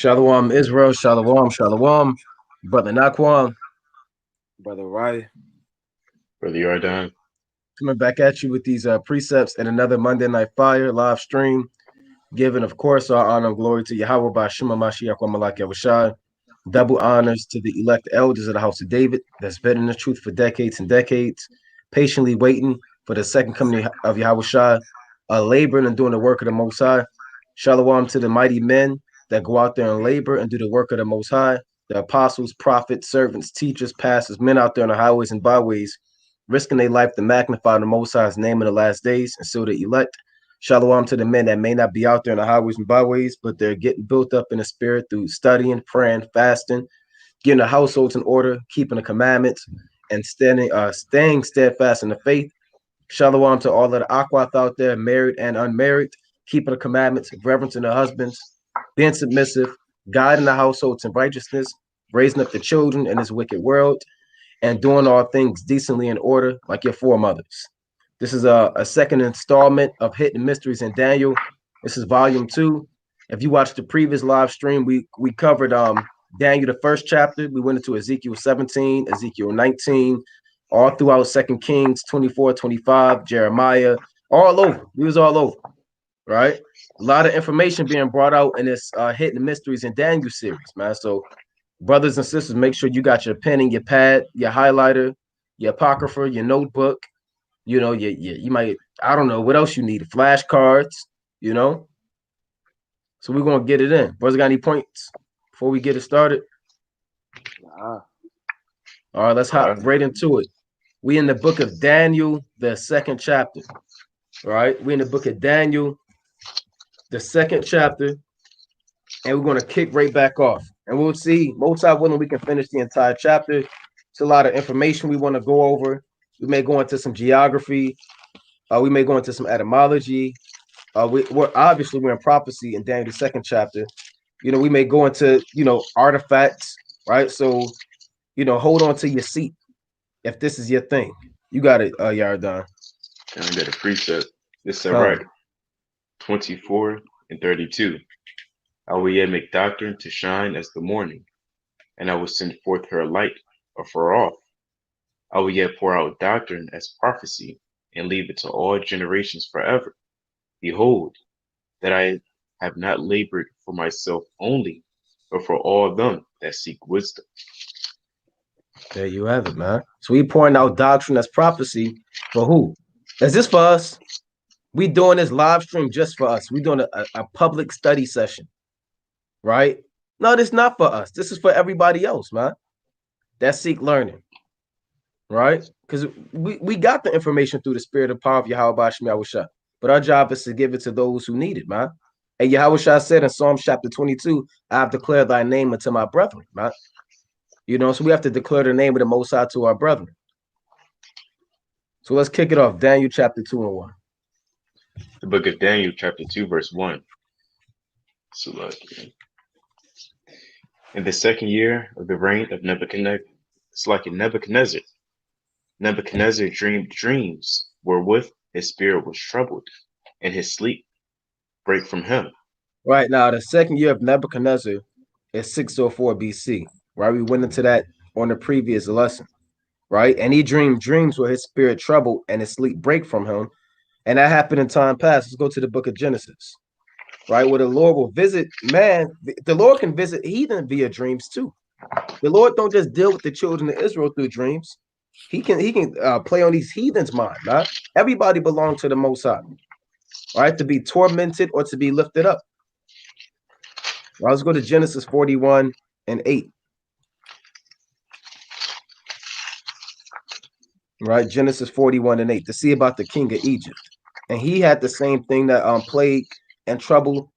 Shalom Israel, Shalom, Shalom, Brother Naquam, Brother Rai. Brother Yardan. coming back at you with these precepts and another Monday Night Fire live stream, giving, of course, our honor and glory to Yahweh by Shema Mashiach wa Malak Yahushai. Double honors to the elect elders of the house of David that's been in the truth for decades and decades, patiently waiting for the second coming of Yahushai, laboring and doing the work of the Most High. Shalom to the mighty men that go out there and labor and do the work of the Most High, the apostles, prophets, servants, teachers, pastors, men out there on the highways and byways, risking their life to magnify the Most High's name in the last days and so the elect. Shalom to the men that may not be out there in the highways and byways, but they're getting built up in the spirit through studying, praying, fasting, getting the households in order, keeping the commandments, and staying steadfast in the faith. Shalom to all of the Aquath out there, married and unmarried, keeping the commandments, reverencing their husbands, being submissive, guiding the households in righteousness, raising up the children in this wicked world, and doing all things decently in order, like your foremothers. This is a second installment of Hidden Mysteries in Daniel. This is volume 2. If you watched the previous live stream, we covered Daniel, the first chapter. We went into Ezekiel 17, Ezekiel 19, all throughout 2 Kings 24, 25, Jeremiah, all over. We was all over, right? A lot of information being brought out in this Hidden Mysteries in Daniel series, man. So brothers and sisters, make sure you got your pen and your pad, your highlighter, your apocrypha, your notebook. You know, you might, I don't know what else you need, flashcards, you know. So we're gonna get it in. Brothers, got any points before we get it started? All right, let's hop right into it. We in the book of Daniel, the second chapter. All right, we in the book of Daniel, the second chapter, and we're gonna kick right back off. And we'll see, most time willing, we can finish the entire chapter. It's a lot of information we want to go over. We may go into some geography. We may go into some etymology. We're obviously in prophecy in Daniel the second chapter. You know, we may go into artifacts, right? So, hold on to your seat if this is your thing. You got it, Yardan. And I got a precept. This is right. 24 and 32. I will yet make doctrine to shine as the morning, and I will send forth her light afar off. I will yet pour out doctrine as prophecy, and leave it to all generations forever. Behold, that I have not labored for myself only, but for all them that seek wisdom. There you have it, man. So we pouring out doctrine as prophecy for who? Is this for us? We doing this live stream just for us. We doing a public study session, right? No, this is not for us. This is for everybody else, man. That seek learning. Right? Because we got the information through the spirit and power of Yahweh Shah. But our job is to give it to those who need it, man. And Yahweh Shah said in Psalms chapter 22, I have declared thy name unto my brethren, man. So we have to declare the name of the Most High to our brethren. So let's kick it off. Daniel chapter 2 and 1. The book of Daniel chapter 2, verse 1. So in the second year of the reign of Nebuchadnezzar, Nebuchadnezzar dreamed dreams wherewith his spirit was troubled, and his sleep brake from him. Right, now, the second year of Nebuchadnezzar is 604 BC, right? We went into that on the previous lesson, right? And he dreamed dreams where his spirit troubled and his sleep brake from him. And that happened in time past. Let's go to the book of Genesis, right? Where the Lord will visit man. The Lord can visit heathen via dreams too. The Lord don't just deal with the children of Israel through dreams. He can play on these heathens' mind. Right? Everybody belongs to the Most High, right? To be tormented or to be lifted up. Well, let's go to Genesis 41 and 8. Right, Genesis 41 and 8 to see about the king of Egypt, and he had the same thing that plague and trouble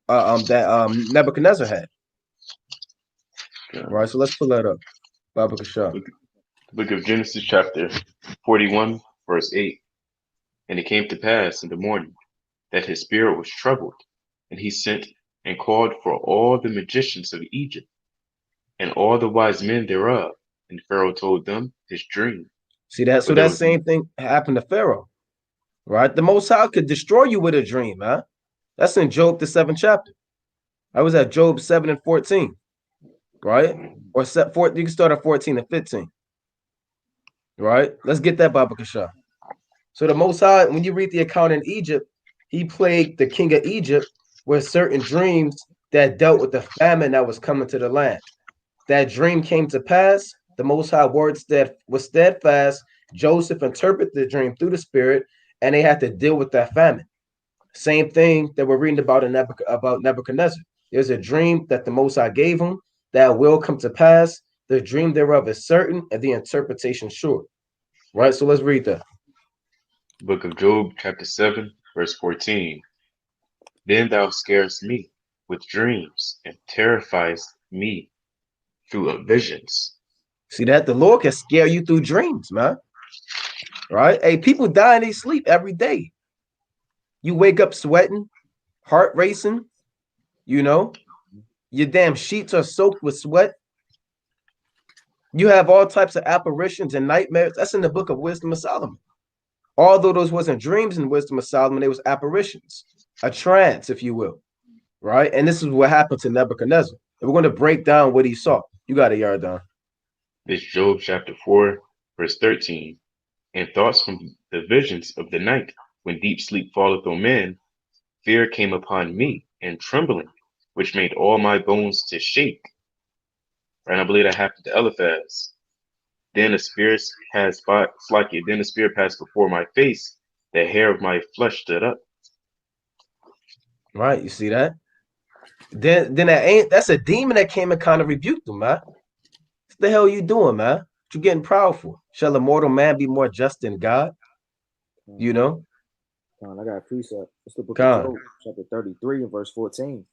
that Nebuchadnezzar had. Right, so let's pull that up. Baba Kashar. Book of Genesis chapter 41, verse 8. And it came to pass in the morning that his spirit was troubled, and he sent and called for all the magicians of Egypt and all the wise men thereof, and Pharaoh told them his dream. See that? So that same thing happened to Pharaoh, right? The Most High could destroy you with a dream, man. That's in Job, the 7th chapter, I was at Job 7 and 14, right? Or set 4, you can start at 14 and 15. Right? Let's get that Baba Kasha. So the Most High, when you read the account in Egypt, he plagued the king of Egypt with certain dreams that dealt with the famine that was coming to the land. That dream came to pass. The Most High words that was steadfast. Joseph interpreted the dream through the Spirit, and they had to deal with that famine. Same thing that we're reading about about Nebuchadnezzar. There's a dream that the Most High gave him that will come to pass. The dream thereof is certain, and the interpretation sure. Right? So let's read that. Book of Job, chapter 7, verse 14. Then thou scarest me with dreams and terrifiest me through visions. See that? The Lord can scare you through dreams, man. Right? Hey, people die in their sleep every day. You wake up sweating, heart racing, you know, your damn sheets are soaked with sweat. You have all types of apparitions and nightmares. That's in the book of Wisdom of Solomon. Although those wasn't dreams in Wisdom of Solomon, they was apparitions, a trance, if you will. Right? And this is what happened to Nebuchadnezzar. And we're going to break down what he saw. You got it, Yardan. It's Job chapter 4, verse 13. And thoughts from the visions of the night, when deep sleep falleth on men, fear came upon me, and trembling, which made all my bones to shake. Right, I believe that happened to Eliphaz. Then the spirit passed by, then the spirit passed before my face, the hair of my flesh stood up. Right, you see that? Then that's a demon that came and kind of rebuked him, man. What the hell are you doing, man? What you getting proud for? Shall a mortal man be more just than God? You know? I got a precept. It's the book of Job, chapter 33 and verse 14.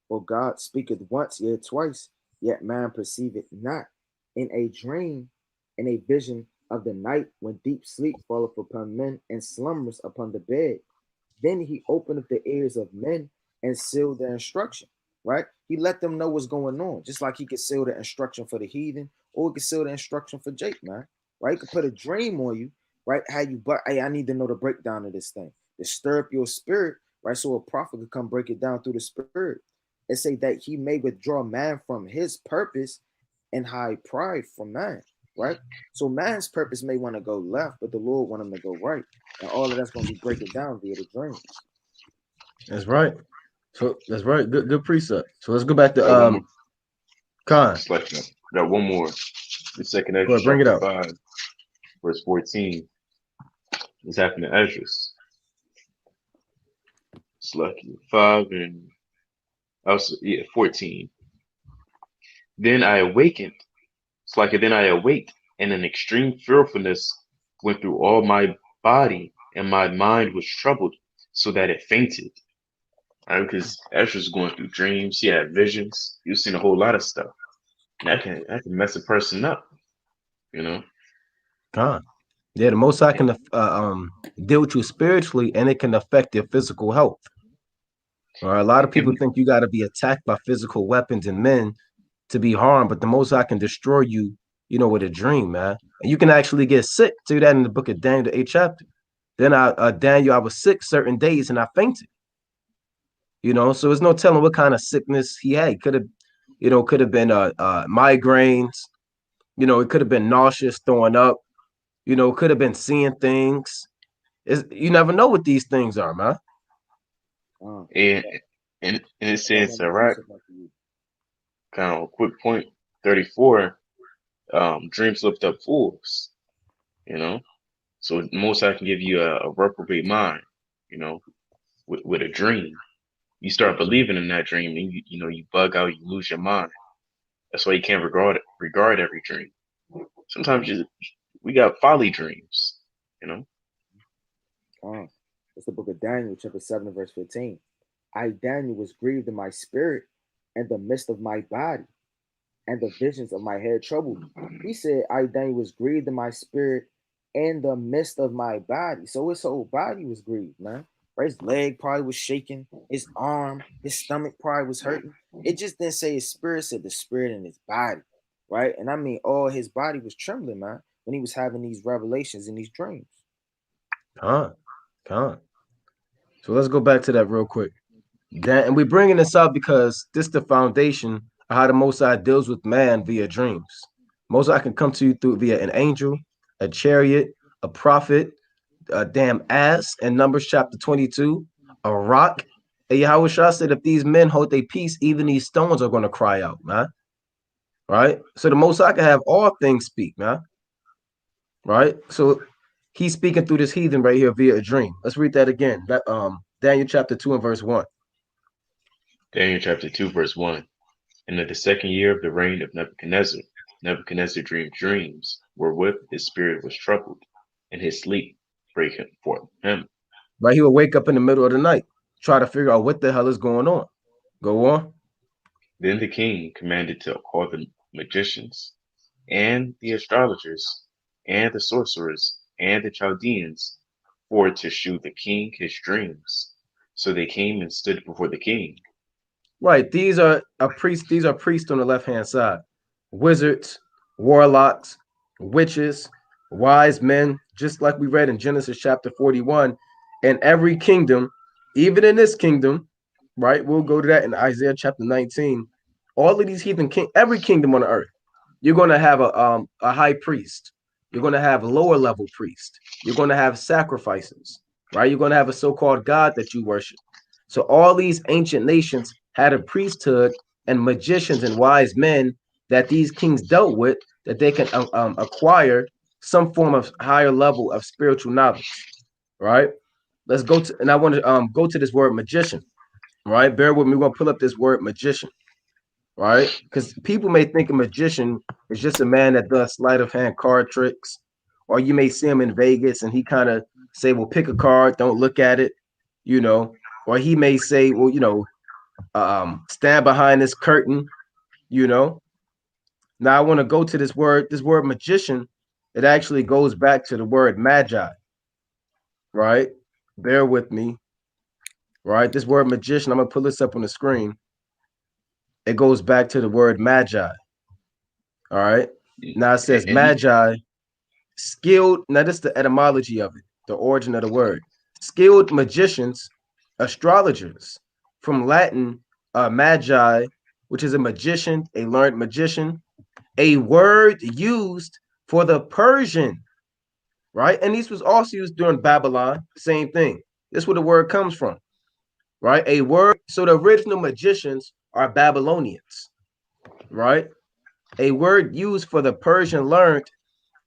For God speaketh once, yet twice, yet man perceiveth not. In a dream, in a vision of the night, when deep sleep falleth upon men and slumbers upon the bed, then he openeth the ears of men and sealed their instruction. Right? He let them know what's going on, just like he could seal the instruction for the heathen, or he could seal the instruction for Jake, man. Right? He could put a dream on you, right? How you, but hey, I need to know the breakdown of this thing. To stir up your spirit, right? So a prophet could come break it down through the spirit and say that he may withdraw man from his purpose and hide pride from man, right? So man's purpose may want to go left, but the Lord want him to go right. And all of that's going to be breaking down via the dreams. That's right. So that's right. Good precept. So let's go back to Khan. Got one more. The second Ezra, bring it out. 5, verse 14. This happened to Ezra. It's lucky 5 and also 14. Then I awakened. It's like then I awaked, and an extreme fearfulness went through all my body, and my mind was troubled, so that it fainted. Right? Because Ezra's going through dreams, he had visions, he was seeing a whole lot of stuff. That can mess a person up, you know. God. Yeah, the Most High can deal with you spiritually, and it can affect your physical health. Or a lot of people think you got to be attacked by physical weapons and men to be harmed, but the Most High can destroy you, you know, with a dream, man. And you can actually get sick. See that in the book of Daniel, the 8th chapter. Then Daniel, I was sick certain days and I fainted. You know, so there's no telling what kind of sickness he had. Could have, you know, could have been migraines. You know, it could have been nauseous, throwing up. You know, could have been seeing things. You never know what these things are, man. And it says, right, kind of a quick point, 34, dreams lift up fools, you know. So most I can give you a reprobate mind, you know, with a dream. You start believing in that dream, and you bug out, you lose your mind. That's why you can't regard every dream. Sometimes we got folly dreams, you know. It's the book of Daniel, chapter 7, verse 15. I, Daniel, was grieved in my spirit and the midst of my body, and the visions of my head troubled me. He said, I, Daniel, was grieved in my spirit and the midst of my body. So his whole body was grieved, man. Right? His leg probably was shaking, his arm, his stomach probably was hurting. It just didn't say his spirit, said the spirit in his body, right? And I mean, all his body was trembling, man, when he was having these revelations and these dreams. So let's go back to that real quick. And we're bringing this up because this is the foundation of how the Most High deals with man via dreams. Most High can come to you through via an angel, a chariot, a prophet, a damn ass in Numbers chapter 22, a rock. And Yahweh Shah said, if these men hold their peace, even these stones are going to cry out, man. Right? So the Most High can have all things speak, man. Right? So he's speaking through this heathen right here via a dream. Let's read that again. That Daniel chapter 2 and verse 1. Daniel chapter 2, verse 1. And in the second year of the reign of Nebuchadnezzar, Nebuchadnezzar dreamed dreams, wherewith his spirit was troubled, and his sleep brake him for him. Right? He will wake up in the middle of the night, try to figure out what the hell is going on. Go on. Then the king commanded to call the magicians, and the astrologers, and the sorcerers, and the Chaldeans, for to shew the king his dreams. So they came and stood before the king. Right. These are priests. These are priests on the left-hand side. Wizards, warlocks, witches, wise men, just like we read in Genesis chapter 41. In every kingdom, even in this kingdom, right? We'll go to that in Isaiah chapter 19. All of these heathen every kingdom on the earth, you're going to have a high priest. You're going to have lower level priests. You're going to have sacrifices, right? You're going to have a so-called God that you worship. So all these ancient nations had a priesthood and magicians and wise men that these kings dealt with, that they can acquire some form of higher level of spiritual knowledge, right? Let's go to, and I want to go to this word magician, right? Bear with me. We're going to pull up this word magician, right? Because people may think a magician is just a man that does sleight of hand card tricks, or you may see him in Vegas and he kind of say, well, pick a card, don't look at it, you know, or he may say, well, you know, stand behind this curtain, you know. Now I want to go to this word magician. It actually goes back to the word magi, right? Bear with me, right? This word magician, I'm gonna pull this up on the screen. It goes back to the word magi. All right. Now it says magi, skilled. Now this is the etymology of it, the origin of the word. Skilled magicians, astrologers, from Latin, magi, which is a magician, a learned magician, a word used for the Persian, right? And this was also used during Babylon, same thing. This is where the word comes from, right? A word. So the original magicians are Babylonians, right? A word used for the Persian learned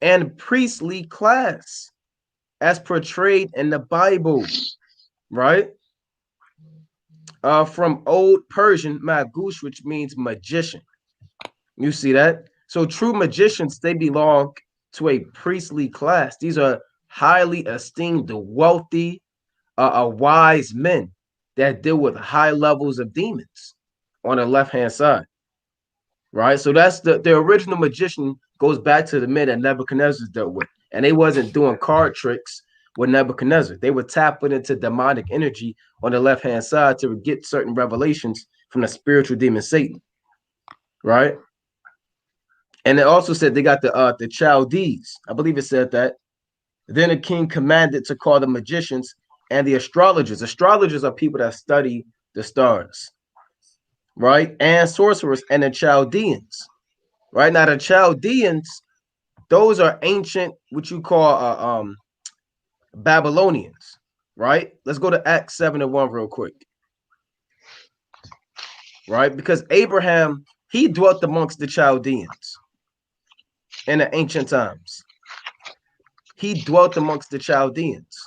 and priestly class as portrayed in the Bible, right? From Old Persian, magush, which means magician. You see that? So true magicians, they belong to a priestly class. These are highly esteemed, wealthy, wise men that deal with high levels of demons on the left-hand side, right? So that's the original magician goes back to the men that Nebuchadnezzar dealt with. And they wasn't doing card tricks with Nebuchadnezzar. They were tapping into demonic energy on the left-hand side to get certain revelations from the spiritual demon Satan, right? And it also said they got the Chaldees. I believe it said that. Then the king commanded to call the magicians and the astrologers. Astrologers are people that study the stars, right? And sorcerers and the Chaldeans, right? Now the Chaldeans, those are ancient, what you call Babylonians, right? Let's go to Acts 7:1 real quick, right? Because Abraham, he dwelt amongst the Chaldeans in the ancient times. He dwelt amongst the Chaldeans.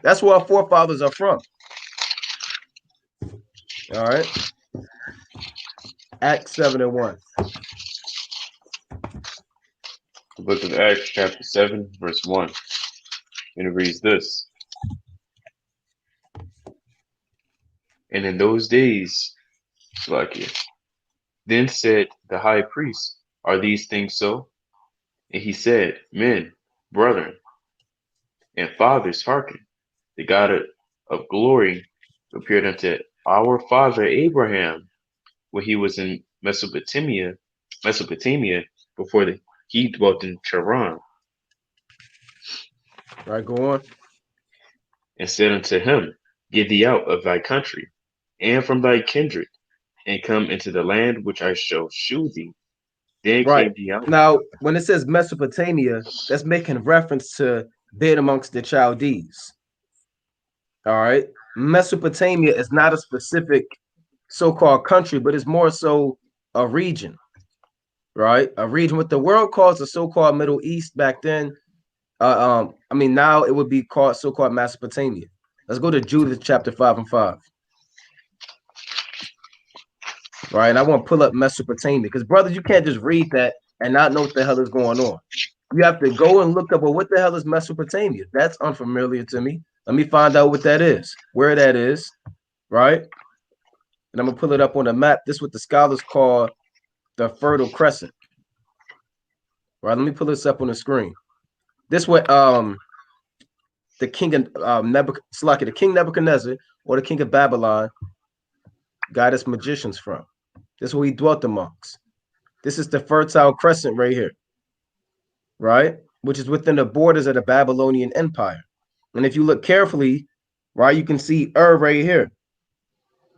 That's where our forefathers are from. All right. Acts 7:1. The book of Acts, chapter 7, verse 1. And it reads this. And in those days, then said the high priest, are these things so? And he said, men, brethren, and fathers, hearken. The God of glory appeared unto our father Abraham when he was in Mesopotamia before he dwelt in Charan. Right, go on. And said unto him, get thee out of thy country and from thy kindred, and come into the land which I shall shew thee. Then Right. came ye out. Now, when it says Mesopotamia, that's making reference to being amongst the Chaldees. All right. Mesopotamia is not a specific so-called country, but it's more so a region, right? A region. What the world calls the so-called Middle East back then. I mean, now it would be called so-called Mesopotamia. Let's go to Judith Chapter 5 and 5. Right. And I want to pull up Mesopotamia because, brothers, you can't just read that and not know what the hell is going on. You have to go and look up, well, what the hell is Mesopotamia? That's unfamiliar to me. Let me find out what that is, where that is, right? And I'm going to pull it up on the map. This is what the scholars call the Fertile Crescent. Right, let me pull this up on the screen. This what the king of the King Nebuchadnezzar or the king of Babylon got his magicians from. This is where he dwelt amongst. This is the Fertile Crescent right here, right? Which is within the borders of the Babylonian Empire. And if you look carefully, right, you can see right here.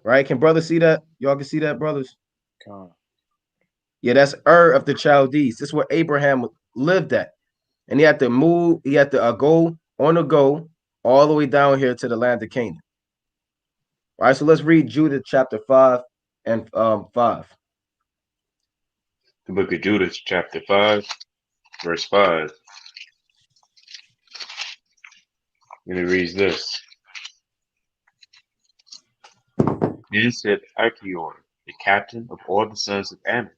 Right? Can brothers see that? Y'all can see that, brothers? Yeah, that's of the Chaldees. This is where Abraham lived at. And he had to move, he had to go all the way down here to the land of Canaan. All right, so let's read Judith chapter 5 and 5. The book of Judith, chapter 5, verse 5. And it reads this. Then said Achior, the captain of all the sons of Ammon,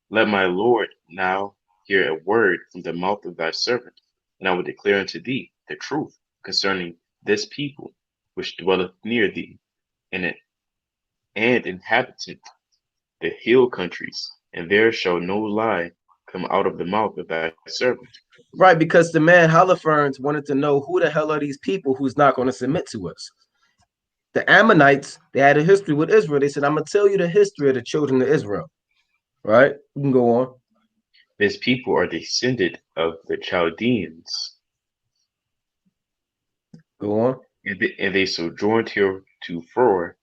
let my lord now hear a word from the mouth of thy servant, and I will declare unto thee the truth concerning this people which dwelleth near thee, and inhabitant the hill countries, and there shall no lie come out of the mouth of thy servant. Right, because the man Holofernes wanted to know who the hell are these people who's not going to submit to us. The Ammonites, they had a history with Israel. They said, I'm going to tell you the history of the children of Israel. Right? You can go on. This people are descended of the Chaldeans. Go on. And they sojourned here to Fur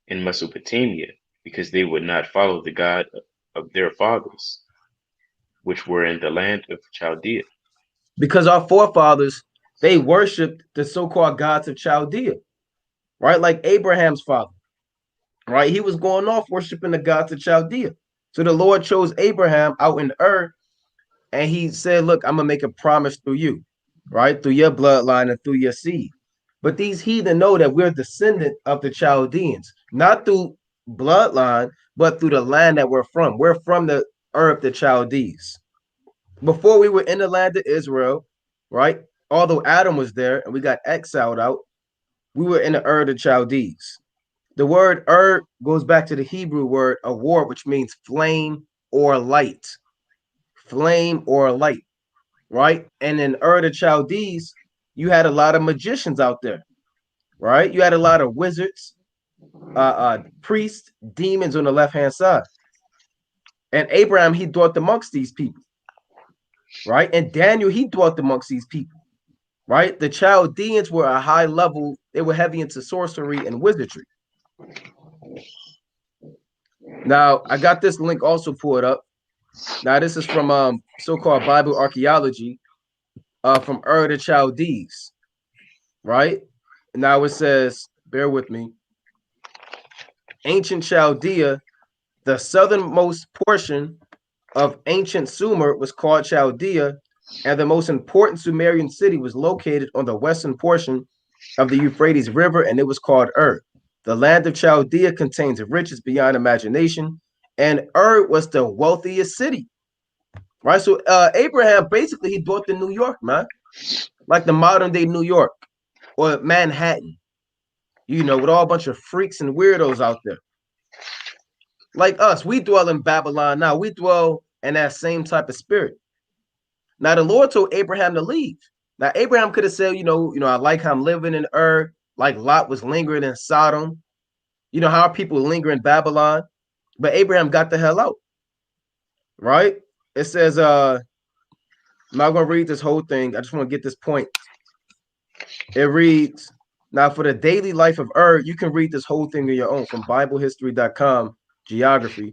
in Mesopotamia, because they would not follow the God of their fathers, which were in the land of Chaldea. Because our forefathers, they worshipped the so-called gods of Chaldea. Right? Like Abraham's father. Right? He was going off worshiping the gods of Chaldea. So the Lord chose Abraham out in Ur, and he said, look, I'm going to make a promise through you, right? Through your bloodline and through your seed. But these heathen know that we're descendant of the Chaldeans, not through bloodline, but through the land that we're from. We're from the Ur of the Chaldees. Before we were in the land of Israel, right? Although Adam was there and we got exiled out, we were in the Ur of the Chaldees. The word Ur goes back to the Hebrew word awar, which means flame or light. Flame or light, right? And in Ur of the Chaldees, you had a lot of magicians out there, right? You had a lot of wizards, priests, demons on the left-hand side. And Abraham, he dwelt amongst these people, right? And Daniel, he dwelt amongst these people, right? The Chaldeans were a high level, they were heavy into sorcery and wizardry. Now, I got this link also pulled up. Now, this is from so-called Bible archaeology from Ur of the Chaldees, right? Now it says, bear with me, ancient Chaldea, the southernmost portion of ancient Sumer was called Chaldea, and the most important Sumerian city was located on the western portion of the Euphrates River, and it was called Ur. The land of Chaldea contains riches beyond imagination, and Ur was the wealthiest city, right? So Abraham, basically, he bought the New York, man, like the modern day New York or Manhattan, you know, with all a bunch of freaks and weirdos out there. Like us, we dwell in Babylon now. We dwell in that same type of spirit. Now, the Lord told Abraham to leave. Now, Abraham could have said, you know, I like how I'm living in Ur, like Lot was lingering in Sodom. You know how people linger in Babylon. But Abraham got the hell out, right? It says, I'm not going to read this whole thing. I just want to get this point. It reads, Now, for the daily life of you can read this whole thing on your own from BibleHistory.com, geography.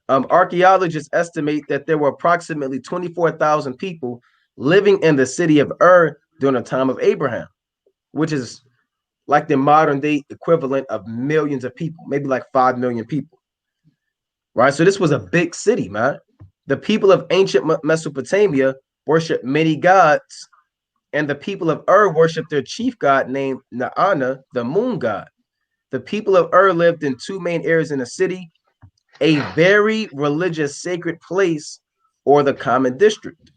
Archaeologists estimate that there were approximately 24,000 people living in the city of during the time of Abraham, which is like the modern day equivalent of millions of people, maybe like 5 million people. Right? So this was a big city, man. The people of ancient Mesopotamia worshiped many gods, and the people of worshiped their chief god named Naana, the moon god. The people of lived in two main areas in the city, a very religious sacred place or the common district.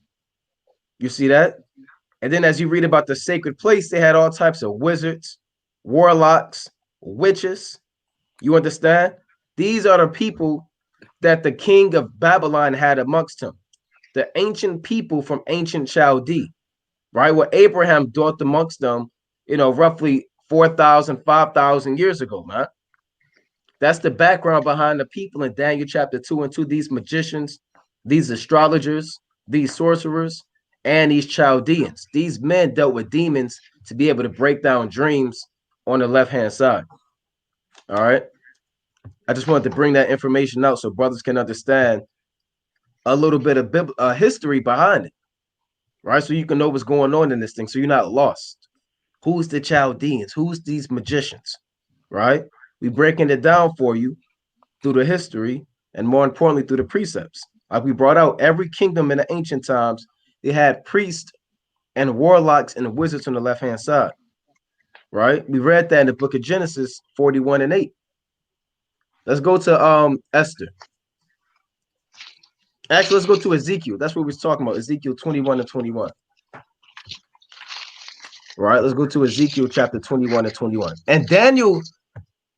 You see that? And then as you read about the sacred place, they had all types of wizards, warlocks, witches. You understand? These are the people that the king of Babylon had amongst him. The ancient people from ancient Chaldea, right? What Abraham dwelt amongst them, roughly 4,000, 5,000 years ago, man. That's the background behind the people in Daniel chapter 2 and 2. These magicians, these astrologers, these sorcerers, and these Chaldeans. These men dealt with demons to be able to break down dreams on the left-hand side. All right. I just wanted to bring that information out so brothers can understand a little bit of history behind it, right? So you can know what's going on in this thing, so you're not lost. Who's the Chaldeans? Who's these magicians, right? We breaking it down for you through the history and more importantly through the precepts. Like we brought out, every kingdom in the ancient times, they had priests and warlocks and wizards on the left-hand side, right? We read that in the book of Genesis 41 and 8. Let's go to Esther. Actually, let's go to Ezekiel. That's what we was talking about, Ezekiel 21 and 21. Right, let's go to Ezekiel chapter 21 and 21. And Daniel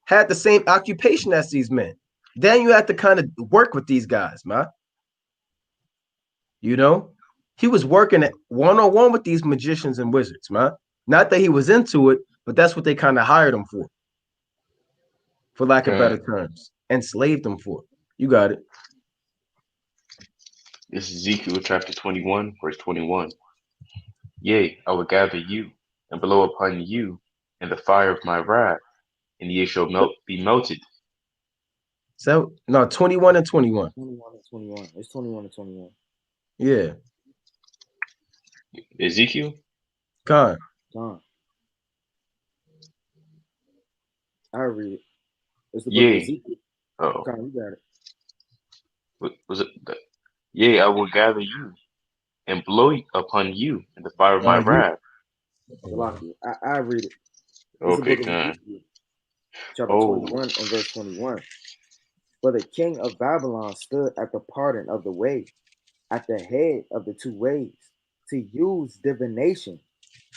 had the same occupation as these men. Daniel had to kind of work with these guys, man. He was working one-on-one with these magicians and wizards, man. Not that he was into it, but that's what they kind of hired him for lack of better terms, enslaved them for. You got it. This is Ezekiel chapter 21, verse 21. Yea, I will gather you and blow upon you in the fire of my wrath, and ye shall be melted. So, no, 21 and 21. 21 and 21. It's 21 and 21. Yeah. Ezekiel? Con. I read it. It's the book of Ezekiel. Oh. Con, you got it. Was it? Yea, I will gather you and blow upon you in the fire of my wrath. I read it. It's okay, Con. Chapter 21 and verse 21. For the king of Babylon stood at the parting of the way, at the head of the two ways, to use divination.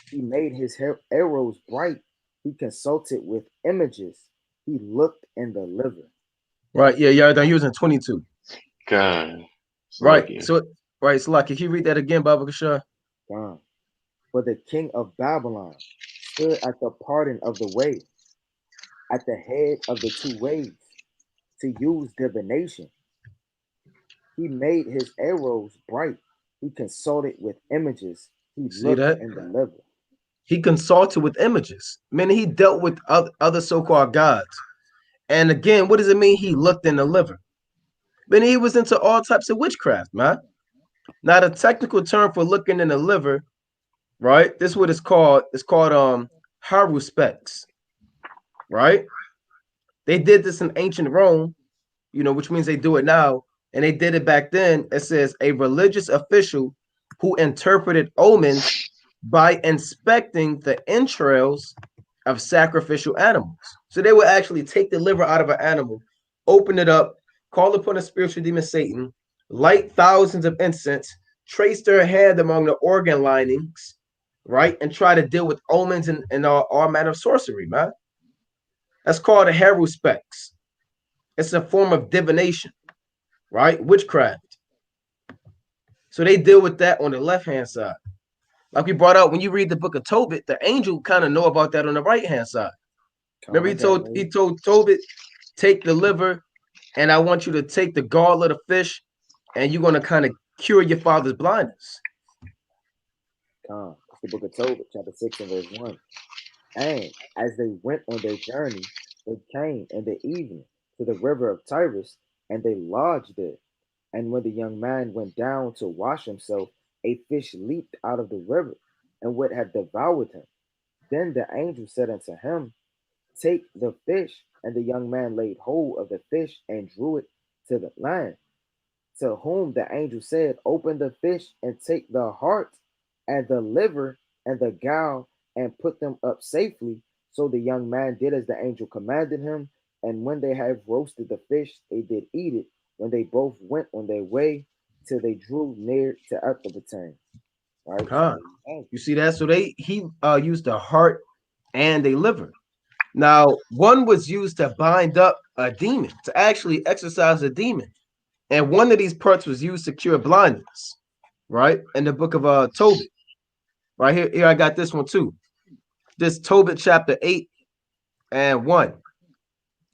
He made his arrows bright. He consulted with images. He looked in the liver. Right. Yeah. They're using 22. God. Right. So, like, if you read that again, Baba Kashar. God. For the king of Babylon stood at the parting of the way, at the head of the two ways, to use divination. He made his arrows bright. He consulted with images. He looked in the liver. He consulted with images. Meaning he dealt with other so-called gods. And again, what does it mean he looked in the liver? Meaning he was into all types of witchcraft, man. Now, the technical term for looking in the liver, right? This is what it's called. It's called haruspex, right? They did this in ancient Rome, which means they do it now. And they did it back then. It says a religious official who interpreted omens by inspecting the entrails of sacrificial animals. So they would actually take the liver out of an animal, open it up, call upon a spiritual demon Satan, light thousands of incense, trace their hand among the organ linings, right? And try to deal with omens and all manner of sorcery, man. That's called a haruspex. It's a form of divination, right? Witchcraft. So they deal with that on the left-hand side. Like we brought out, when you read the book of Tobit, the angel kind of know about that on the right-hand side. Remember, he told Tobit, take the liver, and I want you to take the gall of the fish, and you're going to kind of cure your father's blindness. It's the book of Tobit, chapter 6 and verse 1. And as they went on their journey, they came in the evening to the river of Tyrus, and they lodged there. And when the young man went down to wash himself, a fish leaped out of the river and would have devoured him. Then the angel said unto him, Take the fish. And the young man laid hold of the fish and drew it to the land. To whom the angel said, Open the fish and take the heart and the liver and the gall and put them up safely. So the young man did as the angel commanded him. And when they had roasted the fish, they did eat it. When they both went on their way till they drew near to Ecbatana. Right? Huh. You see that? So he used the heart and a liver. Now, one was used to bind up a demon, to actually exorcise a demon. And one of these parts was used to cure blindness, right? In the book of Tobit. Right here I got this one too. This Tobit chapter 8 and 1.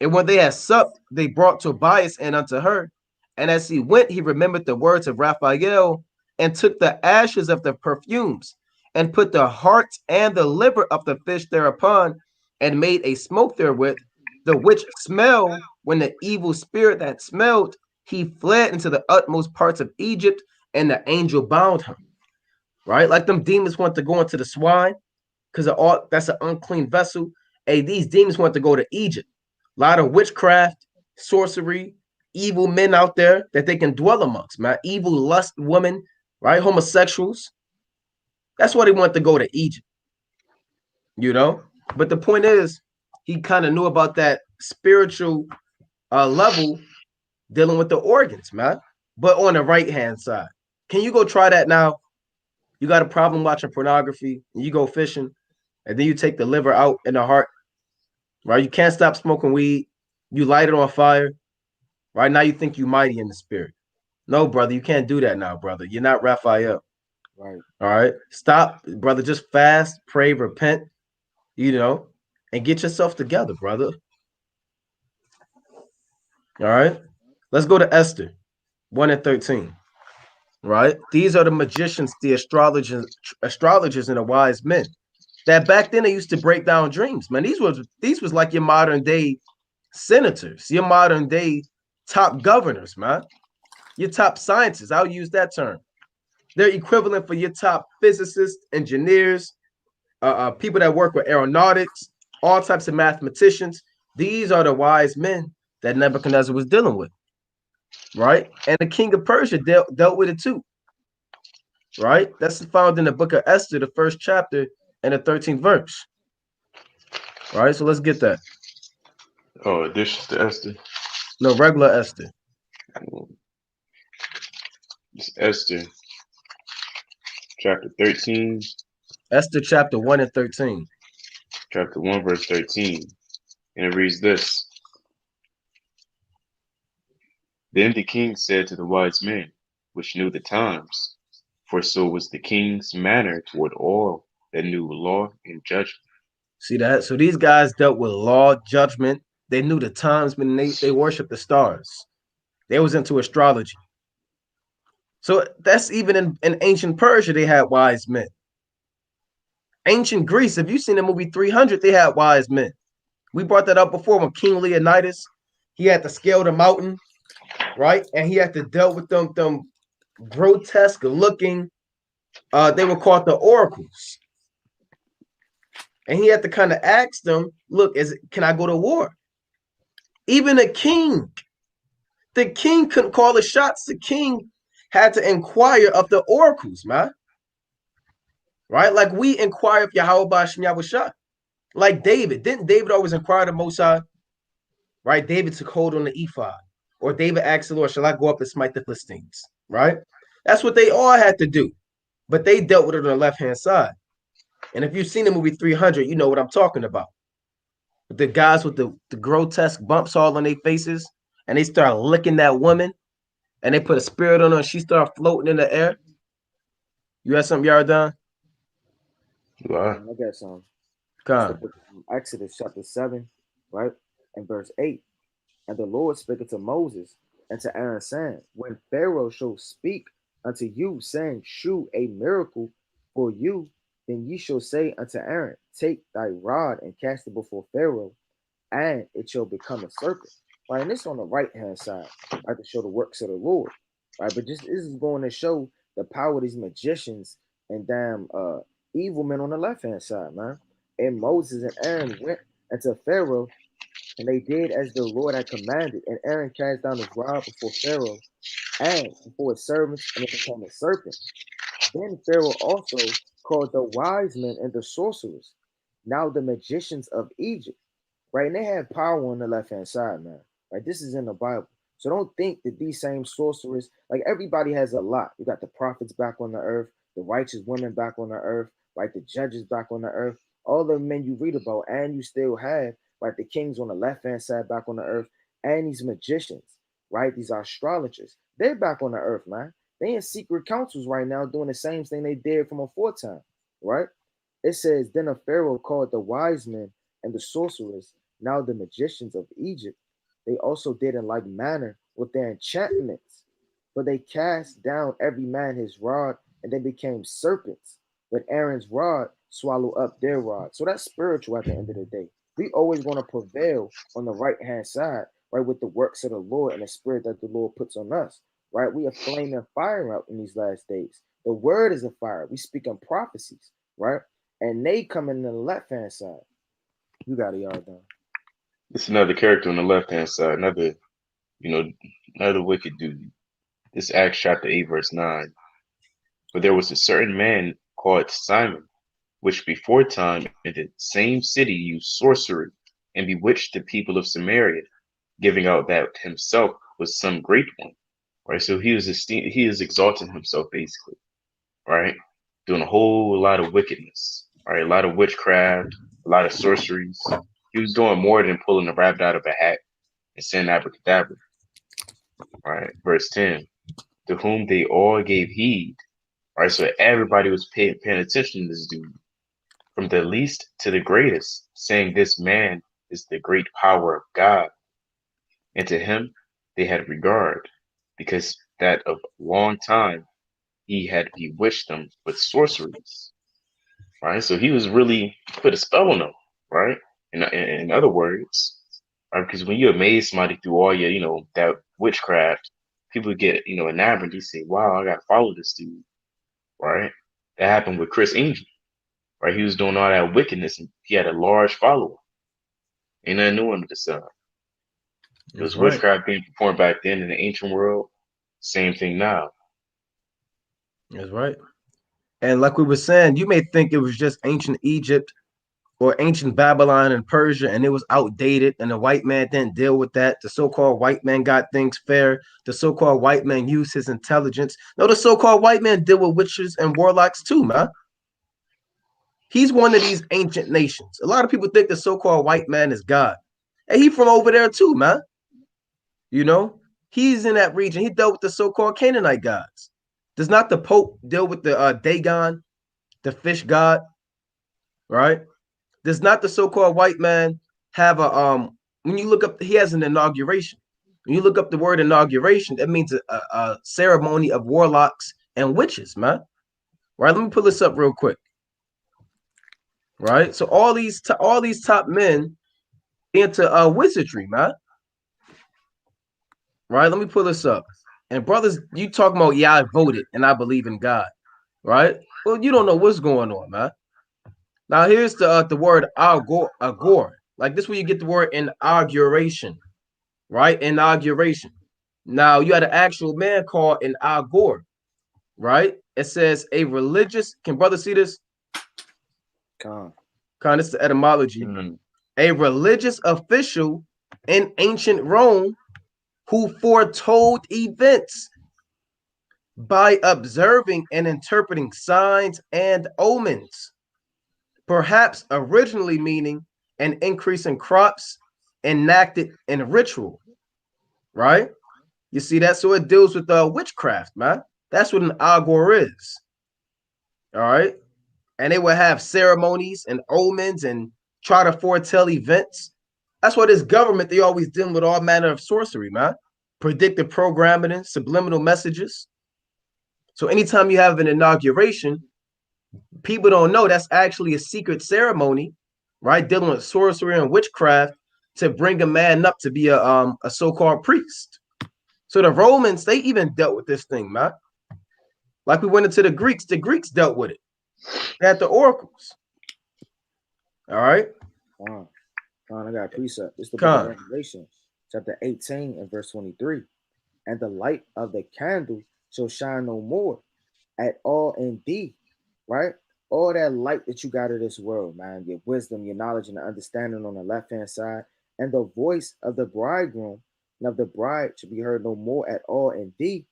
And when they had supped, they brought Tobias in unto her. And as he went, he remembered the words of Raphael and took the ashes of the perfumes and put the heart and the liver of the fish thereupon and made a smoke therewith, the which smell, when the evil spirit that smelled, he fled into the utmost parts of Egypt, and the angel bound him. Right? Like them demons want to go into the swine because that's an unclean vessel. Hey, these demons want to go to Egypt. A lot of witchcraft, sorcery, evil men out there that they can dwell amongst, man. Evil lust women, right? Homosexuals. That's why they want to go to Egypt, you know? But the point is, he kind of knew about that spiritual level dealing with the organs, man. But on the right-hand side. Can you go try that now? You got a problem watching pornography, and you go fishing, and then you take the liver out and the heart, right? You can't stop smoking weed. You light it on fire. Right now, you think you mighty in the spirit. No, brother, you can't do that now, brother. You're not Raphael. Right. All right. Stop, brother. Just fast, pray, repent, and get yourself together, brother. All right. Let's go to Esther 1 and 13. Right. These are the magicians, the astrologers, and the wise men. That back then they used to break down dreams, man. These was like your modern day senators, your modern day top governors, man. Your top scientists. I'll use that term. They're equivalent for your top physicists, engineers, people that work with aeronautics, all types of mathematicians. These are the wise men that Nebuchadnezzar was dealing with, right? And the king of Persia dealt with it too, right? That's found in the book of Esther, the 1st chapter and the 13th verse. All right, so let's get that. Oh, additions to Esther? No, regular Esther. It's Esther, chapter 13. Esther chapter 1 and 13. Chapter 1, verse 13. And it reads this. Then the king said to the wise men, which knew the times, for so was the king's manner toward all that knew law and judgment. See that? So these guys dealt with law, judgment. They knew the times when they worshiped the stars. They was into astrology. So that's even in ancient Persia, they had wise men. Ancient Greece, if you've seen the movie 300, they had wise men. We brought that up before when King Leonidas, he had to scale the mountain, right? And he had to deal with them grotesque looking, they were called the oracles. And he had to kind of ask them, look, can I go to war? Even the king couldn't call the shots. The king had to inquire of the oracles, man. Right? Like we inquire of Yahweh Shem Yahushua. Like David. Didn't David always inquire of Most High? Right? David took hold on the ephod. Or David asked the Lord, shall I go up and smite the Philistines? Right? That's what they all had to do. But they dealt with it on the left-hand side. And if you've seen the movie 300, you know what I'm talking about. The guys with the grotesque bumps all on their faces, and they start licking that woman, and they put a spirit on her, and she started floating in the air. You had something, Yardan? Wow. I got some. Come. Exodus chapter 7, right? And verse 8. And the Lord spake unto Moses and to Aaron, saying, When Pharaoh shall speak unto you, saying, Shew a miracle for you, then ye shall say unto Aaron, take thy rod and cast it before Pharaoh, and it shall become a serpent. Right, and this on the right hand side, right, to show the works of the Lord. Right, but just this is going to show the power of these magicians and damn evil men on the left hand side, man. And Moses and Aaron went unto Pharaoh, and they did as the Lord had commanded. And Aaron cast down his rod before Pharaoh and before his servants, and it became a serpent. Then Pharaoh also called the wise men and the sorcerers, now the magicians of Egypt, right? And they had power on the left hand side, man. Right? This is in the Bible. So don't think that these same sorcerers, like everybody has a lot. You got the prophets back on the earth, the righteous women back on the earth, right? The judges back on the earth, all the men you read about, and you still have, right, the kings on the left hand side back on the earth, and these magicians, right? These astrologers, they're back on the earth, man. They in secret councils right now doing the same thing they did from aforetime, right? It says, then a Pharaoh called the wise men and the sorcerers, now the magicians of Egypt. They also did in like manner with their enchantments, for they cast down every man his rod, and they became serpents. But Aaron's rod swallowed up their rod. So that's spiritual at the end of the day. We always going to prevail on the right hand side, right, with the works of the Lord and the spirit that the Lord puts on us. Right, we are flaming fire out in these last days. The word is a fire. We speak in prophecies, right? And they come in the left hand side. You got it, y'all done. It's another character on the left hand side, another wicked dude. This Acts chapter 8, verse 9. But there was a certain man called Simon, which before time in the same city used sorcery and bewitched the people of Samaria, giving out that himself was some great one. Right, so he is exalting himself basically, right? Doing a whole lot of wickedness, right? A lot of witchcraft, a lot of sorceries. He was doing more than pulling a rabbit out of a hat and saying abracadabra. Right, verse 10. To whom they all gave heed. Right, so everybody was paying attention to this dude, from the least to the greatest, saying this man is the great power of God. And to him they had regard, because that of long time he had bewitched them with sorceries, right? So he was really put a spell on them, right? In other words, right? Because when you amaze somebody through all your, that witchcraft, people get, enamored. They say, "Wow, I got to follow this dude," right? That happened with Chris Angel, right? He was doing all that wickedness, and he had a large following. Ain't nothing new under the sun. There was witchcraft being performed back then in the ancient world. Same thing now. That's right. And like we were saying, you may think it was just ancient Egypt or ancient Babylon and Persia, and it was outdated, and the white man didn't deal with that. The so-called white man got things fair. The so-called white man used his intelligence. No, the so-called white man deal with witches and warlocks too, man. He's one of these ancient nations. A lot of people think the so-called white man is God. And he from over there too, man. He's in that region. He dealt with the so-called Canaanite gods. Does not the Pope deal with the Dagon, the fish god, right? Does not the so-called white man have when you look up, he has an inauguration. When you look up the word inauguration, that means a ceremony of warlocks and witches, man. Right? Let me pull this up real quick. Right? So all these top men into wizardry, man. Right? Let me pull this up. And brothers, you talking about, yeah, I voted and I believe in God, right? Well, you don't know what's going on, man. Now here's the word agor. Like this, where you get the word inauguration, right? Inauguration. Now you had an actual man called an agor, right? It says a religious. Can brothers see this? This is the etymology. Mm-hmm. A religious official in ancient Rome who foretold events by observing and interpreting signs and omens, perhaps originally meaning an increase in crops enacted in ritual, right? You see that? So it deals with witchcraft, man. That's what an agor is, all right? And they will have ceremonies and omens and try to foretell events. That's why this government, they always dealing with all manner of sorcery, man. Predictive programming, subliminal messages. So anytime you have an inauguration, People don't know that's actually a secret ceremony, right? Dealing with sorcery and witchcraft to bring a man up to be a so-called priest. So the Romans, they even dealt with this thing, man. Like we went into the Greeks dealt with it. They had the oracles. All right. I got a precept. It's the book of Revelation, chapter 18 and verse 23. And the light of the candle shall shine no more at all in thee, right? All that light that you got of this world, man, your wisdom, your knowledge, and the understanding on the left-hand side, and the voice of the bridegroom and of the bride should be heard no more at all in thee.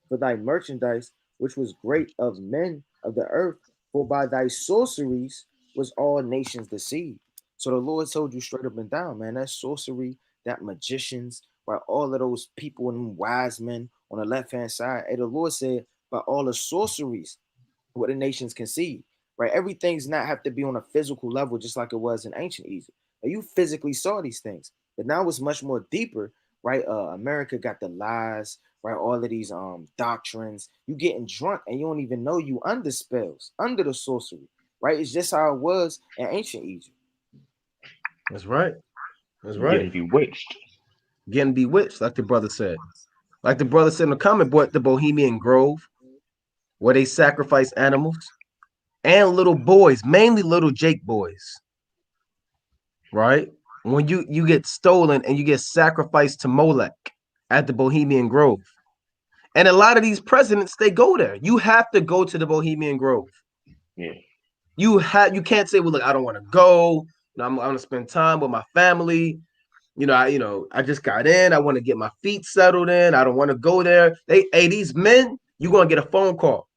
For thy merchandise, which was great of men of the earth, for by thy sorceries was all nations deceived. So the Lord told you straight up and down, man, that sorcery, that magicians, right? All of those people and wise men on the left-hand side. Hey, the Lord said, by all the sorceries, what the nations conceive, right? Everything's not have to be on a physical level, just like it was in ancient Egypt. Now, you physically saw these things, but now it's much more deeper, right? America got the lies, right? All of these doctrines. You getting drunk and you don't even know you under spells, under the sorcery, right? It's just how it was in ancient Egypt. That's right. That's right. Getting bewitched, like the brother said. Like the brother said in the comment, but the Bohemian Grove, where they sacrifice animals and little boys, mainly little Jake boys. Right? When you get stolen and you get sacrificed to Molech at the Bohemian Grove. And a lot of these presidents, they go there. You have to go to the Bohemian Grove. Yeah. You can't say, well, look, I don't want to go. I'm gonna spend time with my family. I just got in. I want to get my feet settled in. I don't want to go there. These men, you're gonna get a phone call,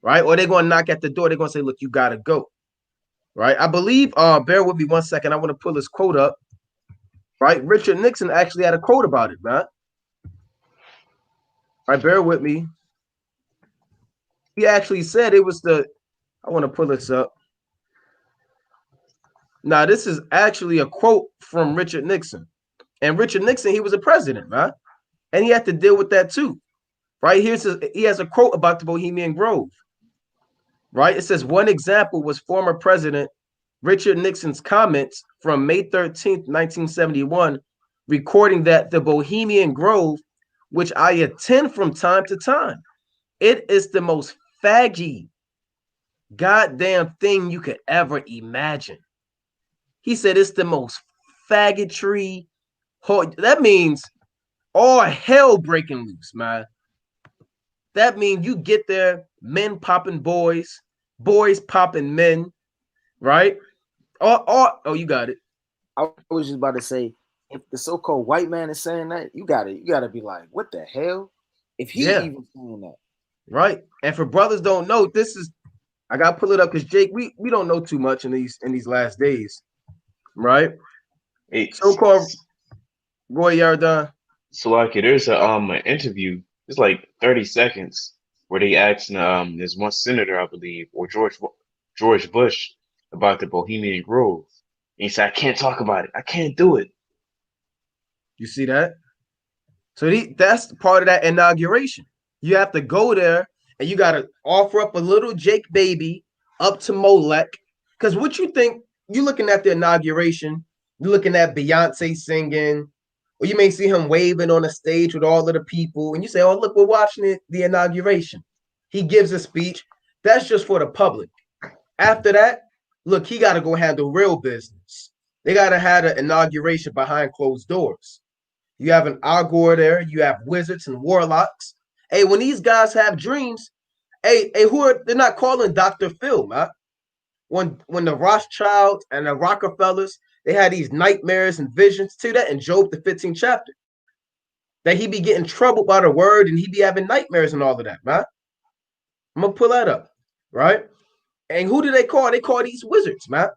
right? Or they're gonna knock at the door. They're gonna say, look, you gotta go. Right. I believe, bear with me 1 second. I want to pull this quote up. Right. Richard Nixon actually had a quote about it, man. Right, bear with me. He actually said it was I want to pull this up. Now, this is actually a quote from Richard Nixon. And Richard Nixon, he was a president, right? And he had to deal with that too. Right? He has a quote about the Bohemian Grove. Right? It says, one example was former President Richard Nixon's comments from May 13th, 1971, recording that the Bohemian Grove, which I attend from time to time, it is the most faggy goddamn thing you could ever imagine. He said it's the most faggotry. That means all hell breaking loose, man. That means you get there, men popping boys, boys popping men, right? Oh, you got it. I was just about to say, if the so-called white man is saying that, you gotta be like, what the hell? If he even saying that. Right. And for brothers don't know, I gotta pull it up because Jake, we don't know too much in these last days. Right? So-called Roy Yardan. So like there's an interview, it's like 30 seconds where they asked there's one senator, I believe, or George Bush about the Bohemian Grove. And he said, I can't talk about it. I can't do it. You see that? So that's part of that inauguration. You have to go there and you got to offer up a little Jake baby up to Molech. Because what you think, you're looking at the inauguration, you're looking at Beyonce singing, or you may see him waving on the stage with all of the people, and you say, oh, look, we're watching the inauguration. He gives a speech. That's just for the public. After that, look, he got to go handle real business. They got to have an inauguration behind closed doors. You have an Agor there. You have wizards and warlocks. Hey, when these guys have dreams, they're not calling Dr. Phil, man. When the Rothschild and the Rockefellers, they had these nightmares and visions to that in Job, the 15th chapter. That he be getting troubled by the word and he be having nightmares and all of that, man. I'm going to pull that up, right? And who do they call? They call these wizards, man.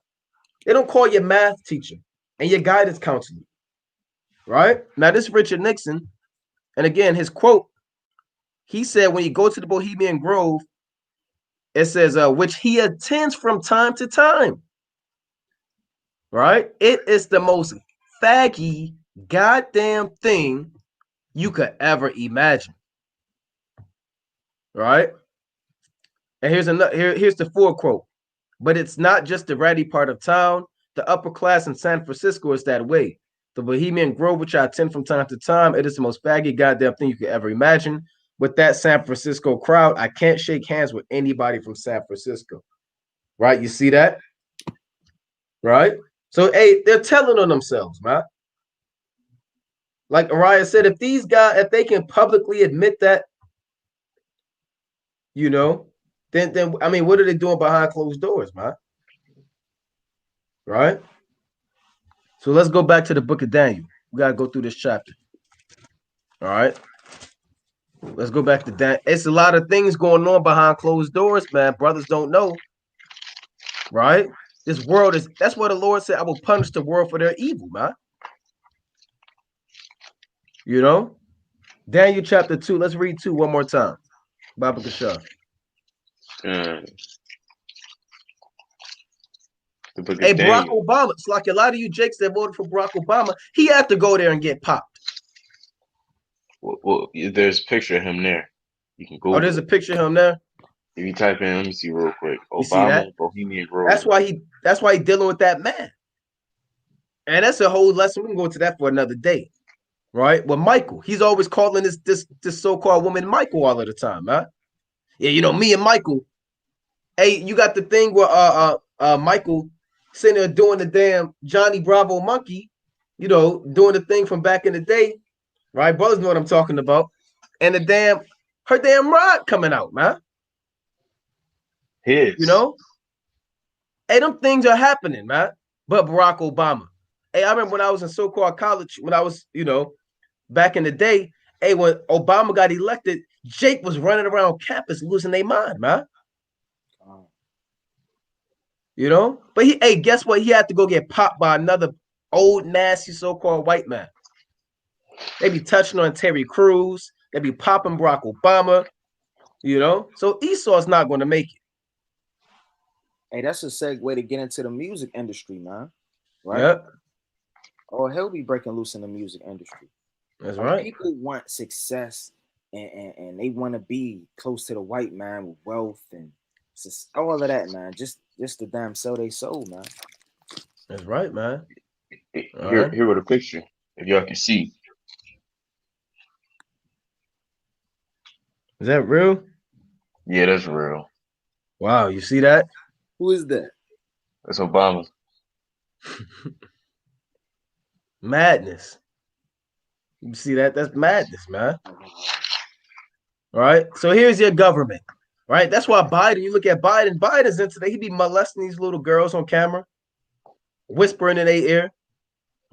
They don't call your math teacher and your guidance counselor, right? Now, this Richard Nixon, and again, his quote, he said when you go to the Bohemian Grove, it says, which he attends from time to time, right? It is the most faggy goddamn thing you could ever imagine, right? And here's here's the full quote. But it's not just the ratty part of town. The upper class in San Francisco is that way. The Bohemian Grove, which I attend from time to time, it is the most faggy goddamn thing you could ever imagine. With that San Francisco crowd, I can't shake hands with anybody from San Francisco. Right? You see that? Right? So, hey, they're telling on themselves, man. Like Araya said, if these guys, if they can publicly admit that, you know, then I mean, what are they doing behind closed doors, man? Right? So let's go back to the book of Daniel. We got to go through this chapter. All right. Let's go back to Daniel. It's a lot of things going on behind closed doors, man. Brothers don't know. Right? This world is, that's what the Lord said, I will punish the world for their evil, man. You know? Daniel chapter 2. Let's read 2 one more time. Baba Kashar. The book of Hey, Barack Daniel. Obama. It's like a lot of you jakes that voted for Barack Obama. He had to go there and get popped. Well, there's a picture of him there. You can go. Oh, there's a picture of him there. If you type in, let me see real quick. You see Obama, that? Bohemian Grove. That's why he dealing with that man. And that's a whole lesson. We can go into that for another day. Right? Well, Michael, he's always calling this so-called woman Michael all of the time, man. Yeah, you know, me and Michael. Hey, you got the thing where Michael sitting there doing the damn Johnny Bravo monkey, you know, doing the thing from back in the day. Right? Brothers know what I'm talking about. And her damn rod coming out, man. His. You know? Hey, them things are happening, man. But Barack Obama. Hey, I remember when I was in so-called college, when I was, you know, back in the day, hey, when Obama got elected, Jake was running around campus losing their mind, man. You know? But guess what? He had to go get popped by another old, nasty so-called white man. They be touching on Terry Crews. They be popping Barack Obama. You know? So Esau's not going to make it. Hey, that's a segue to get into the music industry, man. Right? Yep. Oh, hell be breaking loose in the music industry. That's right. People want success and they want to be close to the white man with wealth and all of that, man. Just to damn sell their soul, man. That's right, man. Here with a picture, if y'all can see. Is that real? Yeah, that's real. Wow, you see that? Who is that? That's Obama. Madness. You see that? That's madness, man. All right. So here's your government. Right. That's why Biden, you look at Biden, Biden's into that. He be molesting these little girls on camera, whispering in their ear,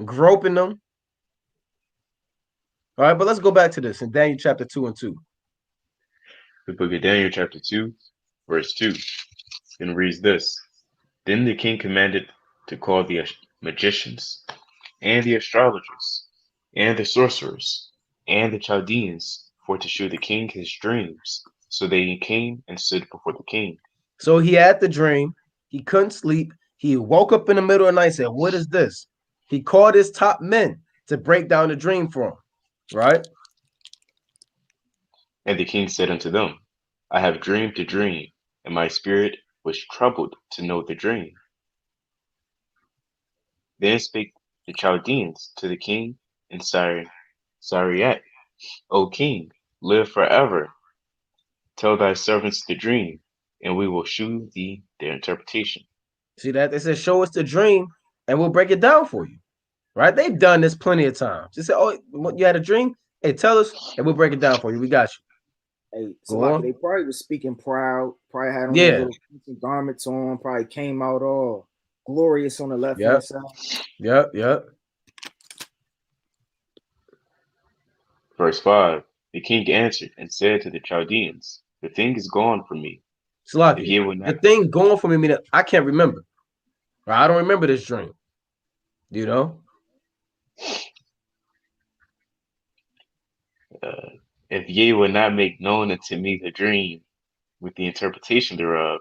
groping them. All right, but let's go back to this in Daniel chapter 2 and 2. The book of Daniel chapter 2, verse 2. Then reads this. Then the king commanded to call the magicians and the astrologers and the sorcerers and the Chaldeans for to show the king his dreams. So they came and stood before the king. So he had the dream. He couldn't sleep. He woke up in the middle of the night and said, what is this? He called his top men to break down the dream for him. Right? And the king said unto them, I have dreamed a dream, and my spirit was troubled to know the dream. Then spake the Chaldeans to the king and Syriac, O king, live forever. Tell thy servants the dream, and we will shew thee their interpretation. See that? They said, show us the dream, and we'll break it down for you. Right? They've done this plenty of times. They said, oh, you had a dream? Hey, tell us, and we'll break it down for you. We got you. Hey, so they probably was speaking proud, probably had on little garments on, probably came out all glorious on the left hand side. Yep. Verse 5. The king answered and said to the Chaldeans, the thing is gone from me. The thing going from me, meaning I can't remember. Right? I don't remember this dream. You know? If ye will not make known unto me the dream with the interpretation thereof,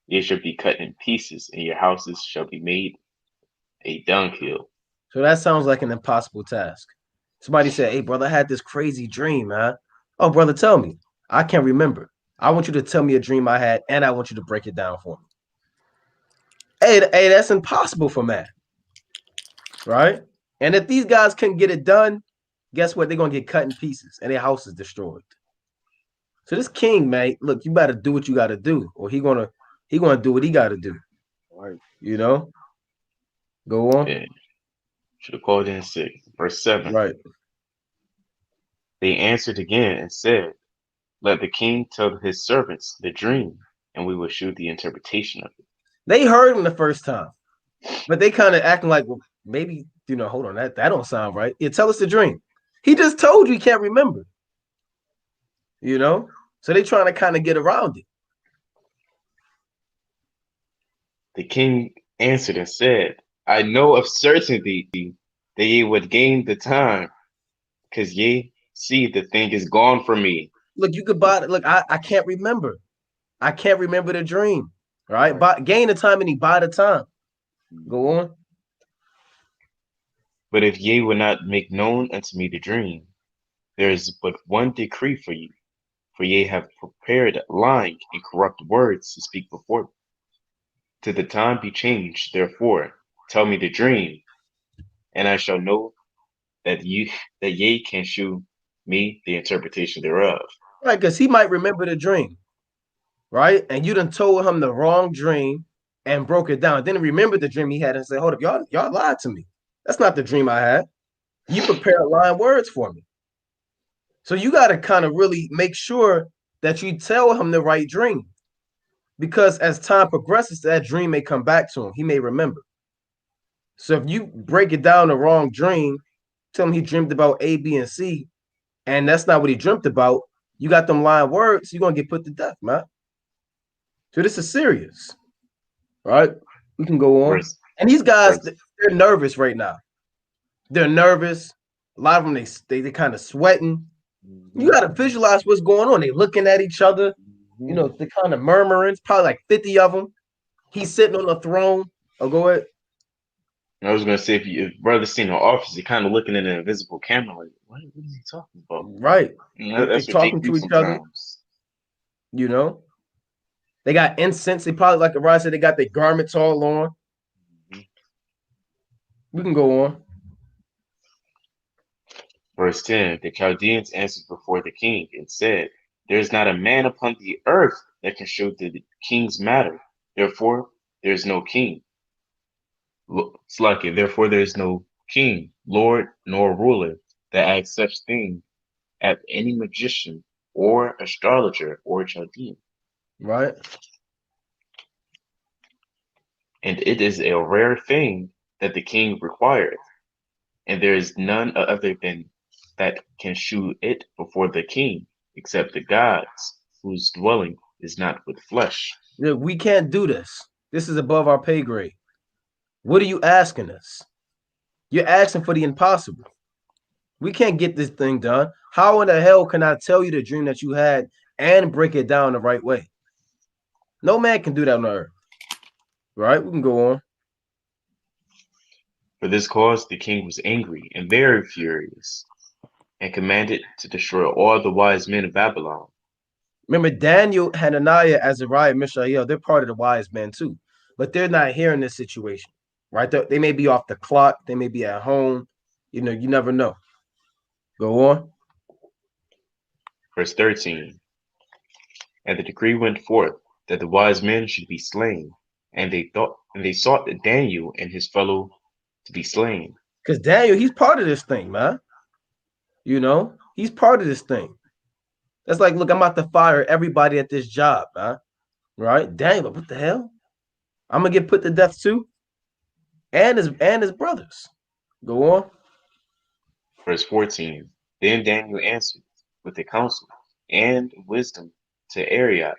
ye shall be cut in pieces, and your houses shall be made a dunghill. So that sounds like an impossible task. Somebody said, hey, brother, I had this crazy dream, man. Oh, brother, tell me. I can't remember. I want you to tell me a dream I had, and I want you to break it down for me. Hey, that's impossible for man, right? And if these guys couldn't get it done, guess what? They're gonna get cut in pieces, and their house is destroyed. So this king, man, look, you better do what you got to do, or he gonna do what he got to do. Right. You know. Go on. Yeah. Should have called in 6. Verse 7. Right. They answered again and said, "Let the king tell his servants the dream, and we will shoot the interpretation of it." They heard him the first time, but they kind of acting like, well, maybe, hold on, that don't sound right. Yeah, tell us the dream. He just told you he can't remember. So they trying to kind of get around it. The king answered and said, "I know of certainty that ye would gain the time, because ye see the thing is gone from me." Look, you could buy it. Look, I can't remember. I can't remember the dream. Right? But gain the time and he buy the time. Go on. But if ye will not make known unto me the dream, there is but one decree for you, for ye have prepared lying and corrupt words to speak before me. Till the time be changed, therefore, tell me the dream, and I shall know that ye can shew me the interpretation thereof. Right, because he might remember the dream, right? And you done told him the wrong dream and broke it down. Then remember the dream he had and said, hold up, y'all lied to me. That's not the dream I had. You prepared lying words for me. So you got to kind of really make sure that you tell him the right dream. Because as time progresses, that dream may come back to him. He may remember. So if you break it down the wrong dream, tell him he dreamed about A, B, and C, and that's not what he dreamt about, you got them lying words, you're going to get put to death, man. So this is serious, right? We can go on. And these guys, they're nervous right now. They're nervous. A lot of them, they kind of sweating. You got to visualize what's going on. They looking at each other. They're kind of murmuring. It's probably like 50 of them. He's sitting on the throne. Oh, go ahead. I was going to say, if brother's seen the office, you're kind of looking at an invisible camera like, what is he talking about? Right. That's they're talking to each other. They got incense. They probably, like Rise said, they got their garments all on. We can go on. Verse 10, the Chaldeans answered before the king and said, "There is not a man upon the earth that can show the king's matter. Therefore, there is no king. Therefore, there is no king, lord, nor ruler that asks such thing at any magician or astrologer or Chaldean." Right. And it is a rare thing that the king requireth, and there is none other than that can shew it before the king, except the gods, whose dwelling is not with flesh. Look, we can't do this. This is above our pay grade. What are you asking us? You're asking for the impossible. We can't get this thing done. How in the hell can I tell you the dream that you had and break it down the right way? No man can do that on earth. Right? We can go on. For this cause the king was angry and very furious, and commanded to destroy all the wise men of Babylon. Remember, Daniel, Hananiah, Azariah, Mishael, they're part of the wise men too, but they're not here in this situation, right? They may be off the clock. They may be at home. You never know. Go on. Verse 13, and the decree went forth that the wise men should be slain, and they sought Daniel and his fellow to be slain. Because Daniel, he's part of this thing, man. He's part of this thing. That's like, look, I'm about to fire everybody at this job, man. Right? Daniel, what the hell? I'm gonna get put to death too, and his brothers. Go on. Verse 14. Then Daniel answered with the counsel and wisdom to Arioch,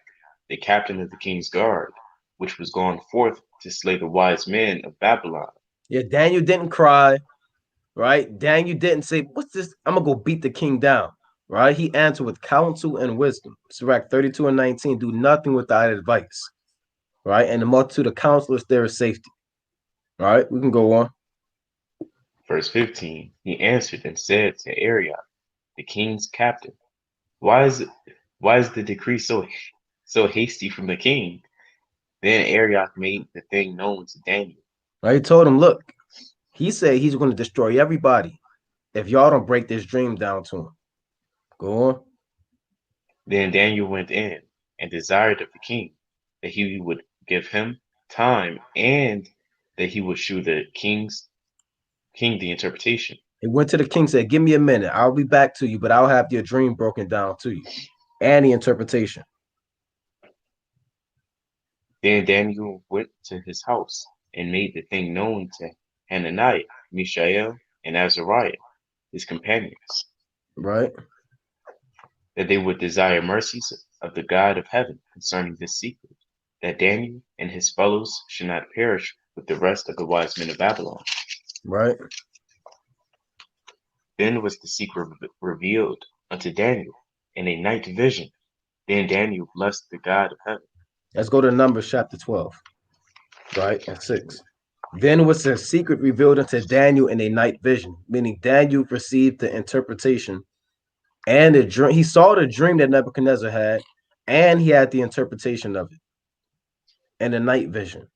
the captain of the king's guard, which was gone forth to slay the wise men of Babylon. Yeah, Daniel didn't cry, right? Daniel didn't say, "What's this? I'm gonna go beat the king down." Right? He answered with counsel and wisdom. Sirach 32 and 19. Do nothing without advice. Right? And the multitude of counselors, there is safety. All right, we can go on. Verse 15. He answered and said to Arioch, the king's captain, Why is Why is the decree so hasty from the king? Then Arioch made the thing known to Daniel. He told him, look, he said he's going to destroy everybody if y'all don't break this dream down to him. Go on. Then Daniel went in and desired of the king that he would give him time and that he would shew the king the interpretation. He went to the king, said, give me a minute. I'll be back to you, but I'll have your dream broken down to you and the interpretation. Then Daniel went to his house and made the thing known to Hananiah, Mishael, and Azariah, his companions, right? That they would desire mercies of the God of heaven concerning this secret, that Daniel and his fellows should not perish with the rest of the wise men of Babylon. Right. Then was the secret revealed unto Daniel in a night vision. Then Daniel blessed the God of heaven. Let's go to Numbers chapter 12, right, and 6. Then was the secret revealed unto Daniel in a night vision, meaning Daniel received the interpretation and the dream. He saw the dream that Nebuchadnezzar had, and he had the interpretation of it and the night vision.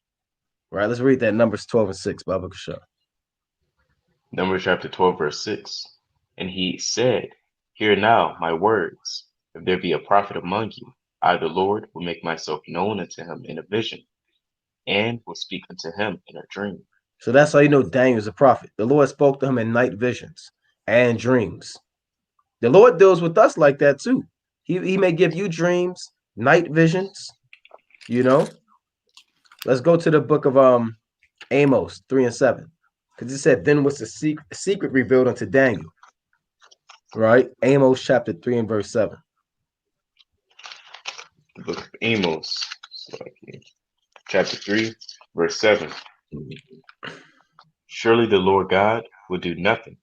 Right, let's read that Numbers 12 and 6, Baba Kasha. Numbers chapter 12, verse 6. And he said, hear now my words. If there be a prophet among you, I, the Lord, will make myself known unto him in a vision, and will speak unto him in a dream. So that's how you know Daniel is a prophet. The Lord spoke to him in night visions and dreams. The Lord deals with us like that too. He may give you dreams, night visions, you know. Let's go to the book of Amos 3 and 7. Because it said, then was the secret revealed unto Daniel. Right? Amos chapter 3 and verse 7. The book of Amos, chapter 3, verse 7. Surely the Lord God will do nothing,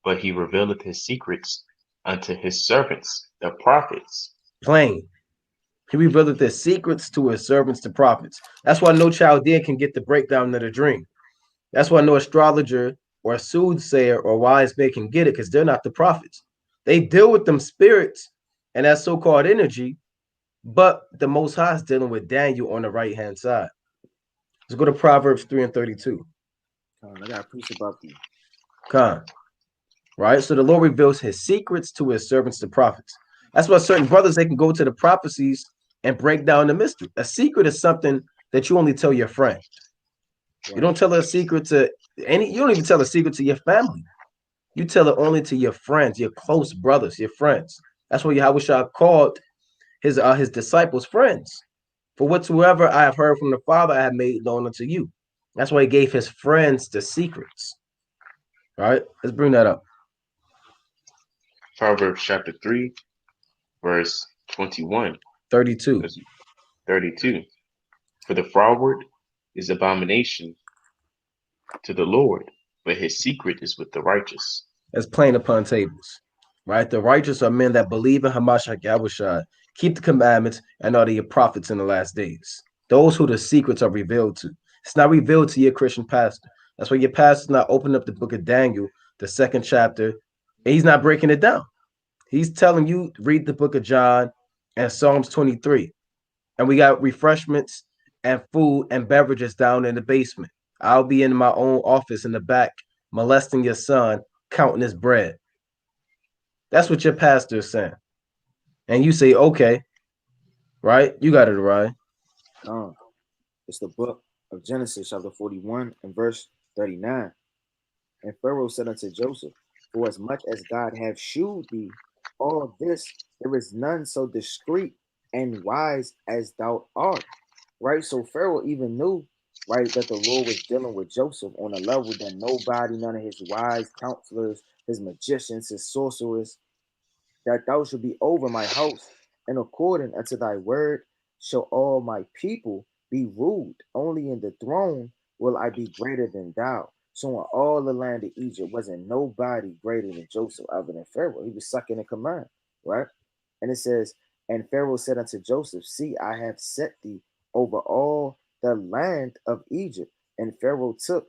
but he revealeth his secrets unto his servants, the prophets. Plain. He revealed the secrets to his servants, the prophets. That's why no Chaldea can get the breakdown of the dream. That's why no astrologer or a soothsayer or wise man can get it, because they're not the prophets. They deal with them spirits and that so-called energy, but the Most High is dealing with Daniel on the right-hand side. Let's go to Proverbs 3 and 32. I got a piece about you. Right? So the Lord reveals his secrets to his servants, the prophets. That's why certain brothers, they can go to the prophecies and break down the mystery. A secret is something that you only tell your friend. You don't tell a secret to you don't even tell a secret to your family. You tell it only to your friends, your close brothers, your friends. That's why Yahweh called his disciples friends. For whatsoever I have heard from the Father, I have made known unto you. That's why he gave his friends the secrets. All right, let's bring that up. Proverbs chapter 3, verse 21. 32. 32. For the froward is abomination to the Lord, but his secret is with the righteous. That's plain upon tables, right? The righteous are men that believe in Hamashiach Yahushua, keep the commandments, and are the prophets in the last days. Those who the secrets are revealed to. It's not revealed to your Christian pastor. That's why your pastor's not opening up the book of Daniel, the 2nd chapter, and he's not breaking it down. He's telling you, read the book of John and Psalms 23. And we got refreshments and food and beverages down in the basement. I'll be in my own office in the back, molesting your son, counting his bread. That's what your pastor is saying. And you say, okay, right? You got it, right? It's the book of Genesis, chapter 41 and verse 39. And Pharaoh said unto Joseph, for as much as God hath shewed thee all this, there is none so discreet and wise as thou art. Right? So Pharaoh even knew, right, that the Lord was dealing with Joseph on a level that nobody, none of his wise counselors, his magicians, his sorcerers, that thou should be over my house, and according unto thy word shall all my people be ruled. Only in the throne will I be greater than thou. So in all the land of Egypt wasn't nobody greater than Joseph other than Pharaoh. He was second in command, right? And it says, and Pharaoh said unto Joseph, see, I have set thee over all the land of Egypt. And Pharaoh took,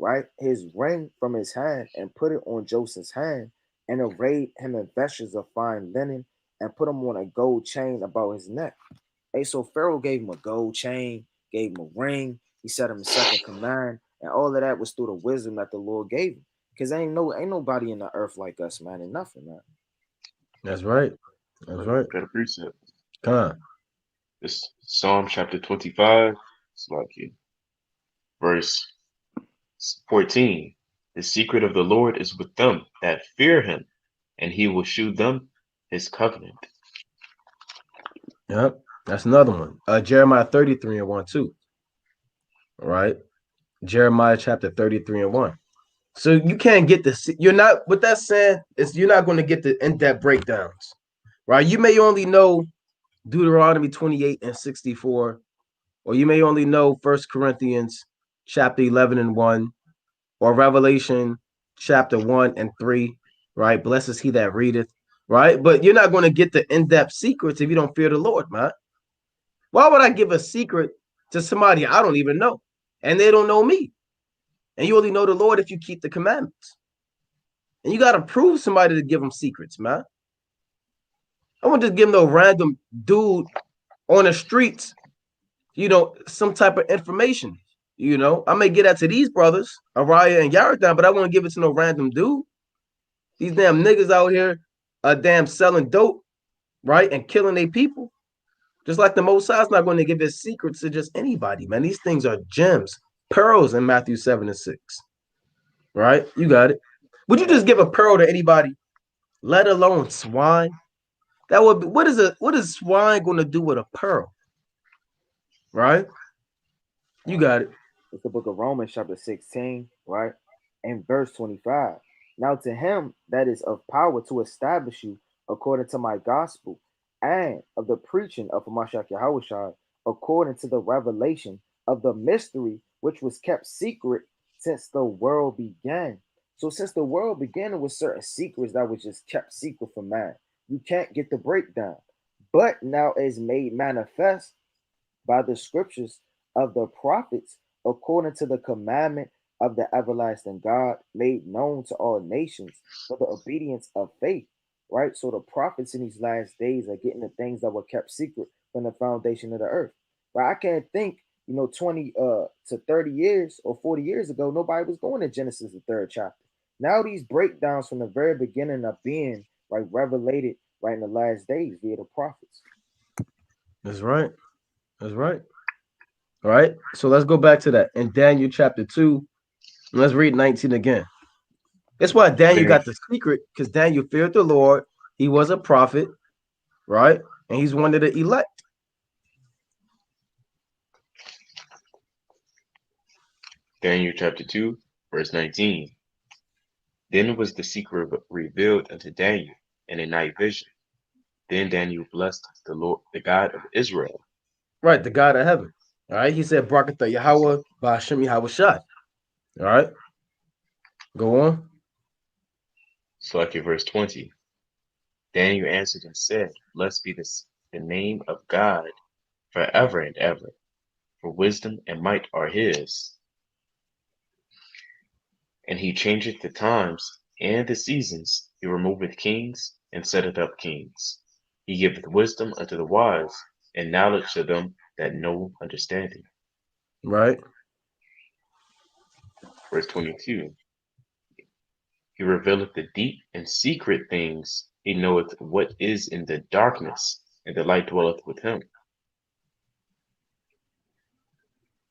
right, his ring from his hand and put it on Joseph's hand, and arrayed him in vestures of fine linen and put him on a gold chain about his neck. Hey, so Pharaoh gave him a gold chain, gave him a ring, he set him in second command, and all of that was through the wisdom that the Lord gave him. Because ain't nobody in the earth like us, man, and nothing, man. That's right. That's right. Got a precept. Come on. This Psalm chapter 25, it's like verse 14. The secret of the Lord is with them that fear him, and he will shew them his covenant. Yep. That's another one. Jeremiah 33 and 1 too. All right. Jeremiah chapter 33 and 1. So you can't get the, you're not, with that saying, you're not going to get the in-depth breakdowns, right? You may only know Deuteronomy 28 and 64, or you may only know 1 Corinthians chapter 11 and 1, or Revelation chapter 1 and 3, right? Blessed is he that readeth, right? But you're not going to get the in-depth secrets if you don't fear the Lord, man. Why would I give a secret to somebody I don't even know, and they don't know me? And you only know the Lord if you keep the commandments. And you got to prove somebody to give them secrets, man. I won't just give no random dude on the streets, some type of information. I may get that to these brothers, Araya and Yaradan, but I won't give it to no random dude. These damn niggas out here are damn selling dope, right? And killing their people. Just like the Most High is not going to give his secrets to just anybody, man. These things are gems, pearls in Matthew 7 and 6. Right? You got it. Would you just give a pearl to anybody, let alone swine? That would be, what is swine going to do with a pearl? Right? You got it. It's the book of Romans, chapter 16, right? And verse 25. Now to him that is of power to establish you according to my gospel, and of the preaching of Mashiach Yahushua, according to the revelation of the mystery which was kept secret since the world began. So since the world began, there was certain secrets that was just kept secret from man. You can't get the breakdown. But now is made manifest by the scriptures of the prophets, according to the commandment of the everlasting God, made known to all nations for the obedience of faith. Right? So the prophets in these last days are getting the things that were kept secret from the foundation of the earth. Right? I can't think, 20 to 30 years or 40 years ago, nobody was going to Genesis, the 3rd chapter. Now these breakdowns from the very beginning are being revelated right in the last days via the prophets. That's right. That's right. All right. So let's go back to that. In Daniel chapter 2, let's read 19 again. That's why Daniel got the secret, because Daniel feared the Lord. He was a prophet, right? And he's one of the elect. Daniel chapter 2, verse 19. Then was the secret revealed unto Daniel in a night vision. Then Daniel blessed the Lord, the God of Israel. Right, the God of heaven. All right. He said, Barakatah Yahweh, Ba'ashem Yahushai. All right. Go on. So like in verse 20. Daniel answered and said, blessed be the name of God forever and ever, for wisdom and might are his. And he changeth the times and the seasons. He removeth kings and setteth up kings. He giveth wisdom unto the wise and knowledge to them that know understanding. Right. Verse 22. He revealeth the deep and secret things. He knoweth what is in the darkness, and the light dwelleth with him.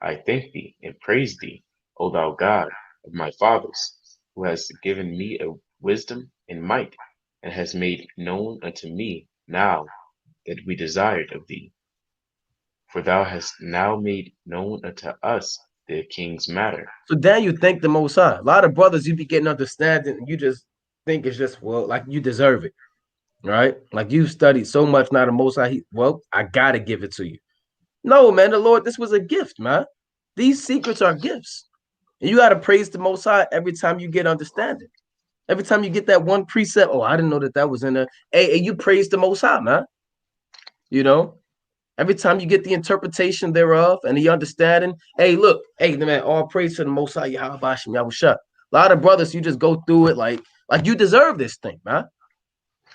I thank thee and praise thee, O thou God of my fathers, who hast given me a wisdom and might, and hast made known unto me now that we desired of thee. For thou hast now made known unto us the king's matter. So Daniel thanked the Most High. A lot of brothers, you be getting understanding, and you just think it's just, well, like you deserve it, right? Like you've studied so much, now the Most High, I got to give it to you. No, man, the Lord, this was a gift, man. These secrets are gifts. And you got to praise the Most High every time you get understanding. Every time you get that one precept, I didn't know that was in there. Hey, you praise the Most High, man. Every time you get the interpretation thereof and the understanding, hey, look, hey, man, all praise to the Most High, Yahweh Yahushua. A lot of brothers, you just go through it like you deserve this thing, man.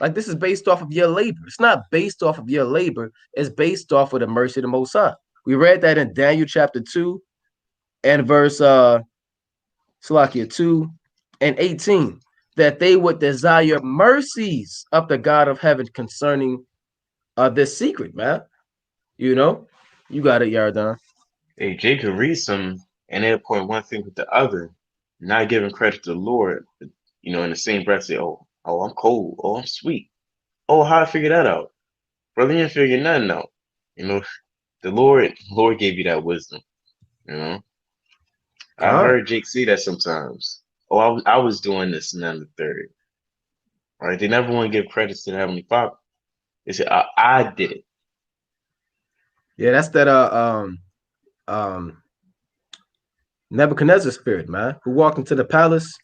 Like this is based off of your labor. It's not based off of your labor. It's based off of the mercy of the Most High. We read that in Daniel chapter 2 and verse Salakia 2 and 18, that they would desire mercies of the God of heaven concerning this secret, man. You know, you got it, Yardan. Hey, Jay could read some and they'll point one thing with the other, not giving credit to the Lord, but, in the same breath say, oh, I'm cold. Oh, I'm sweet. Oh, how I figure that out? Brother, you didn't figure nothing out. The Lord gave you that wisdom. I heard Jake say that sometimes. Oh, I was doing this and then the third. All right, they never want to give credit to the Heavenly Father. They say, I did it. Yeah, that's that Nebuchadnezzar spirit, man, who walked into the palace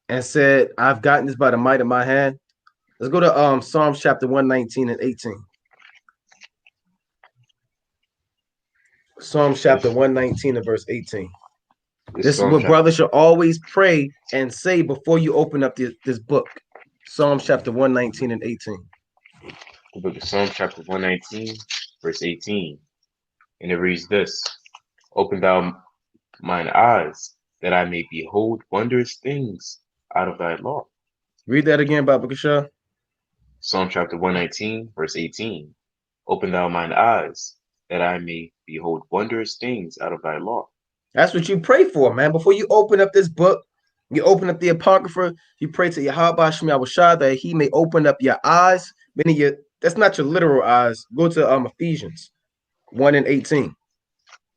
and said, I've gotten this by the might of my hand. Let's go to Psalms chapter 119 and 18. Psalms chapter 119 and verse 18. This is what brothers should always pray and say before you open up this book. Psalms chapter 119 and 18. The book of Psalms chapter 119, verse 18. And it reads this: Open thou mine eyes, that I may behold wondrous things out of thy law. Read that again, Baba Kasha. Psalm chapter 119, verse 18. Open thou mine eyes, that I may behold wondrous things out of thy law. That's what you pray for, man. Before you open up this book, you open up the Apocrypha, you pray to Yahweh Shem Yahushua that he may open up your eyes. Meaning that's not your literal eyes. Go to Ephesians 1 and 18.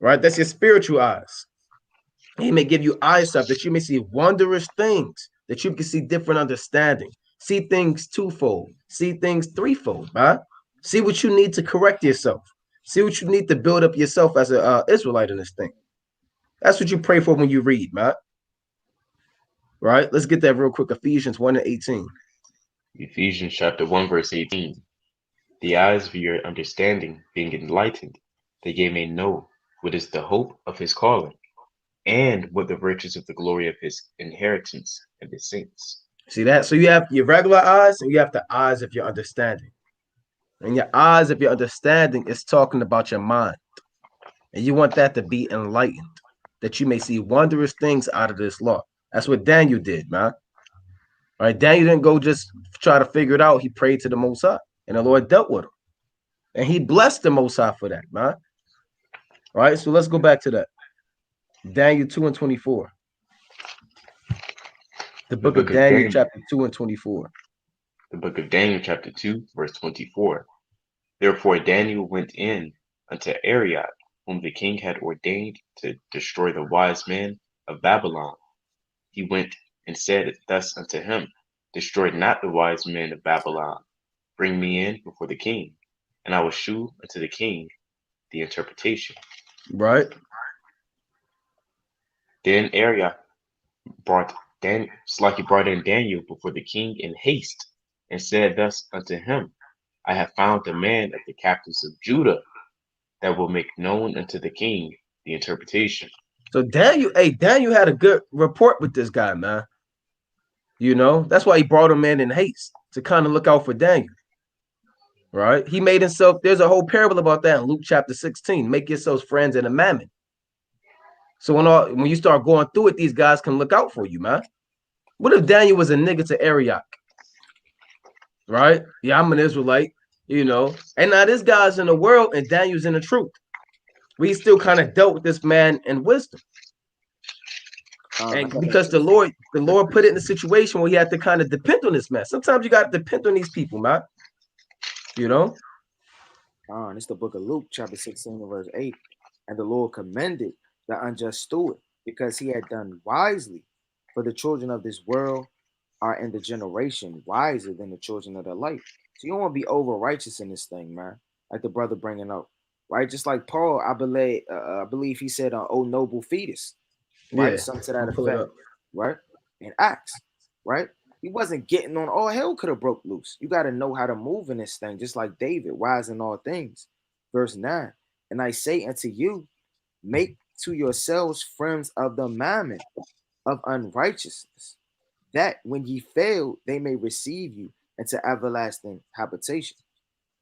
Right? That's your spiritual eyes. He may give you eyesight that you may see wondrous things, that you can see different understanding, see things twofold, see things threefold, right? See what you need to correct yourself. See what you need to build up yourself as an Israelite in this thing. That's what you pray for when you read, man. Right? Let's get that real quick. Ephesians 1 and 18. Ephesians chapter 1, verse 18. The eyes of your understanding being enlightened, that ye may know what is the hope of his calling, and what the riches of the glory of his inheritance of the saints. See that? So you have your regular eyes and you have the eyes of your understanding. And your eyes of your understanding is talking about your mind. And you want that to be enlightened, that you may see wondrous things out of this law. That's what Daniel did, man. All right, Daniel didn't go just try to figure it out. He prayed to the Most High, and the Lord dealt with him. And he blessed the Most High for that, man. All right, so let's go back to that. Daniel 2 and 24. The book of Daniel, chapter 2 and 24. The book of Daniel, chapter 2, verse 24. Therefore Daniel went in unto Arioch, whom the king had ordained to destroy the wise men of Babylon. He went and said thus unto him, Destroy not the wise men of Babylon. Bring me in before the king, and I will shew unto the king the interpretation. Right. Then Arioch brought in Daniel before the king in haste, and said thus unto him, I have found a man of the captives of Judah that will make known unto the king the interpretation. So Daniel had a good report with this guy, man. That's why he brought him in haste, to kind of look out for Daniel. Right? He made himself, there's a whole parable about that in Luke chapter 16. Make yourselves friends in a mammon. So when you start going through it, these guys can look out for you, man. What if Daniel was a nigga to Arioch? Right? Yeah, I'm an Israelite, and now this guy's in the world and Daniel's in the truth. We still kind of dealt with this man in wisdom. And because the Lord put it in a situation where he had to kind of depend on this man. Sometimes you got to depend on these people, man. It's the book of Luke, chapter 16, verse 8. And the Lord commended the unjust steward, because he had done wisely. For the children of this world are in the generation wiser than the children of the light. So you don't want to be over righteous in this thing, man. Like the brother bringing up, right? Just like Paul, I believe he said, "Oh noble fetus," right? Yeah, something to that effect, right? In Acts, right? He wasn't getting on. All hell could have broke loose. You got to know how to move in this thing, just like David, wise in all things. Verse 9. And I say unto you, make to yourselves friends of the mammon of unrighteousness, that when ye fail, they may receive you into everlasting habitation.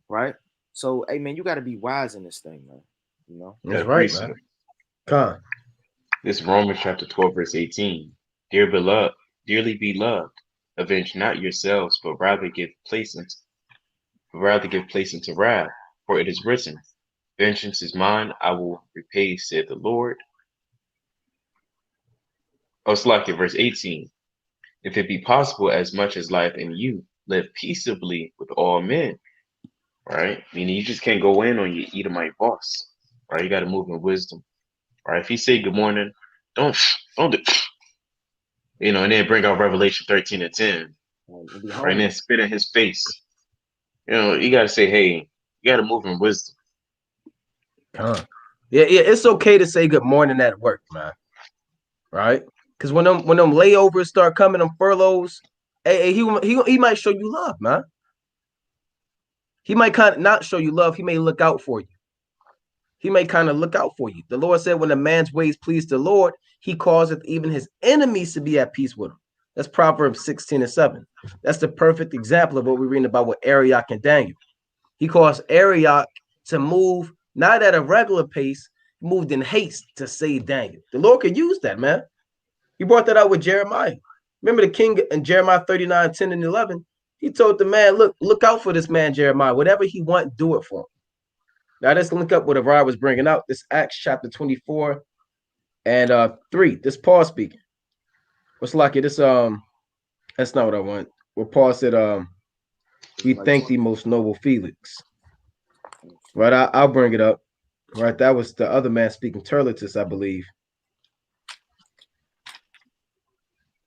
Right? So, hey man, you got to be wise in this thing, man. You know, That's right, man. Con. This is Romans chapter 12, verse 18. Dearly beloved, avenge not yourselves, but rather give place unto wrath, for it is written, vengeance is mine, I will repay, said the Lord. Oh, select verse 18. If it be possible, as much as lieth in you, live peaceably with all men. Right? Meaning you just can't go in on your Edomite boss. Right? You got to move in wisdom. Right? If he say good morning, don't do, and then bring out Revelation 13 and 10. Right? And then spit in his face. You got to say, hey, you got to move in wisdom. Yeah, it's okay to say good morning at work, man. Right? Because when them layovers start coming, them furloughs, hey, he might show you love, man. He might kind of not show you love. He may look out for you. He may kind of look out for you. The Lord said, when a man's ways please the Lord, he causeth even his enemies to be at peace with him. That's Proverbs 16 and 7. That's the perfect example of what we're reading about with Arioch and Daniel. He caused Arioch to move not at a regular pace, moved in haste to save Daniel. The Lord could use that, man. He brought that out with Jeremiah. Remember the king in Jeremiah 39, 10 and 11? He told the man, look out for this man, Jeremiah. Whatever he wants, do it for him. Now let's link up what Arad was bringing out. This Acts chapter 24 and 3. This Paul speaking. What's like it? This that's not what I want. Where Paul said, we thank thee, most noble Felix. Right, I'll bring it up. Right, that was the other man speaking, Terlitus, I believe.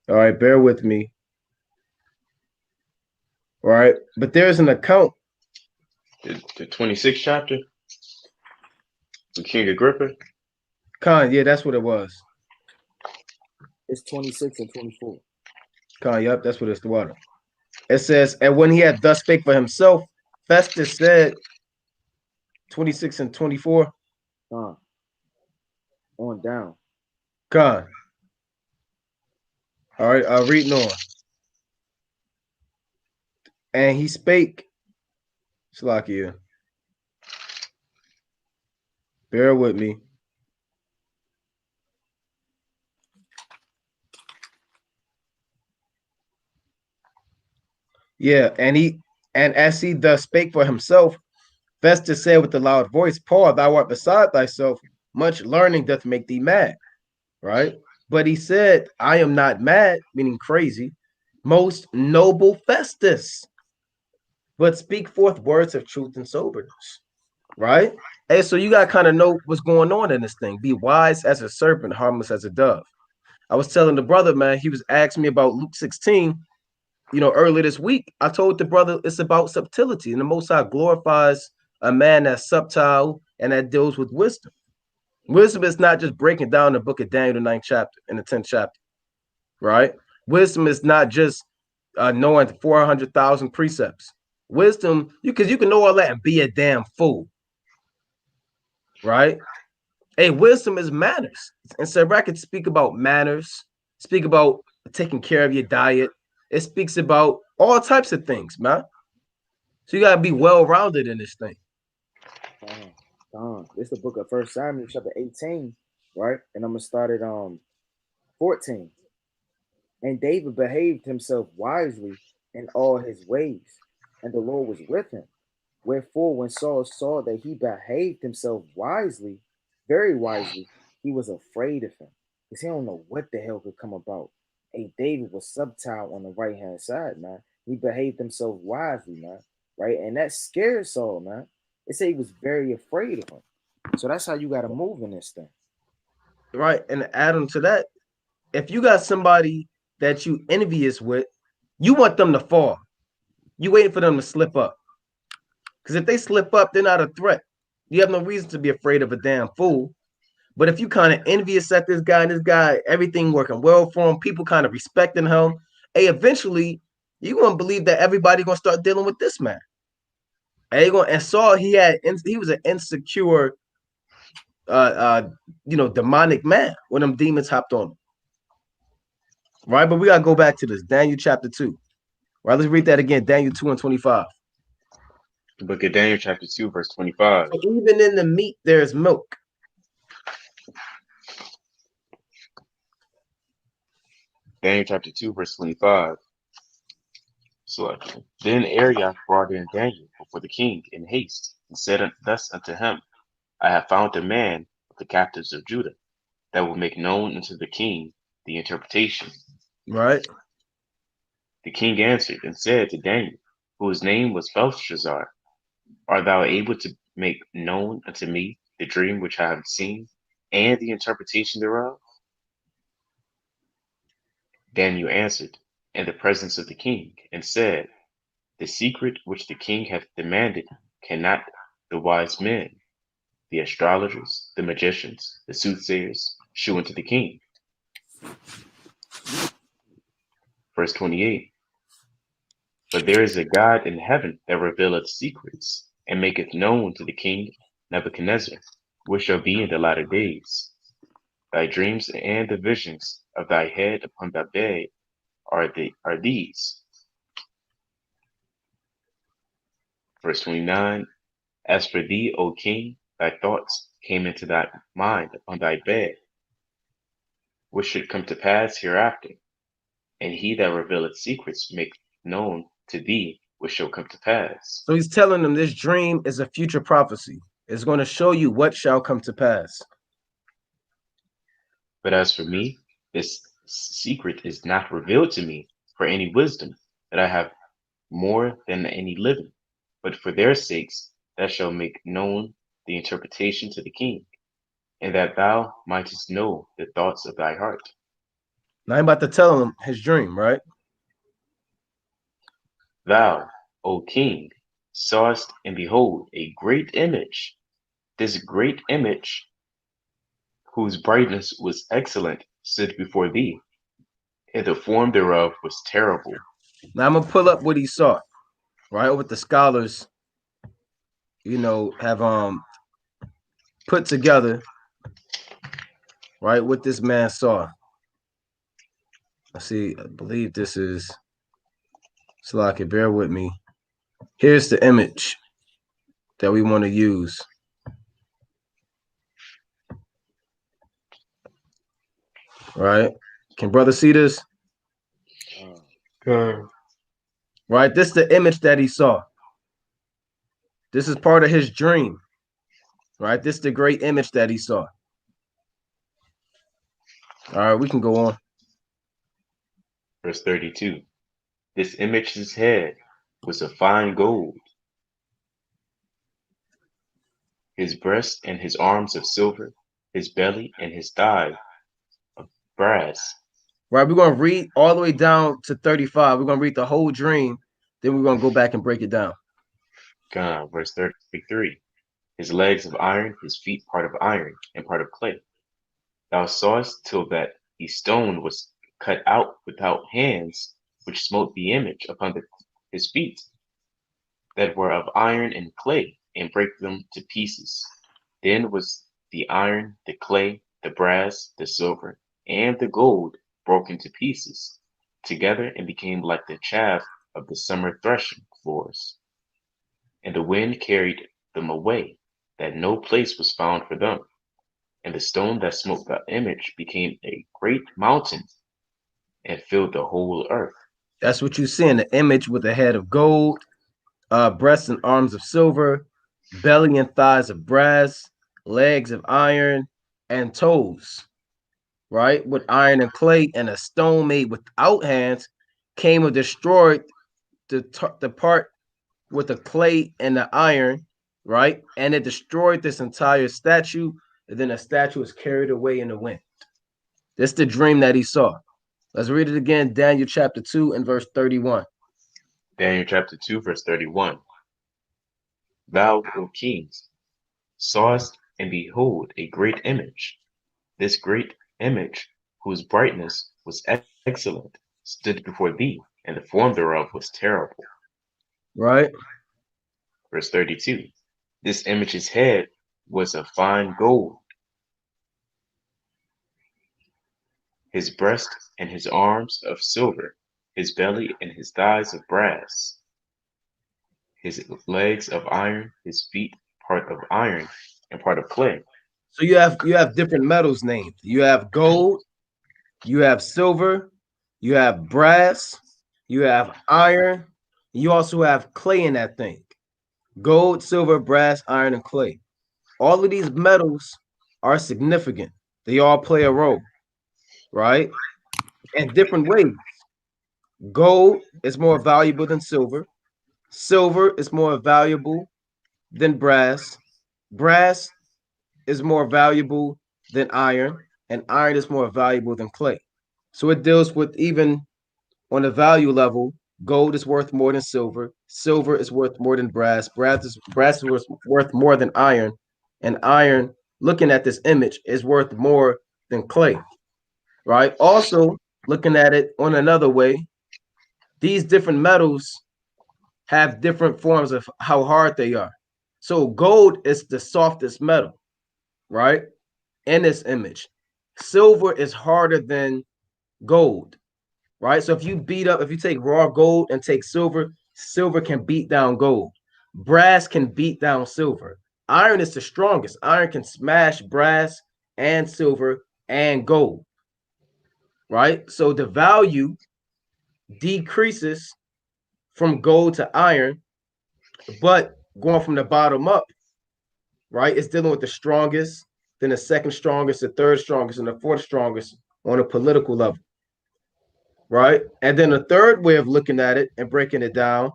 All right, bear with me. All right, but there's an account. The 26th chapter? The King Agrippa? Con, yeah, that's what it was. It's 26 and 24. Con, yep, that's what it's the water. It says, and when he had thus spake for himself, Festus said, 26 and 24. On down. Con. All right, reading on. And he spake, Slakia. Bear with me. Yeah, and as he thus spake for himself, Festus said with a loud voice, Paul, thou art beside thyself, much learning doth make thee mad. Right? But he said, I am not mad, meaning crazy, most noble Festus, but speak forth words of truth and soberness. Right? Hey, so you got to kind of know what's going on in this thing. Be wise as a serpent, harmless as a dove. I was telling the brother, man, he was asking me about Luke 16, earlier this week. I told the brother it's about subtlety, and the Most High glorifies a man that's subtle and that deals with wisdom. Wisdom is not just breaking down the book of Daniel, the 9th chapter and the 10th chapter, right? Wisdom is not just knowing 400,000 precepts. Wisdom, because you can know all that and be a damn fool, right? Hey, wisdom is manners. And so I could speak about manners, speak about taking care of your diet. It speaks about all types of things, man. So you got to be well-rounded in this thing. This is the book of 1 Samuel chapter 18, right? And I'm going to start at 14. And David behaved himself wisely in all his ways, and the Lord was with him. Wherefore, when Saul saw that he behaved himself wisely, very wisely, he was afraid of him, because he don't know what the hell could come about. Hey, David was subtile on the right-hand side, man. He behaved himself wisely, man, right? And that scared Saul, man. They say he was very afraid of him. So that's how you got to move in this thing. Right, and add on to that, if you got somebody that you envious with, you want them to fall. You waiting for them to slip up. Because if they slip up, they're not a threat. You have no reason to be afraid of a damn fool. But if you kind of envious at this guy, everything working well for him, people kind of respecting him, hey, eventually you're going to believe that everybody going to start dealing with this man. And Saul, he was an insecure, demonic man when them demons hopped on him. Right, but we got to go back to this, Daniel chapter 2. Right, let's read that again. Daniel 2 and 25. The book of Daniel, chapter 2, verse 25. So even in the meat, there's milk. Daniel, chapter 2, verse 25. So then Arioch brought in Daniel before the king in haste, and said thus unto him, I have found a man of the captives of Judah, that will make known unto the king the interpretation. Right. The king answered and said to Daniel, whose name was Belshazzar, art thou able to make known unto me the dream which I have seen, and the interpretation thereof? Daniel answered in the presence of the king, and said, the secret which the king hath demanded cannot the wise men, the astrologers, the magicians, the soothsayers, shew unto the king. Verse 28. But there is a God in heaven that revealeth secrets, and maketh known to the king Nebuchadnezzar, which shall be in the latter days. Thy dreams and the visions of thy head upon thy bed are these. Verse 29. As for thee, O king, thy thoughts came into thy mind upon thy bed, which should come to pass hereafter. And he that revealeth secrets make known to thee which shall come to pass. So he's telling them this dream is a future prophecy. It's going to show you what shall come to pass. But as for me, this secret is not revealed to me for any wisdom that I have more than any living, but for their sakes that shall make known the interpretation to the king, and that thou mightest know the thoughts of thy heart. Now I'm about to tell him his dream, right? Thou, O king, sawest and behold a great image. This great image, whose brightness was excellent, stood before thee, and the form thereof was terrible. Now I'm gonna pull up what he saw, right? What the scholars, have put together, right? What this man saw. Let's see. I believe this is Slaki. Bear with me. Here's the image that we want to use. Right? Can brother see this? Right? This is the image that he saw. This is part of his dream. Right? This is the great image that he saw. All right, we can go on. Verse 32. This image's head was of fine gold, his breast and his arms of silver, his belly and his thigh of brass. Right, we're going to read all the way down to 35. We're going to read the whole dream. Then we're going to go back and break it down. Verse 33. His legs of iron, his feet part of iron and part of clay. Thou sawest till that the stone was cut out without hands, which smote the image upon his feet, that were of iron and clay, and brake them to pieces. Then was the iron, the clay, the brass, the silver, and the gold broken to pieces together, and became like the chaff of the summer threshing floors. And the wind carried them away, that no place was found for them. And the stone that smote the image became a great mountain, and filled the whole earth. That's what you see in the image, with a head of gold, breasts and arms of silver, belly and thighs of brass, legs of iron, and toes, right? With iron and clay, and a stone made without hands came and destroyed the part with the clay and the iron, right? And it destroyed this entire statue, and then the statue was carried away in the wind. This is the dream that he saw. Let's read it again. Daniel chapter 2 and verse 31. Daniel chapter 2, verse 31. Thou, O kings, sawest and behold a great image. This great image, whose brightness was excellent, stood before thee, and the form thereof was terrible. Right. Verse 32. This image's head was of fine gold, his breast and his arms of silver, his belly and his thighs of brass, his legs of iron, his feet part of iron and part of clay. So you have different metals named. You have gold, you have silver, you have brass, you have iron, you also have clay in that thing. Gold, silver, brass, iron, and clay. All of these metals are significant. They all play a role, right? In different ways. Gold is more valuable than silver. Silver is more valuable than brass. Brass is more valuable than iron, and iron is more valuable than clay. So it deals with, even on a value level, gold is worth more than silver. Silver is worth more than brass. Brass is worth more than iron, and iron, looking at this image, is worth more than clay, right? Also, looking at it on another way, these different metals have different forms of how hard they are. So gold is the softest metal, right? In this image. Silver is harder than gold, right? So if you take raw gold and take silver, silver can beat down gold. Brass can beat down silver. Iron is the strongest. Iron can smash brass and silver and gold, right? So the value decreases from gold to iron, but going from the bottom up, right? It's dealing with the strongest, then the second strongest, the third strongest, and the fourth strongest on a political level, right? And then the third way of looking at it and breaking it down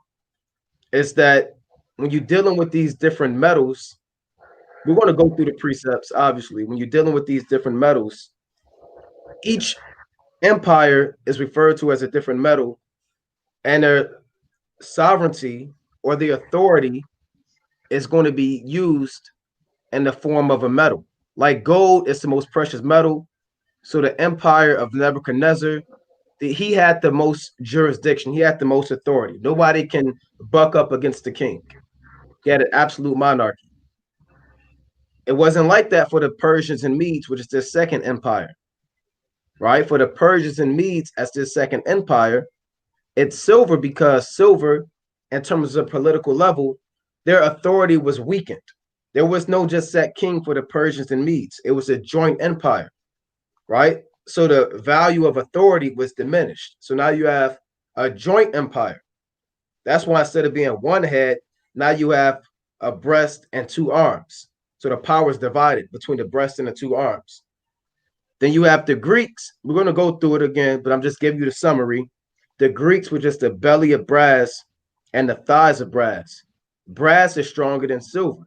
is that when you're dealing with these different metals, we're going to go through the precepts, obviously. When you're dealing with these different metals, each empire is referred to as a different metal, and their sovereignty or the authority is going to be used in the form of a metal. Like gold is the most precious metal. So the empire of Nebuchadnezzar, he had the most jurisdiction. He had the most authority. Nobody can buck up against the king. He had an absolute monarchy. It wasn't like that for the Persians and Meads, which is their second empire, right? For the Persians and Meads, as their second empire, it's silver, because silver, in terms of political level, their authority was weakened. There was no just set king for the Persians and Medes. It was a joint empire, right? So the value of authority was diminished. So now you have a joint empire. That's why instead of being one head, now you have a breast and two arms. So the power is divided between the breast and the two arms. Then you have the Greeks. We're going to go through it again, but I'm just giving you the summary. The Greeks were just the belly of brass and the thighs of brass. Brass is stronger than silver.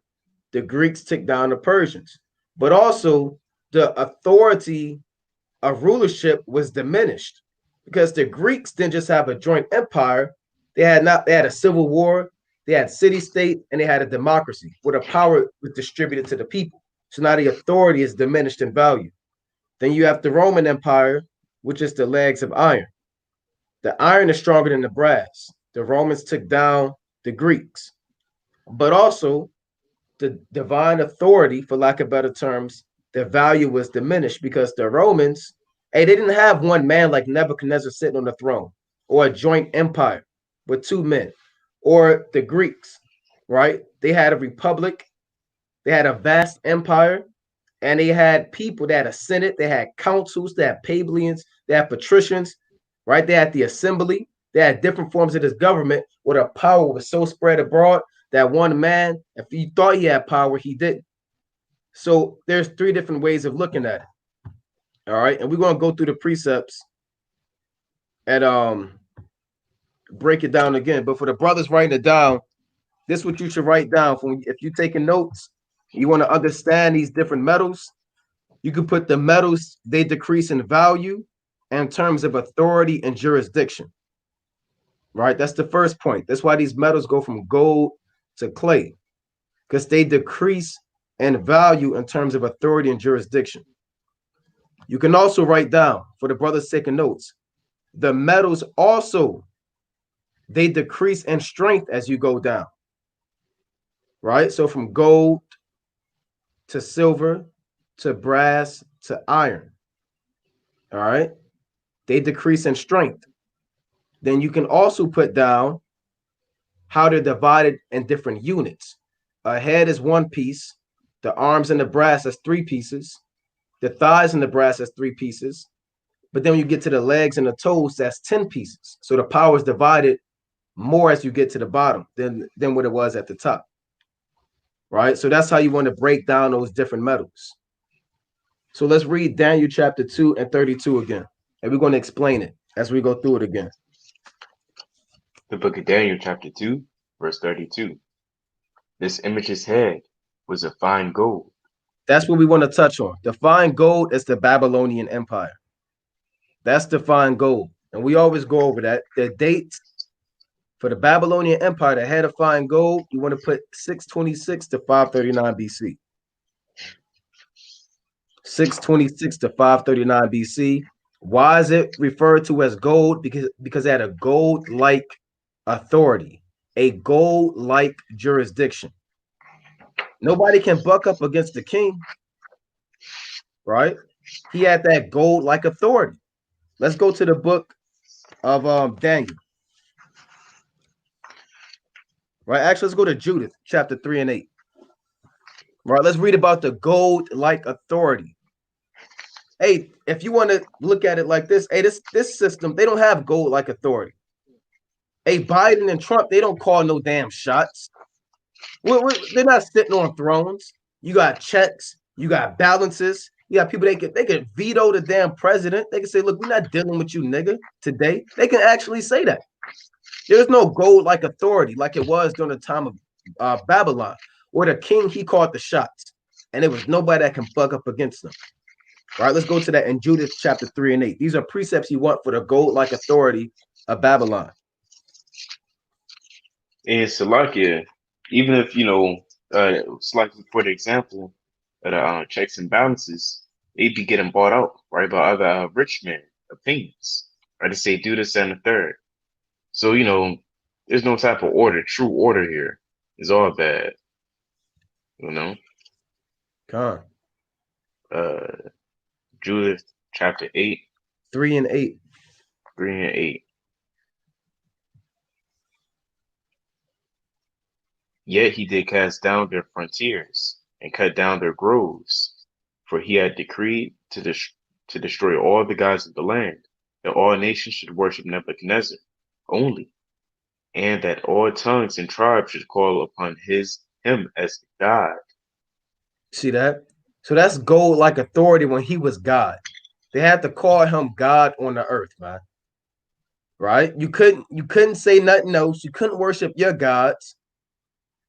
The Greeks took down the Persians, but also the authority of rulership was diminished, because the Greeks didn't just have a joint empire. They had a civil war, they had city-state, and they had a democracy where the power was distributed to the people. So now the authority is diminished in value. Then you have the Roman Empire, which is the legs of iron. The iron is stronger than the brass. The Romans took down the Greeks. But also, the divine authority, for lack of better terms, the value was diminished, because the Romans, they didn't have one man like Nebuchadnezzar sitting on the throne, or a joint empire with two men, or the Greeks, right? They had a republic, they had a vast empire, and they had people. They had a senate, they had councils, they had plebeians, they had patricians, right? They had the assembly, they had different forms of this government where the power was so spread abroad that one man, if he thought he had power, he didn't. So there's three different ways of looking at it. All right. And we're going to go through the precepts and break it down again. But for the brothers writing it down, this is what you should write down. If you're taking notes, you want to understand these different metals, you can put the metals, they decrease in value in terms of authority and jurisdiction. Right? That's the first point. That's why these metals go from gold to clay, because they decrease in value in terms of authority and jurisdiction. You can also write down, for the brothers taking notes, the metals also, they decrease in strength as you go down, right? So from gold to silver to brass to iron, all right? They decrease in strength. then you can also put down how they're divided in different units. A head is one piece. The arms and the brass is 3 pieces. The thighs and the brass is 3 pieces. But then when you get to the legs and the toes, that's 10 pieces. So the power is divided more as you get to the bottom than what it was at the top. Right? So that's how you want to break down those different metals. So let's read Daniel chapter 2 and 32 again. And we're going to explain it as we go through it again. The book of Daniel chapter 2, verse 32. This image's head was of fine gold. That's what we want to touch on. The fine gold is the Babylonian Empire. That's the fine gold. And we always go over that. The date for the Babylonian Empire, the head of fine gold, you want to put 626 to 539 BC. 626 to 539 BC. Why is it referred to as gold? Because it had a gold-like authority, a gold-like jurisdiction. Nobody can buck up against the king, right? He had that gold-like authority. Let's go to the book of Daniel. Right, actually, let's go to Judith chapter 3 and 8. Right, let's read about the gold-like authority. Hey, if you want to look at it like this, hey, this system, they don't have gold-like authority. Hey, Biden and Trump, they don't call no damn shots. They're not sitting on thrones. You got checks, you got balances, you got people they can veto the damn president. They can say, look, we're not dealing with you, nigga, today. They can actually say that. There's no gold-like authority like it was during the time of Babylon, where the king, he called the shots, and there was nobody that can fuck up against them. All right, let's go to that in Judith chapter 3 and 8. These are precepts you want for the gold-like authority of Babylon. And Salakia, even if, it's like, for the example of the checks and balances, they'd be getting bought out, right, by other rich men, opinions, right, to say do this and the third. So, there's no type of order, true order here. It's all bad, Come on. Judith chapter 8. 3 and 8. 3 and 8. Yet he did cast down their frontiers and cut down their groves, for he had decreed to destroy all the gods of the land, that all nations should worship Nebuchadnezzar only, and that all tongues and tribes should call upon him as God. See that? So that's gold-like authority when he was God. They had to call him God on the earth, man. Right? You couldn't say nothing else. You couldn't worship your gods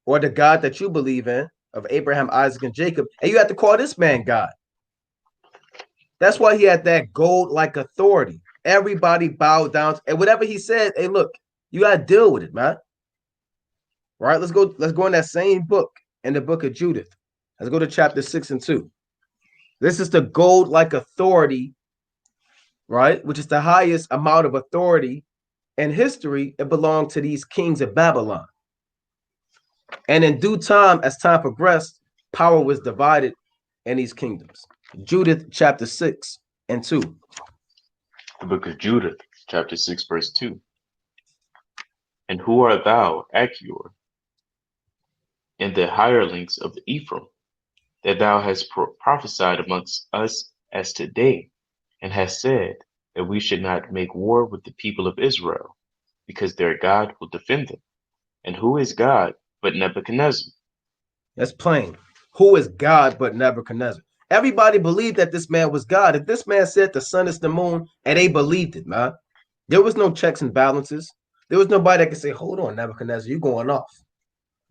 or the God that you believe in of Abraham, Isaac, and Jacob. And you have to call this man God. That's why he had that gold-like authority. Everybody bowed down. And whatever he said, hey, look, you got to deal with it, man. Right? Let's go in that same book, in the book of Judith. Let's go to chapter 6 and 2. This is the gold-like authority, right? Which is the highest amount of authority in history. It belonged to these kings of Babylon. And in due time, as time progressed, power was divided in these kingdoms. Judith chapter 6 and 2. The book of Judith, chapter 6, verse 2. And who art thou, Achior, and the hirelings of Ephraim, that thou hast prophesied amongst us as today, and hast said that we should not make war with the people of Israel, because their God will defend them. And who is God but Nebuchadnezzar? That's plain. Who is God but Nebuchadnezzar? Everybody believed that this man was God. If this man said the sun is the moon, and they believed it, man. There was no checks and balances. There was nobody that could say, hold on, Nebuchadnezzar, you're going off.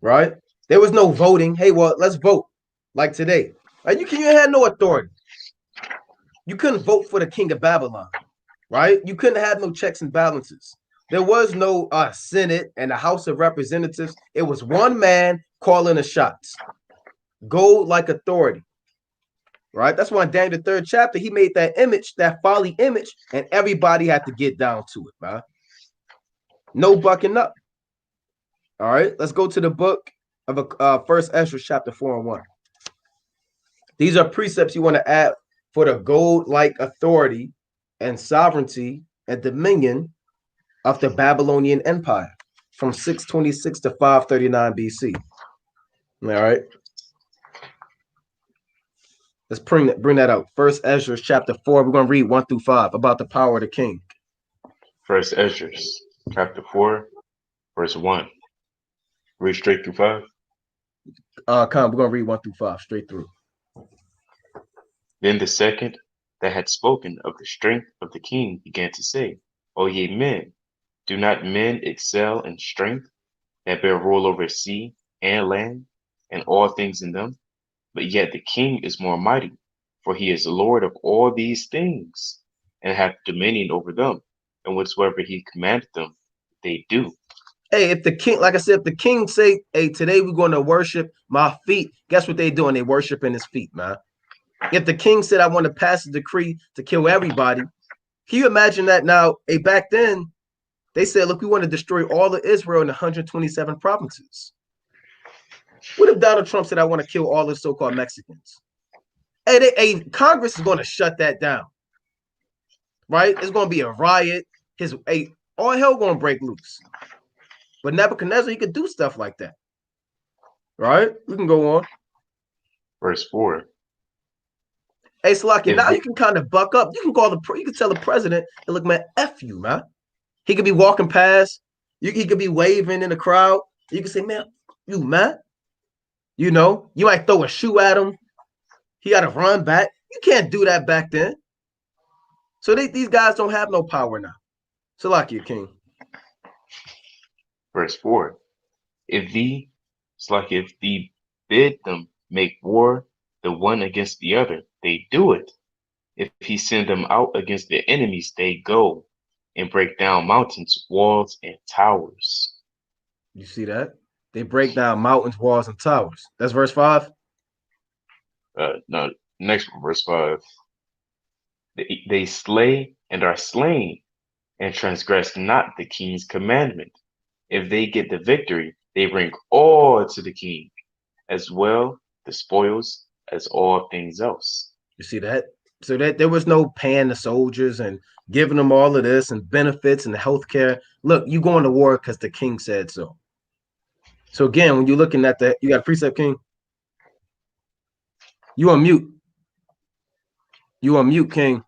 Right? There was no voting. Hey, well, let's vote. Like today. Right? You had no authority. You couldn't vote for the king of Babylon. Right? You couldn't have no checks and balances. There was no Senate and the House of Representatives. It was one man calling the shots. Gold-like authority. Right? That's why in Daniel the 3rd chapter, he made that image, that folly image, and everybody had to get down to it, man. No bucking up. All right, let's go to the book of First Ezra chapter 4 and 1. These are precepts you want to add for the gold-like authority and sovereignty and dominion of the Babylonian Empire from 626 to 539 BC. All right. Let's bring that out. First Ezra chapter 4. We're going to read 1 through 5 about the power of the king. First Ezra chapter 4, verse 1. Read straight through 5. We're going to read 1 through 5 straight through. Then the second that had spoken of the strength of the king began to say, O ye men, do not men excel in strength that bear rule over sea and land and all things in them? But yet the king is more mighty, for he is Lord of all these things, and hath dominion over them, and whatsoever he commandeth them, they do. Hey, if the king, like I said, if the king say, hey, today we're going to worship my feet, guess what they doing? They worshiping his feet, man. If the king said, I want to pass a decree to kill everybody, can you imagine that now? Hey, back then, they said, look, we want to destroy all of Israel in 127 provinces. What if Donald Trump said, I want to kill all the so-called Mexicans? Hey, Congress is going to shut that down, right? It's going to be a riot. All hell going to break loose. But Nebuchadnezzar, he could do stuff like that, right? We can go on. Verse 4. Hey, Salaki, now you can kind of buck up. You can tell the president, hey, look, man, F you, man. He could be walking past. He could be waving in the crowd. You can say, man, you, man. You know, you might throw a shoe at him. He got to run back. You can't do that back then. So these guys don't have no power now. Salaki, king. Verse 4. If thee bid them make war the one against the other, they do it. If he send them out against their enemies, they go and break down mountains, walls, and towers. You see that? They break down mountains, walls, and towers. That's verse 5? No, next one, verse 5. They slay and are slain, and transgress not the king's commandment. If they get the victory, they bring all to the king, as well the spoils as all things else. You see that? So that there was no paying the soldiers and giving them all of this and benefits and health care. Look, you going to war because the king said so. So again, when you're looking at that, you got a precept, king. You on mute. You on mute, king.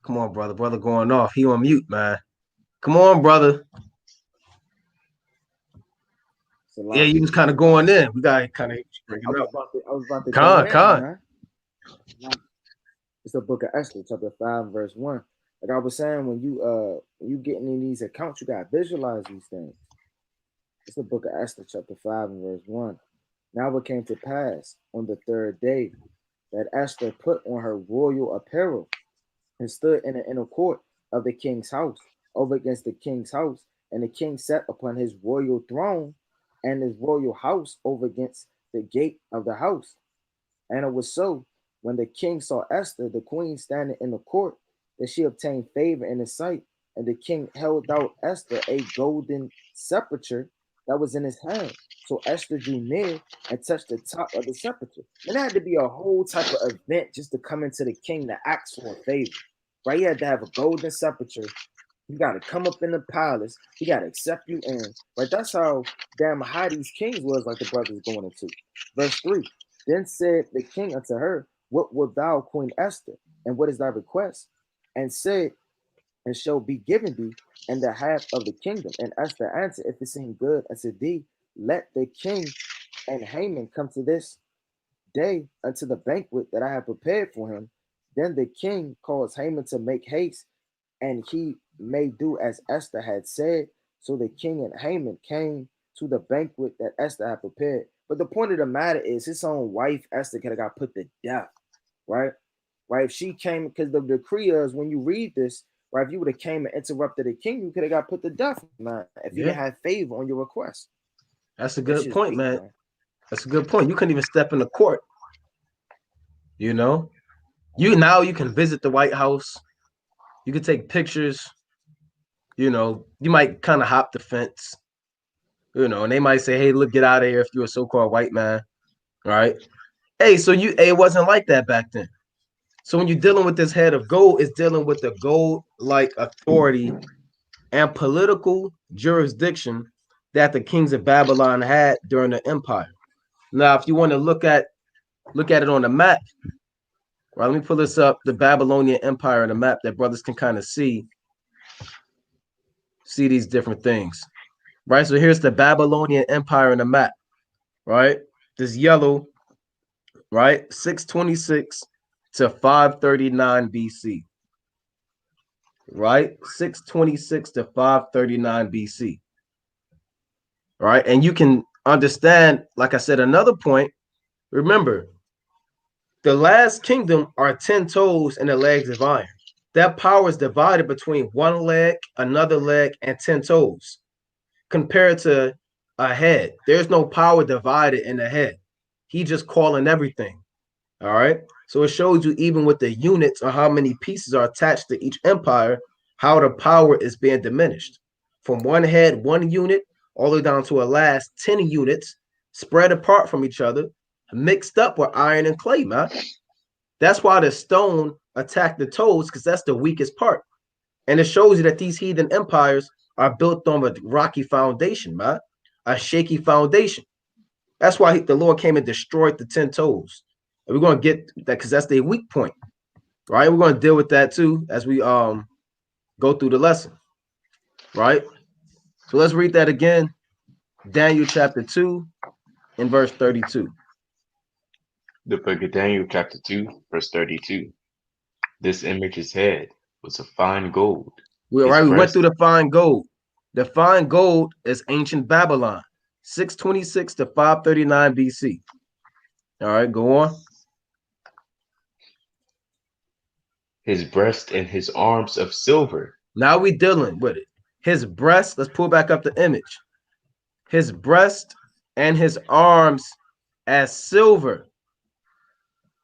Come on, brother. Brother going off. He on mute, man. Come on, brother. Yeah, he was kind of going in. We got to kind of bring him up. I was about to Con. It's the book of Esther, chapter 5, verse 1. Like I was saying, when you getting in these accounts, you got to visualize these things. It's the book of Esther, chapter 5, and verse 1. Now it came to pass on the third day that Esther put on her royal apparel and stood in the inner court of the king's house, over against the king's house, and the king sat upon his royal throne, and his royal house over against the gate of the house. And it was so, when the king saw Esther, the queen, standing in the court, that she obtained favor in his sight, and the king held out Esther a golden scepter that was in his hand. So Esther drew near and touched the top of the scepter. And that had to be a whole type of event just to come into the king to ask for a favor, right? He had to have a golden scepter. You got to come up in the palace. He got to accept you in. Right? That's how damn high these kings was, like the brothers going into. Verse 3. Then said the king unto her, what wilt thou, Queen Esther? And what is thy request? And said, and shall be given thee, and the half of the kingdom. And Esther answered, if it seem good unto thee, let the king and Haman come to this day unto the banquet that I have prepared for him. Then the king caused Haman to make haste, and he may do as Esther had said. So the king and Haman came to the banquet that Esther had prepared. But the point of the matter is, his own wife Esther could have got put to death, right? Right? If she came, because the decree is, when you read this, right, if you would have came and interrupted the king, you could have got put to death, man, if you didn't have favor on your request. That's a good point, man. That's a good point. You couldn't even step in the court. You know, you can visit the White House. You can take pictures. You know, you might kind of hop the fence. You know, and they might say, "Hey, look, get out of here if you're a so-called white man." Right? Hey, so it wasn't like that back then. So when you're dealing with this head of gold, it's dealing with the gold-like authority and political jurisdiction that the kings of Babylon had during the empire. Now, if you want to look at it on the map, right? Let me pull this up, the Babylonian Empire on the map, that brothers can kind of see these different things, right? So here's the Babylonian Empire on the map, right? This yellow, right? 626 to 539 BC, right? 626 to 539 BC, right? And you can understand, like I said, another point. Remember, the last kingdom are 10 toes and the legs of iron. That power is divided between one leg, another leg, and 10 toes. Compared to a head, there's no power divided in the head. He just calling everything. All right. So it shows you, even with the units or how many pieces are attached to each empire, how the power is being diminished from one head, one unit, all the way down to a last 10 units spread apart from each other, mixed up with iron and clay, man. That's why the stone attacked the toes, because that's the weakest part. And it shows you that these heathen empires are built on a rocky foundation, man, a shaky foundation. That's why the Lord came and destroyed the 10 toes. And we're going to get that because that's their weak point, right? We're going to deal with that too as we go through the lesson, right? So let's read that again. Daniel chapter 2 and verse 32. The book of Daniel chapter 2, verse 32. This image's head was of fine gold. We went through the fine gold. The fine gold is ancient Babylon, 626 to 539 BC. All right, go on. His breast and his arms of silver. Now we dealing with it. His breast, let's pull back up the image. His breast and his arms as silver.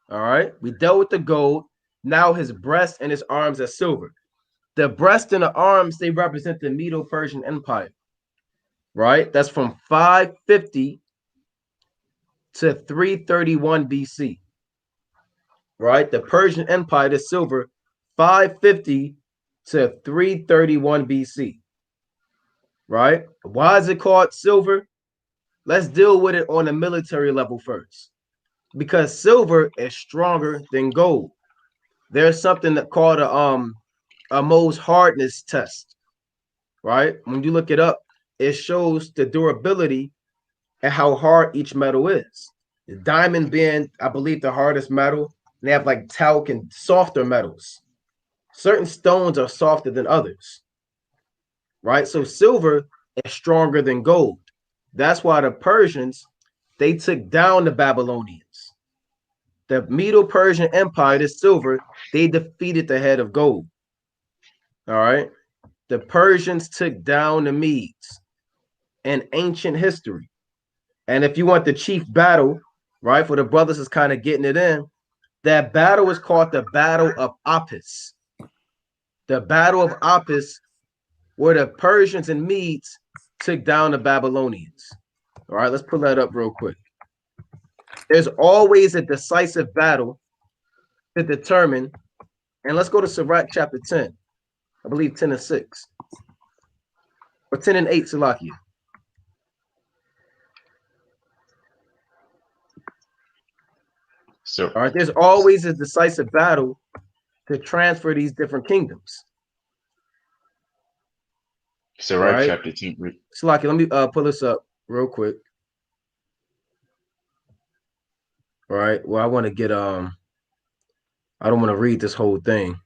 All right, we dealt with the gold. Now his breast and his arms as silver. The breast and the arms, they represent the Medo-Persian Empire, right? That's from 550 to 331 BC, right? The Persian Empire, the silver, 550 to 331 BC, right? Why is it called silver? Let's deal with it on a military level first, because silver is stronger than gold. There's something that called a Mohs hardness test, right? When you look it up, it shows the durability and how hard each metal is. The diamond being, I believe, the hardest metal. They have like talc and softer metals. Certain stones are softer than others, right? So silver is stronger than gold. That's why the Persians, they took down the Babylonians. The Medo-Persian Empire, the silver, they defeated the head of gold. All right. The Persians took down the Meads in ancient history. And if you want the chief battle, right, for the brothers is kind of getting it in, that battle is called the Battle of Apis. The Battle of Apis, where the Persians and Medes took down the Babylonians. All right, let's pull that up real quick. There's always a decisive battle to determine, and let's go to Sirach chapter 10. I believe 10 and 6. Or 10 and 8, Salakia. So, all right, there's always a decisive battle to transfer these different kingdoms. Sirach right. Chapter 2. Salakia, let me pull this up real quick. All right. Well, I want to get I don't want to read this whole thing.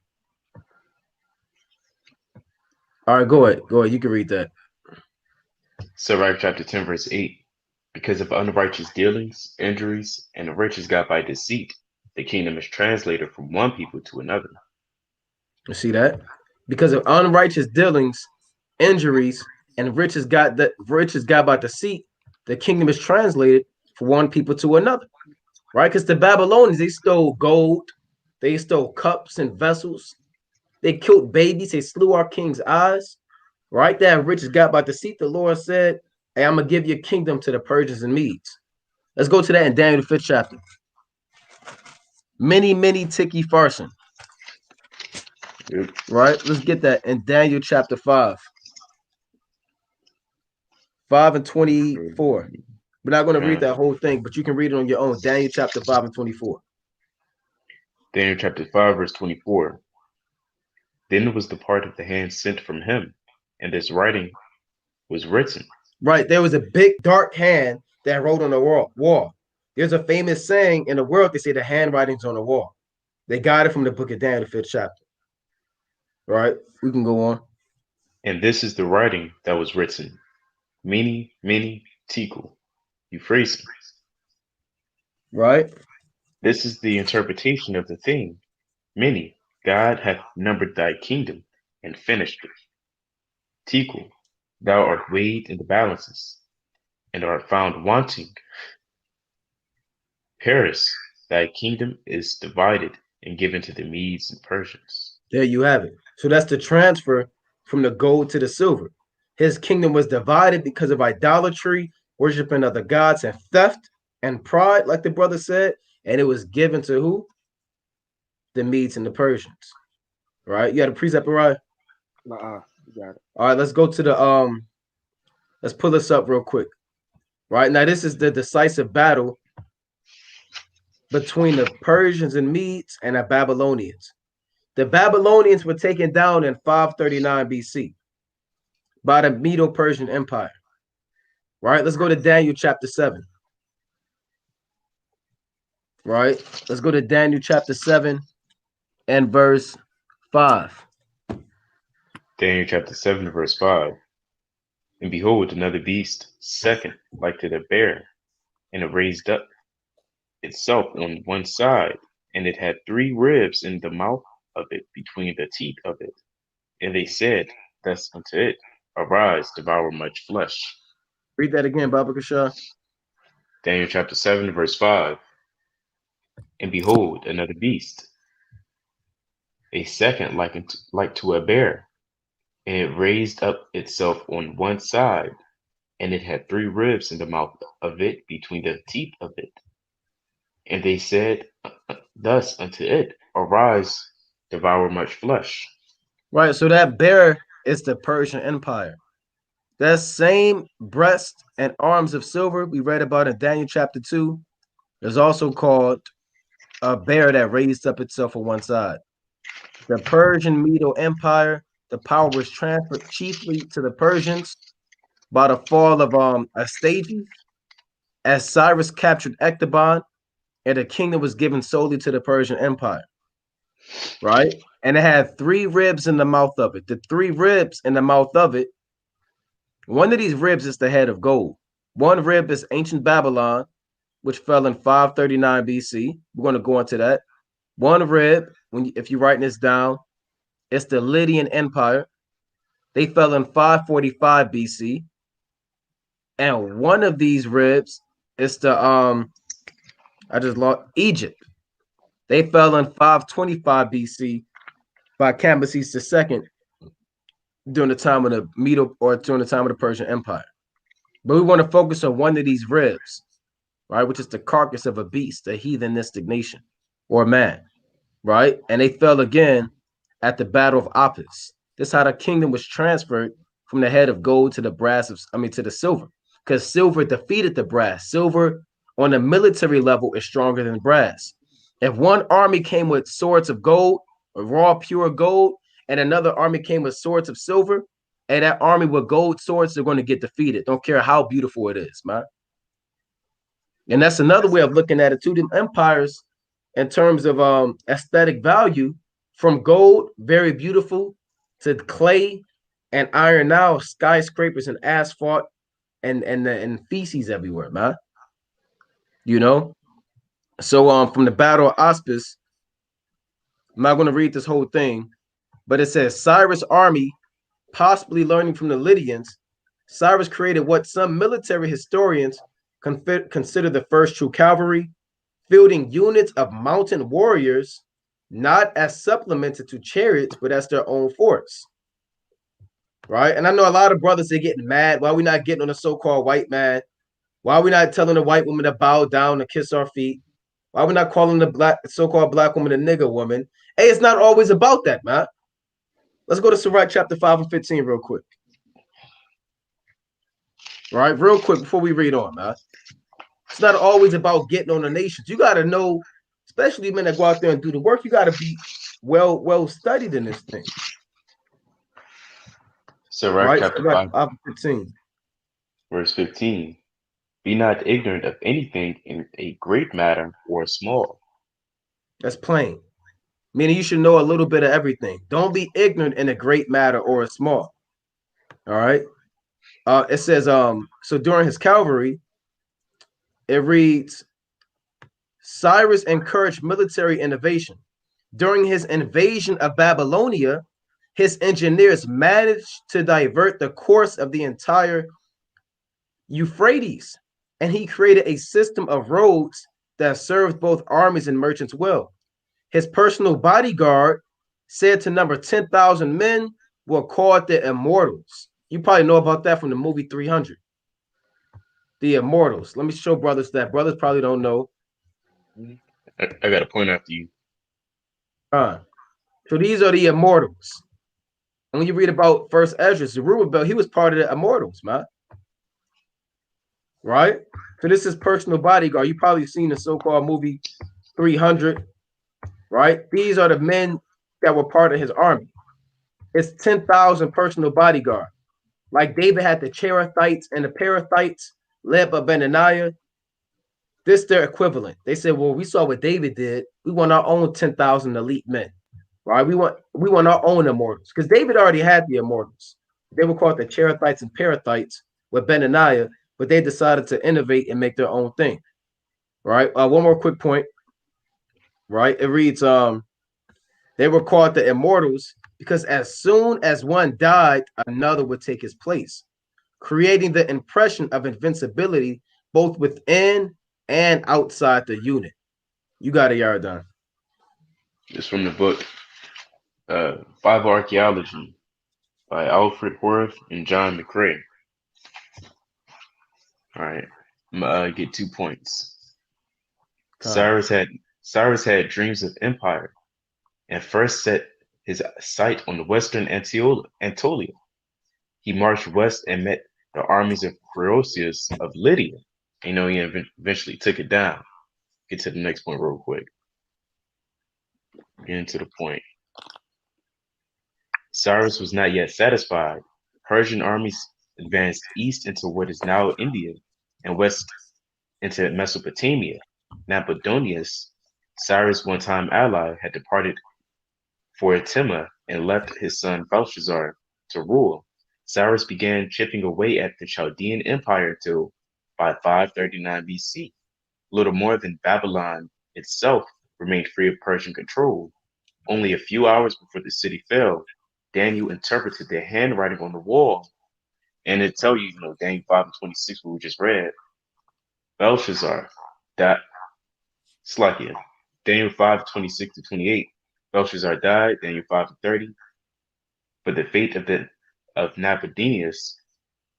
All right, go ahead. Go ahead. You can read that. Sirach chapter 10, verse 8. Because of unrighteous dealings, injuries, and the riches got by deceit, the kingdom is translated from one people to another. You see that? Because of unrighteous dealings, injuries, and riches got by deceit, the kingdom is translated from one people to another. Right? Because the Babylonians, they stole gold, they stole cups and vessels, they killed babies, they slew our king's eyes. Right? That riches got by deceit. The Lord said, hey, I'm going to give your kingdom to the Persians and Medes. Let's go to that in Daniel the 5th chapter. Many ticky farson. Yep. Right? Let's get that in Daniel chapter 5. 5 and 24. We're not going to read that whole thing, but you can read it on your own. Daniel chapter 5 and 24. Daniel chapter 5, verse 24. Then was the part of the hand sent from him, and this writing was written. Right. There was a big dark hand that wrote on the wall. There's a famous saying in the world, they say the handwriting's on the wall. They got it from the book of Daniel, the 5th chapter. Right? We can go on. And this is the writing that was written. Mene, tekel, Euphrates. Right? This is the interpretation of the thing. Mene, God hath numbered thy kingdom and finished it. Tekel, thou art weighed in the balances and art found wanting. Paris, thy kingdom is divided and given to the Meads and Persians. There you have it. So that's the transfer from the gold to the silver. His kingdom was divided because of idolatry, worshiping other gods, and theft and pride, like the brother said. And it was given to who? The Medes and the Persians. Right? You got a precept, right? You got it. All right, let's go to the let's pull this up real quick. Right now, this is the decisive battle between the Persians and Medes and the Babylonians. The Babylonians were taken down in 539 BC by the Medo-Persian Empire. Right? Let's go to Daniel chapter 7. Right? Let's go to Daniel chapter 7 and verse 5. Daniel chapter 7, verse 5. And behold, another beast, second, like to the bear, and it raised up itself on one side, and it had 3 ribs in the mouth of it, between the teeth of it. And they said thus unto it, Arise, devour much flesh. Read that again, Baba Kasha. Daniel chapter 7, verse 5. And behold, another beast, a second like to a bear, and it raised up itself on one side, and it had 3 ribs in the mouth of it, between the teeth of it. And they said thus unto it, Arise, devour much flesh. Right, so that bear is the Persian Empire. That same breast and arms of silver we read about in Daniel chapter 2 is also called a bear that raised up itself on one side. The Persian Medo Empire, the power was transferred chiefly to the Persians by the fall of Astyages, as Cyrus captured Ecbatana, and the kingdom was given solely to the Persian Empire. Right? And it had 3 ribs in the mouth of it. The 3 ribs in the mouth of it, one of these ribs is the head of gold. One rib is ancient Babylon, which fell in 539 BC. We're going to go into that. One rib, if you're writing this down, it's the Lydian Empire. They fell in 545 BC. And one of these ribs is the Egypt. They fell in 525 BC by Cambyses II during the time of the Medo, or during the time of the Persian Empire. But we want to focus on one of these ribs, right, which is the carcass of a beast, a heathenistic nation or man, right? And they fell again at the Battle of Apis. This is how the kingdom was transferred from the head of gold to the to the silver, because silver defeated the brass. Silver on a military level is stronger than brass. If one army came with swords of gold, raw pure gold, and another army came with swords of silver, and that army with gold swords, they're going to get defeated. Don't care how beautiful it is, man. And that's another way of looking at it too. The empires, in terms of aesthetic value, from gold, very beautiful, to clay and iron, now skyscrapers and asphalt and feces everywhere, man. You know. So from the Battle of Apis, I'm not going to read this whole thing, but it says Cyrus' army, possibly learning from the Lydians, Cyrus created what some military historians consider the first true cavalry, fielding units of mountain warriors, not as supplemented to chariots, but as their own force. Right? And I know a lot of brothers are getting mad. Why are we not getting on a so-called white man? Why are we not telling the white woman to bow down and kiss our feet? Why we not calling the so-called black woman a nigger woman? Hey, it's not always about that, man. Let's go to Sirach chapter 5 and 15 real quick. Right, real quick before we read on, man. It's not always about getting on the nations. You got to know, especially men that go out there and do the work, you got to be well studied in this thing. Sirach chapter 5, 15. verse 15. Be not ignorant of anything in a great matter or a small. That's plain. Meaning you should know a little bit of everything. Don't be ignorant in a great matter or a small. All right. It says, so during his cavalry, it reads, Cyrus encouraged military innovation. During his invasion of Babylonia, his engineers managed to divert the course of the entire Euphrates, and he created a system of roads that served both armies and merchants well. His personal bodyguard, said to number 10,000 men, were called the Immortals. You probably know about that from the movie 300. The Immortals. Let me show brothers that. Brothers probably don't know. I got a point after you. So these are the Immortals. And when you read about First Ezra, Zerubbabel, he was part of the Immortals, man. Right? So this is personal bodyguard. You probably seen the so-called movie 300. Right? These are the men that were part of his army. It's 10,000 personal bodyguard. Like David had the Cherethites and the Perethites led by Benaniah. This their equivalent. They said, well, we saw what David did. We want our own 10,000 elite men. Right? We want our own Immortals. Because David already had the Immortals. They were called the Cherethites and Perethites with Benaniah, but they decided to innovate and make their own thing. Right? One more quick point. Right? It reads, they were called the Immortals because as soon as one died, another would take his place, creating the impression of invincibility both within and outside the unit. You got it, Yardan. It's from the book Bible Archaeology by Alfred Horth and John McCrae. All right, I'm gonna get 2 points. Cyrus had dreams of empire, and first set his sight on the western Anatolia. He marched west and met the armies of Croesus of Lydia. You know, he eventually took it down. Get to the next point real quick. Getting to the point. Cyrus was not yet satisfied. Persian armies advanced east into what is now India and west into Mesopotamia. Nabonidus, Cyrus' one-time ally, had departed for Etima and left his son Belshazzar to rule. Cyrus began chipping away at the Chaldean Empire until by 539 BC. Little more than Babylon itself remained free of Persian control. Only a few hours before the city fell, Daniel interpreted the handwriting on the wall. And it tell you, Daniel 5 and 26, what we just read. Belshazzar, Daniel 5, 26 to 28. Belshazzar died, Daniel 5 and 30. But the fate of Nabonidus,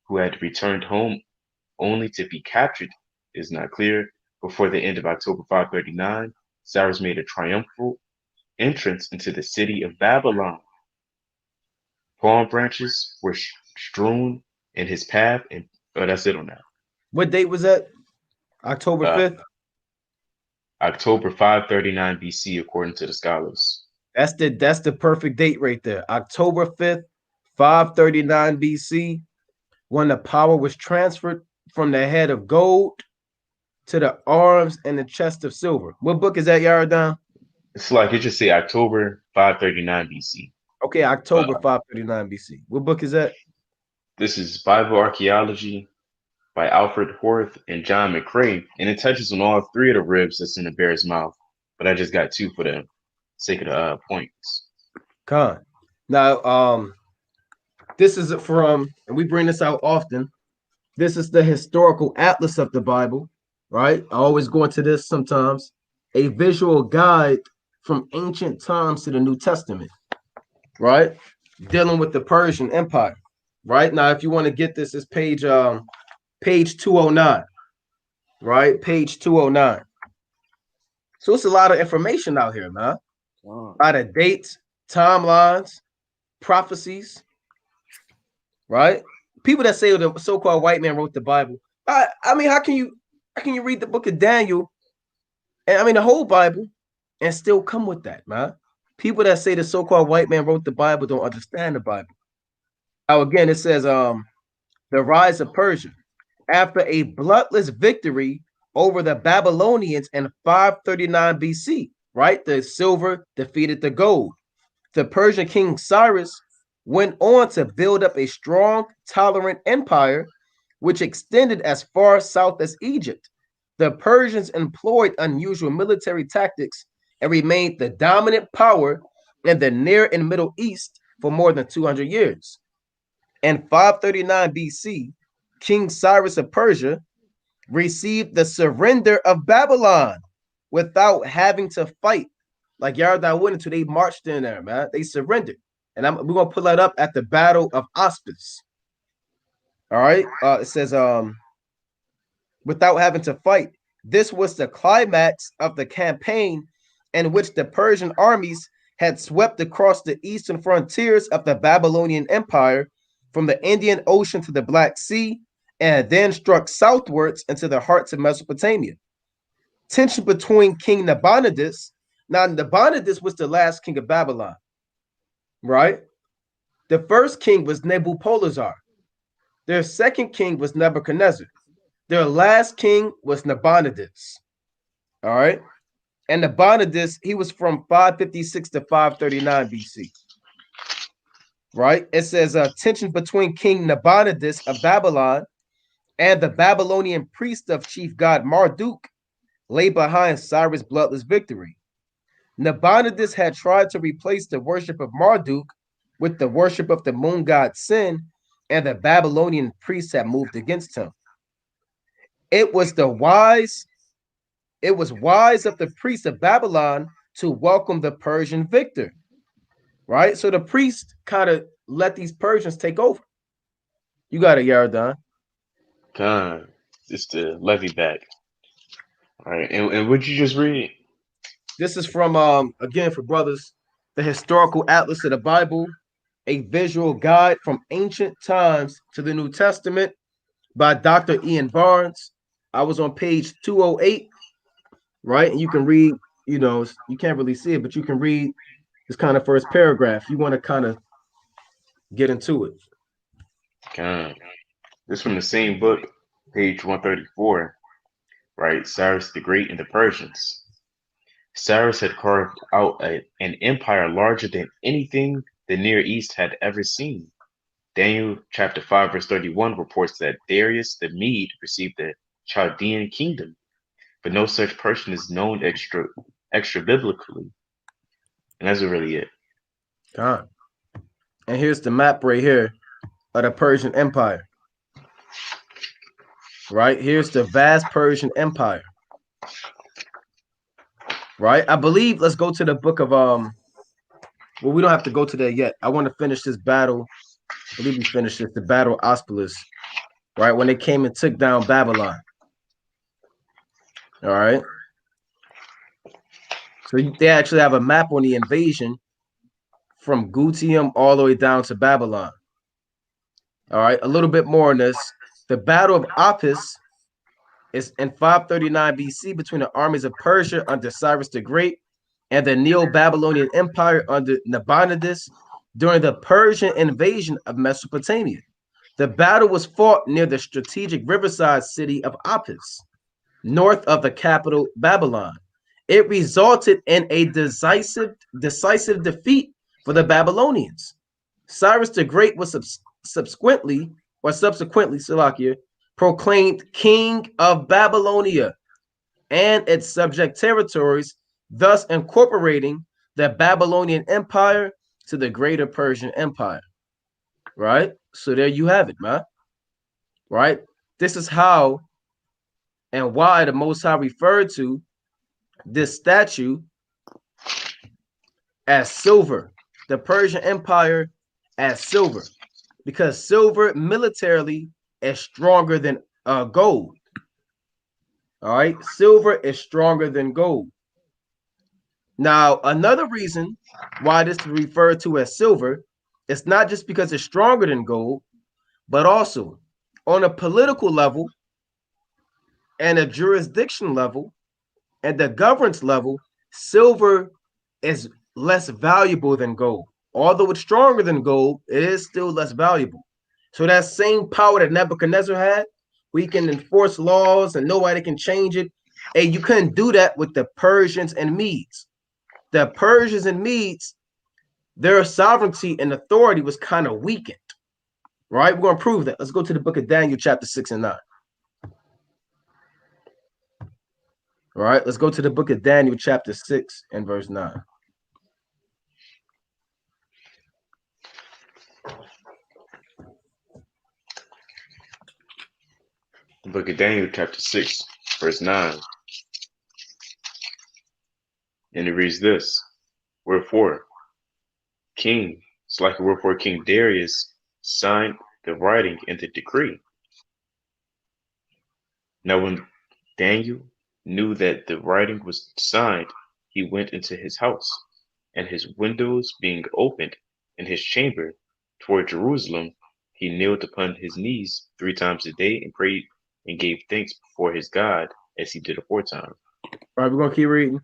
who had returned home only to be captured, is not clear. Before the end of October 539, Cyrus made a triumphal entrance into the city of Babylon. Palm branches were strewn in his path, and that's it on that. What date was that? October 5th? October 539 BC, according to the scholars. That's the perfect date right there. October 5th, 539 BC, when the power was transferred from the head of gold to the arms and the chest of silver. What book is that, Yardan? It's like it just say October 539 BC. Okay, October 539 BC. What book is that? This is Bible Archaeology by Alfred Horth and John McCrae, and it touches on all three of the ribs that's in the bear's mouth. But I just got two for the sake of the points. Now, this is from, and we bring this out often. This is the historical atlas of the Bible, right? I always go into this sometimes. A visual guide from ancient times to the New Testament, right? Dealing with the Persian Empire, right? Now, if you want to get this, it's page 209, right? Page 209. So it's a lot of information out here, man. A lot of dates, timelines, prophecies, right? People that say the so-called white man wrote the Bible. I mean, how can you read the book of Daniel, and I mean the whole Bible, and still come with that, man? People that say the so-called white man wrote the Bible don't understand the Bible. Now, again, it says the rise of Persia. After a bloodless victory over the Babylonians in 539 BC, right? The silver defeated the gold. The Persian king Cyrus went on to build up a strong, tolerant empire, which extended as far south as Egypt. The Persians employed unusual military tactics and remained the dominant power in the Near and Middle East for more than 200 years. In 539 BC, King Cyrus of Persia received the surrender of Babylon without having to fight. Like Yarda went into, they marched in there, man. They surrendered. And we're going to pull that up at the Battle of Auspis. All right. It says, without having to fight. This was the climax of the campaign in which the Persian armies had swept across the eastern frontiers of the Babylonian Empire from the Indian Ocean to the Black Sea, and then struck southwards into the hearts of Mesopotamia. Tension between King Nabonidus. Now, Nabonidus was the last king of Babylon, right? The first king was Nebuchadnezzar. Their second king was Nebuchadnezzar. Their last king was Nabonidus, all right? And Nabonidus, he was from 556 to 539 BC, right? It says tension between King Nabonidus of Babylon and the Babylonian priest of chief god Marduk lay behind Cyrus' bloodless victory. Nabonidus had tried to replace the worship of Marduk with the worship of the moon god Sin, and the Babylonian priests had moved against him. It was wise of the priests of Babylon to welcome the Persian victor, right? So the priest kind of let these Persians take over. You got it, Yardan. It's the levy back. All right, and what'd you just read? This is from again for brothers, the Historical Atlas of the Bible, a visual guide from ancient times to the New Testament by Dr. Ian Barnes. I was on page 208, right? And you can read, you know, you can't really see it, but you can read this kind of first paragraph. You want to kind of get into it. This from the same book, page 134, right? Cyrus the Great and the Persians. Cyrus had carved out an empire larger than anything the Near East had ever seen. Daniel Chapter 5, verse 31 reports that Darius the Mede received the Chaldean kingdom, but no such person is known extra biblically. And that's really it. And here's the map right here of the Persian Empire. Right? Here's the vast Persian Empire. Right? I believe, let's go to the book of well, we don't have to go to that yet. I want to finish this battle. I believe we finished it, the Battle of Auspis, right? When they came and took down Babylon. All right. So they actually have a map on the invasion from Gutium all the way down to Babylon. All right. A little bit more on this. The Battle of Auspis is in 539 BC between the armies of Persia under Cyrus the Great and the Neo-Babylonian Empire under Nabonidus during the Persian invasion of Mesopotamia. The battle was fought near the strategic riverside city of Apis, north of the capital Babylon. It resulted in a decisive defeat for the Babylonians. Cyrus the Great was subsequently Salakia, proclaimed king of Babylonia and its subject territories, thus incorporating the Babylonian Empire to the greater Persian Empire. Right? So there you have it, man. Right? This is how and why the Most High referred to this statue as silver, the Persian Empire as silver, because silver militarily is stronger than gold. All right, silver is stronger than gold. Now, another reason why this is referred to as silver, it's not just because it's stronger than gold, but also on a political level and a jurisdiction level and the governance level, silver is less valuable than gold. Although it's stronger than gold, it is still less valuable. So that same power that Nebuchadnezzar had, we can enforce laws and nobody can change it. And you couldn't do that with the Persians and Meads. The Persians and Meads, their sovereignty and authority was kind of weakened. Right? We're going to prove that. Let's go to the book of Daniel, chapter 6 and 9. All right, let's go to the book of Daniel, chapter 6 and verse 9. The book of Daniel, chapter 6, verse 9. And it reads this: Wherefore King Darius signed the writing in the decree. Now when Daniel knew that the writing was signed, he went into his house, and his windows being opened in his chamber toward Jerusalem, he kneeled upon his knees 3 times a day and prayed and gave thanks before his God as he did aforetime. All right, we're going to keep reading.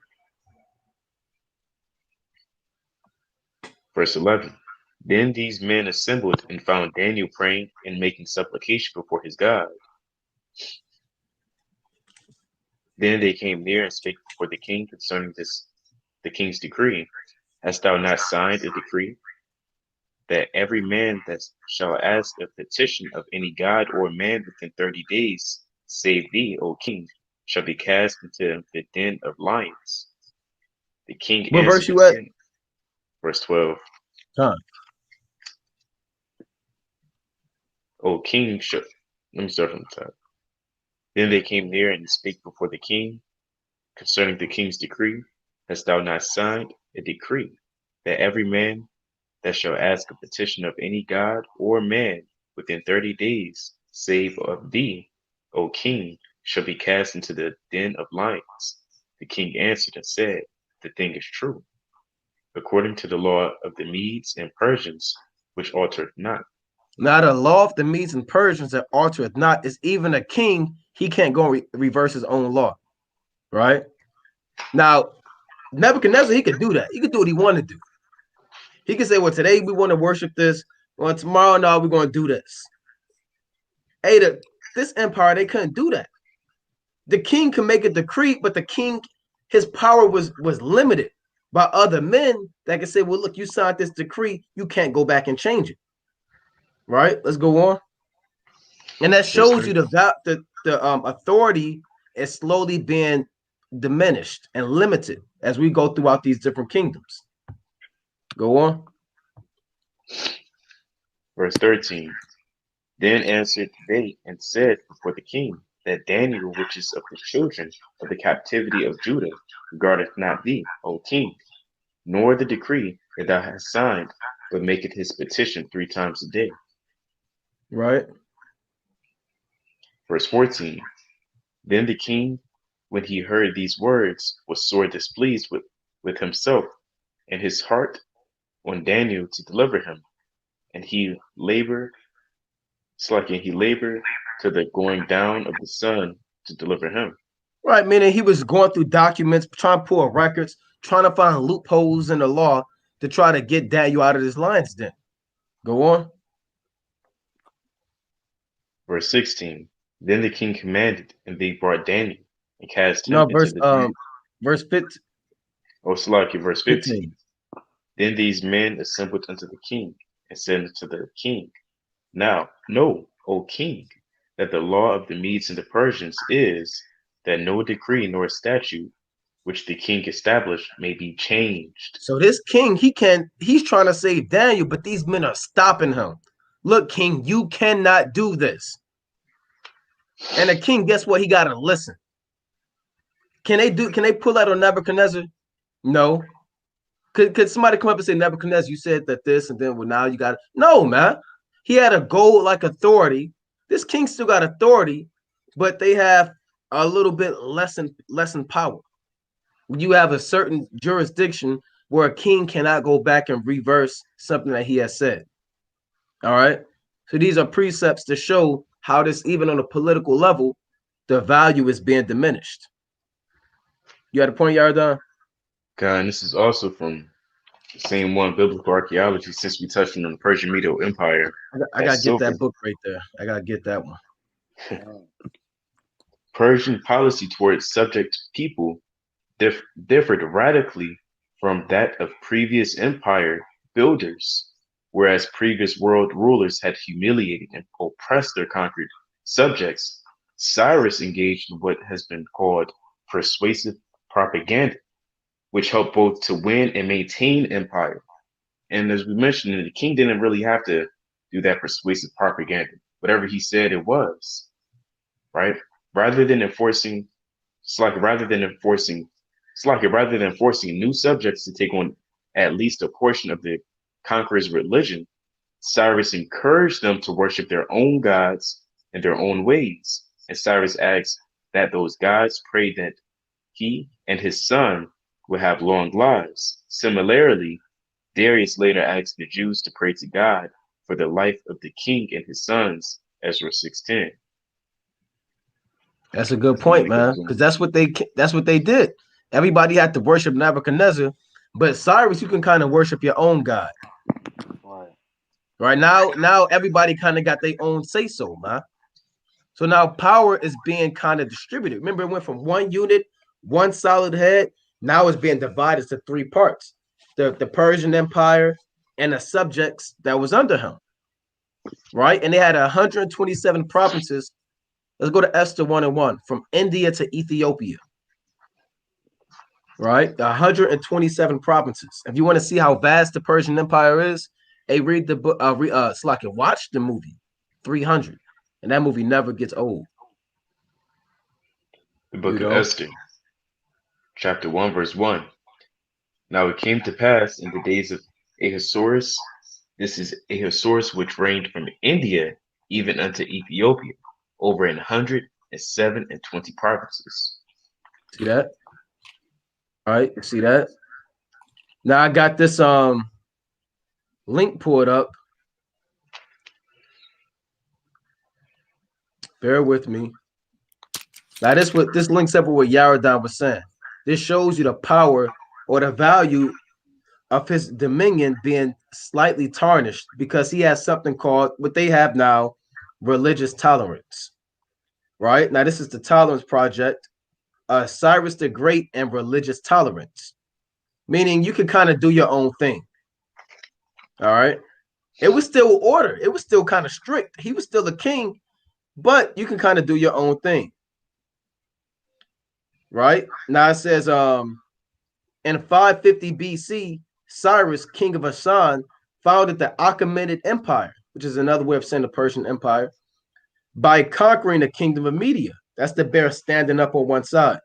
Verse 11. Then these men assembled and found Daniel praying and making supplication before his God. Then they came near and spake before the king concerning the king's decree. Hast thou not signed a decree that every man that shall ask a petition of any god or man within 30 days, save thee, O king, shall be cast into the den of lions? The king What answered, verse you at? Verse 12. Huh. O king, let me start from the top. Then they came near and spake before the king concerning the king's decree. Hast thou not signed a decree that every man that shall ask a petition of any god or man within 30 days, save of thee, O king, shall be cast into the den of lions? The king answered and said, The thing is true, according to the law of the Meads and Persians, which altereth not. Now the law of the Medes and Persians that altereth not is even a king. He can't go and reverse his own law. Right? Now, Nebuchadnezzar, he could do that. He could do what he wanted to do. He could say, well, today we want to worship this. Well, tomorrow, no, we're going to do this. Hey, this empire, they couldn't do that. The king can make a decree, but the king, his power was limited by other men that could say, well, look, you signed this decree. You can't go back and change it. Right? Let's go on. And that shows you the authority is slowly being diminished and limited as we go throughout these different kingdoms. Go on. Verse 13. Then answered they and said before the king, that Daniel, which is of the children of the captivity of Judah, regardeth not thee, O king, nor the decree that thou hast signed, but maketh his petition 3 times a day. Right. Verse 14. Then the king, when he heard these words, was sore displeased with himself and his heart on Daniel to deliver him, and he labored to the going down of the sun to deliver him. Right, meaning he was going through documents, trying to pull records, trying to find loopholes in the law to try to get Daniel out of this lion's den. Go on. Verse 16. Then the king commanded, and they brought Daniel and cast him into verse the verse 15. Oh, Salaki, verse 15. Then these men assembled unto the king and said unto the king, Now know, O king, that the law of the Medes and the Persians is that no decree nor statute which the king established may be changed. So this king, he's trying to save Daniel, but these men are stopping him. Look, king, you cannot do this. And the king, guess what? He got to listen. Can they pull that on Nebuchadnezzar? No. Could somebody come up and say, Nebuchadnezzar, you said that this, and then well, now you got it. No, man. He had a gold-like authority. This king still got authority, but they have a little bit less in power. You have a certain jurisdiction where a king cannot go back and reverse something that he has said. All right. So these are precepts to show how this, even on a political level, the value is being diminished. You had a point, Yardan? God, and this is also from the same one, Biblical Archaeology, since we touched on the Persian Medo Empire. I gotta get that book right there. I gotta get that one. Persian policy towards subject people differed radically from that of previous empire builders, whereas previous world rulers had humiliated and oppressed their conquered subjects. Cyrus engaged in what has been called persuasive propaganda, which helped both to win and maintain empire. And as we mentioned, the king didn't really have to do that persuasive propaganda. Whatever he said, it was, right? Rather than enforcing new subjects to take on at least a portion of the conqueror's religion, Cyrus encouraged them to worship their own gods in their own ways. And Cyrus asked that those gods pray that he and his son would have long lives. Similarly, Darius later asked the Jews to pray to God for the life of the king and his sons, Ezra 6:10. That's a good point, man, because that's what they did. Everybody had to worship Nebuchadnezzar, but Cyrus, you can kind of worship your own God. Right now, everybody kind of got their own say-so, man. So now power is being kind of distributed. Remember, it went from one unit, one solid head. Now it's being divided to three parts: the Persian Empire and the subjects that was under him. Right, and they had 127 provinces. Let's go to Esther 1:1, from India to Ethiopia. Right, 127 provinces. If you want to see how vast the Persian Empire is, read the book. Watch the movie 300, and that movie never gets old. The book of Esther, chapter 1, verse 1. Now it came to pass in the days of Ahasuerus, this is Ahasuerus which reigned from India even unto Ethiopia, over 127 provinces. See that? All right, you see that? Now I got this link pulled up. Bear with me. Now this links up with what Yaradon was saying. This shows you the power or the value of his dominion being slightly tarnished because he has something called, what they have now, religious tolerance. Right? Now this is the Tolerance Project, Cyrus the Great and religious tolerance, meaning you can kind of do your own thing. All right. It was still order. It was still kind of strict. He was still a king, but you can kind of do your own thing. Right? Now it says in 550 BC, Cyrus, king of Ashan, founded the Achaemenid Empire, which is another way of saying the Persian Empire, by conquering the kingdom of Media. That's the bear standing up on one side.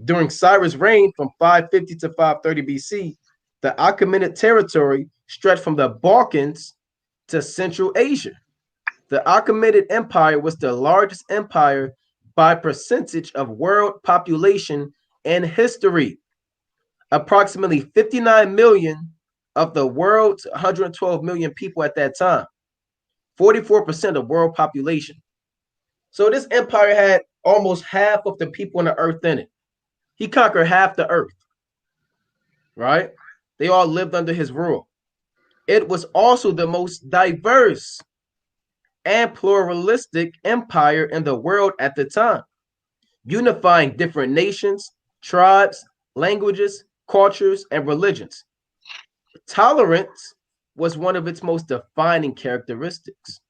During Cyrus' reign from 550 to 530 BC, the Achaemenid territory stretched from the Balkans to Central Asia. The Achaemenid Empire was the largest empire by percentage of world population in history. Approximately 59 million of the world's 112 million people at that time. 44% of world population. So this empire had almost half of the people on the earth in it. He conquered half the earth. Right? They all lived under his rule. It was also the most diverse and pluralistic empire in the world at the time, unifying different nations, tribes, languages, cultures, and religions. Tolerance was one of its most defining characteristics.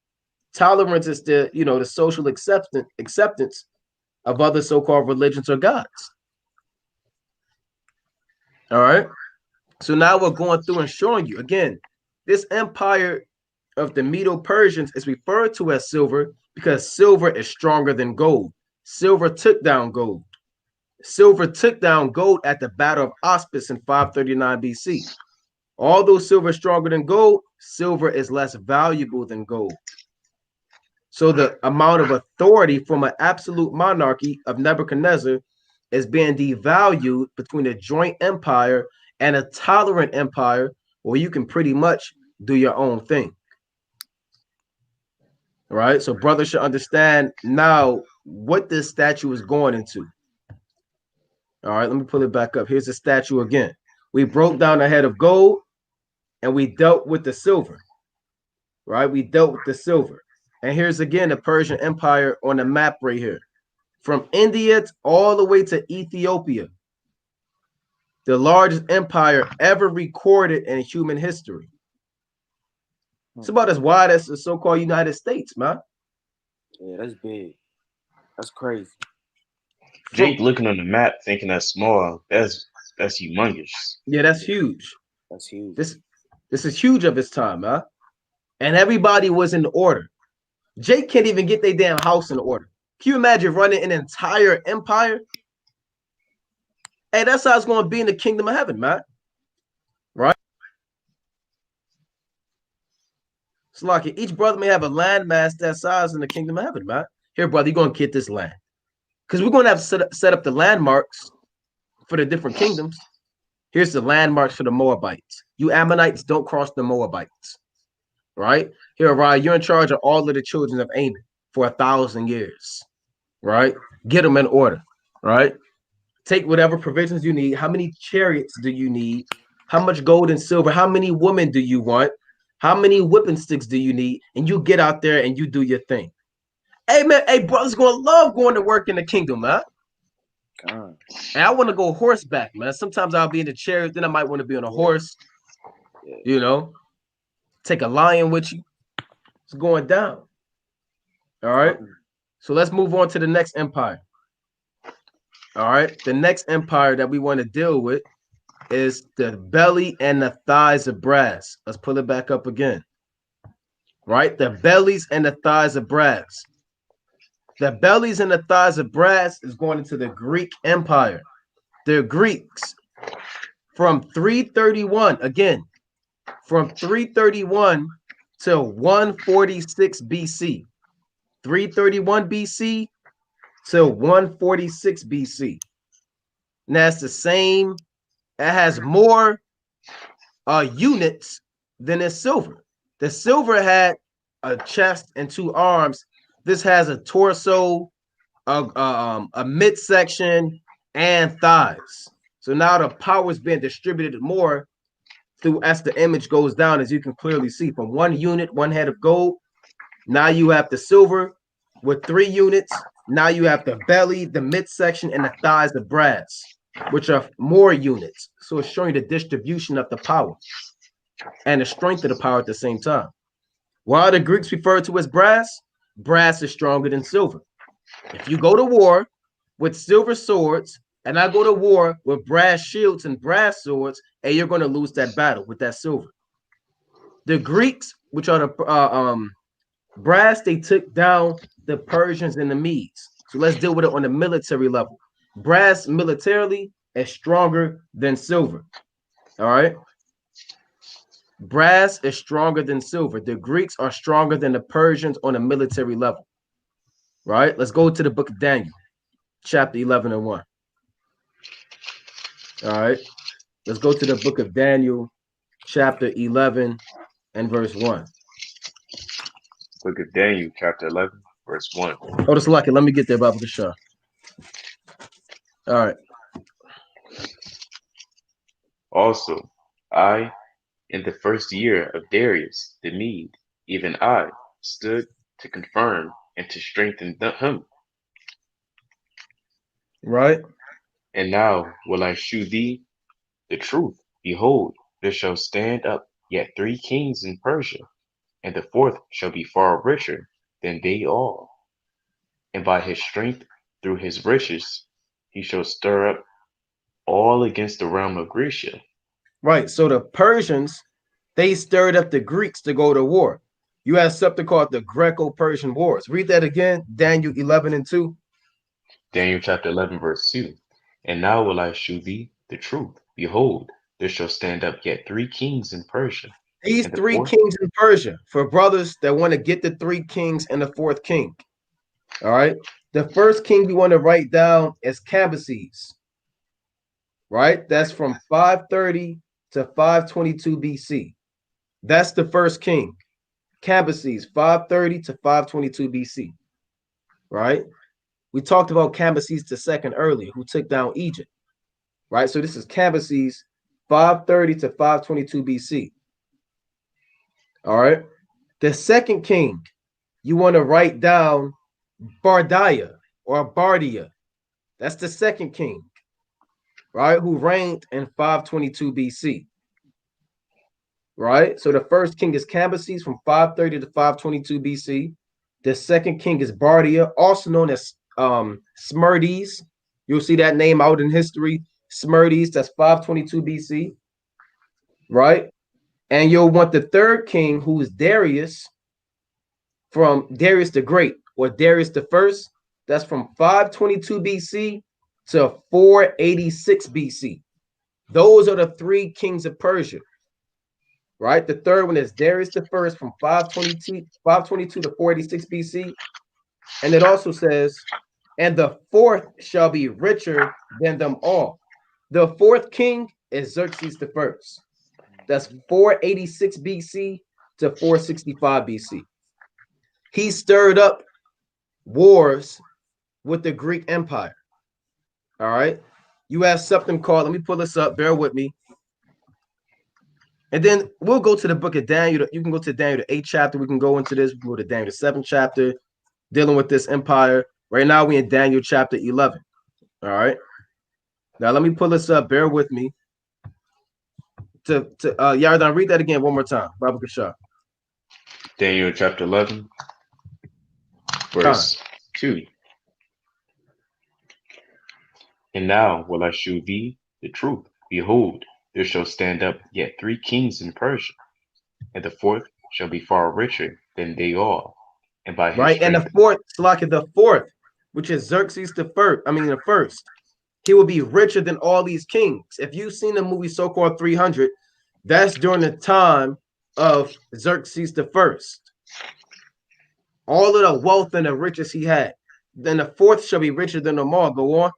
Tolerance is the social acceptance of other so-called religions or gods. All right. So now we're going through and showing you again, this empire of the Medo-Persians is referred to as silver because silver is stronger than gold. Silver took down gold. Silver took down gold at the Battle of Auspis in 539 BC. Although silver is stronger than gold, silver is less valuable than gold. So the amount of authority from an absolute monarchy of Nebuchadnezzar is being devalued between a joint empire and a tolerant empire where you can pretty much do your own thing. Right? So brothers should understand now what this statue is going into. All right, let me pull it back up. Here's the statue again. We broke down the head of gold and we dealt with the silver. Right? We dealt with the silver. And here's again the Persian Empire on the map right here. From India all the way to Ethiopia. The largest empire ever recorded in human history. It's about as wide as the so-called United States, man. Yeah, that's big. That's crazy. Jake looking on the map thinking that's small. That's humongous. Yeah, that's huge. That's huge. This is huge of its time, man. And everybody was in order. Jake can't even get their damn house in order. Can you imagine running an entire empire? Hey, that's how it's going to be in the kingdom of heaven, man. Right? It's like each brother may have a land mass that size in the kingdom of heaven, man. Here, brother, you're going to get this land. Because we're going to have to set up the landmarks for the different kingdoms. Here's the landmarks for the Moabites. You Ammonites, don't cross the Moabites. Right? Here, Ryan, you're in charge of all of the children of Ammon for 1,000 years. Right? Get them in order. Right? Take whatever provisions you need. How many chariots do you need? How much gold and silver? How many women do you want? How many whipping sticks do you need? And you get out there and you do your thing. Hey, man, hey, brothers going to love going to work in the kingdom, man. God. And I want to go horseback, man. Sometimes I'll be in the chariot, then I might want to be on a horse. You know, take a lion with you. It's going down. All right. So let's move on to the next empire. All right. The next empire that we want to deal with is the belly and the thighs of brass. Let's pull it back up again. Right. The bellies and the thighs of brass. The bellies and the thighs of brass is going into the Greek Empire. The Greeks from 331, again, from 331 to 146 BC. 331 BC to 146 BC. And that's the same. It has more units than the silver. The silver had a chest and 2 arms. This has a torso, a midsection, and thighs. So now the power is being distributed more through as the image goes down, as you can clearly see. From 1 unit, 1 head of gold. Now you have the silver with 3 units. Now you have the belly, the midsection, and the thighs of brass, which are more units. So it's showing the distribution of the power and the strength of the power at the same time. While the Greeks refer to as brass, brass is stronger than silver. If you go to war with silver swords and I go to war with brass shields and brass swords, and you're going to lose that battle with that silver. The Greeks, which are the brass, they took down the Persians and the Meads. So let's deal with it on the military level. Brass militarily is stronger than silver. All right. Brass is stronger than silver. The Greeks are stronger than the Persians on a military level. Right? Let's go to the book of Daniel, chapter 11 and 1. All right. Let's go to the book of Daniel, chapter 11 and verse 1. Book of Daniel, chapter 11, verse 1. Oh, just like it. Let me get there, Bible to show. All right. Also, I, in the first year of Darius the Mede, even I stood to confirm and to strengthen him. Right. And now will I shew thee the truth. Behold, there shall stand up yet 3 kings in Persia, and the 4th shall be far richer than they all. And by his strength through his riches, he shall stir up all against the realm of Grecia. Right. So the Persians, they stirred up the Greeks to go to war. You have something called the Greco-Persian Wars. Read that again, Daniel 11 and 2. Daniel chapter 11, verse 2. And now will I shew thee the truth. Behold, there shall stand up yet 3 kings in Persia. These 3 kings in Persia, for brothers that want to get the 3 kings and the 4th king. All right. The first king we want to write down is Cambyses. Right? That's from 530 to 522 BC. That's the first king. Cambyses, 530 to 522 BC. Right? We talked about Cambyses II earlier, who took down Egypt. Right? So this is Cambyses, 530 to 522 BC. All right. The second king, you want to write down Bardiah or Bardia. That's the second king, right? Who reigned in 522 BC. Right? So the first king is Cambyses from 530 to 522 BC. The second king is Bardia, also known as Smyrdes. You'll see that name out in history. Smyrdes, that's 522 BC. Right? And you'll want the third king, who is Darius, from Darius the Great or Darius the First. That's from 522 BC to 486 BC. Those are the three kings of Persia. Right? The third one is Darius the First from 522 to 486 BC. And it also says, and the fourth shall be richer than them all. The fourth king is Xerxes the First. That's 486 BC to 465 BC. He stirred up wars with the Greek Empire. All right. You have something called, let me pull this up, bear with me. And then we'll go to the book of Daniel. You can go to Daniel, the 8th chapter. We can go into this. We can go to Daniel, the 7th chapter, dealing with this empire. Right now, we're in Daniel chapter 11. All right. Now, let me pull this up. Bear with me. Yardan, read that again one more time. Baba Kashar. Daniel chapter 11, verse 2. And now will I shew thee the truth. Behold, there shall stand up yet 3 kings in Persia, and the fourth shall be far richer than they all. And by his right, and the fourth, which is Xerxes the first, he will be richer than all these kings. If you've seen the movie so-called 300, that's during the time of Xerxes the First. All of the wealth and the riches he had. Then the fourth shall be richer than them all. Go on.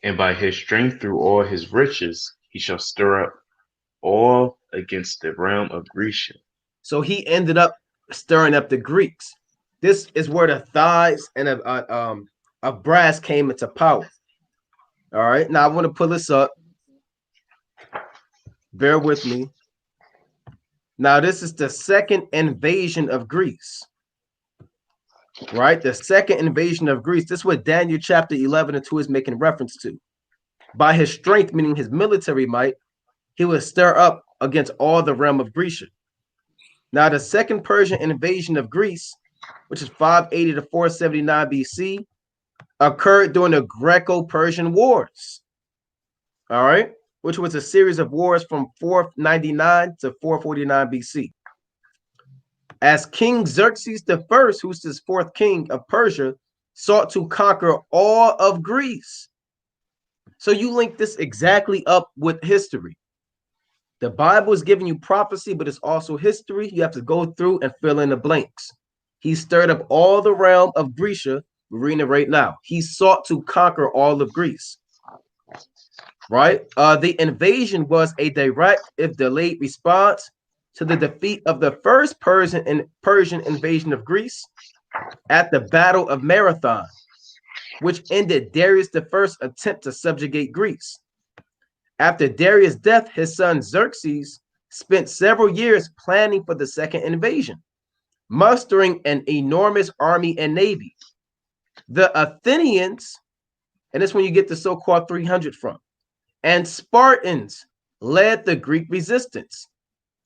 And by his strength through all his riches, he shall stir up all against the realm of Grecia. So he ended up stirring up the Greeks. This is where the thighs and of brass came into power. All right. Now I want to pull this up. Bear with me. Now this is the second invasion of Greece. Right? The second invasion of Greece. This is what Daniel chapter 11 and 2 is making reference to. By his strength, meaning his military might, he would stir up against all the realm of Grecia. Now the second Persian invasion of Greece, which is 580 to 479 BC, occurred during the Greco-Persian Wars. All right? Which was a series of wars from 499 to 449 BC. As King Xerxes the First, who's this fourth king of Persia, sought to conquer all of Greece. So you link this exactly up with history. The Bible is giving you prophecy, but it's also history. You have to go through and fill in the blanks. He stirred up all the realm of Grecia. We're reading it right now. He sought to conquer all of Greece. Right? The invasion was a direct, if delayed, response to the defeat of the first Persian invasion of Greece at the Battle of Marathon, which ended Darius the First's attempt to subjugate Greece. After Darius' death, his son Xerxes spent several years planning for the second invasion, mustering an enormous army and navy. The Athenians, and this is when you get the so-called 300 from, and Spartans led the Greek resistance.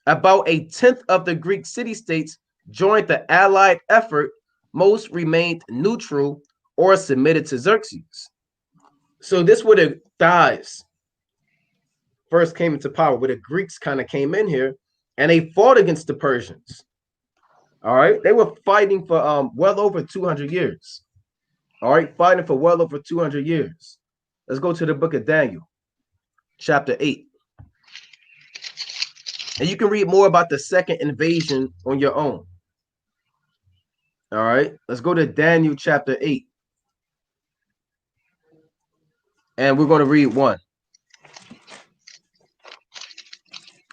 About a tenth of the Greek city-states joined the allied effort. Most remained neutral or submitted to Xerxes. So this where the thighs first came into power, where the Greeks kind of came in here, and they fought against the Persians. All right, they were fighting for well over 200 years. All right, fighting for well over 200 years. Let's go to the book of Daniel, chapter 8. And you can read more about the second invasion on your own. All right, let's go to Daniel chapter 8. And we're going to read 1.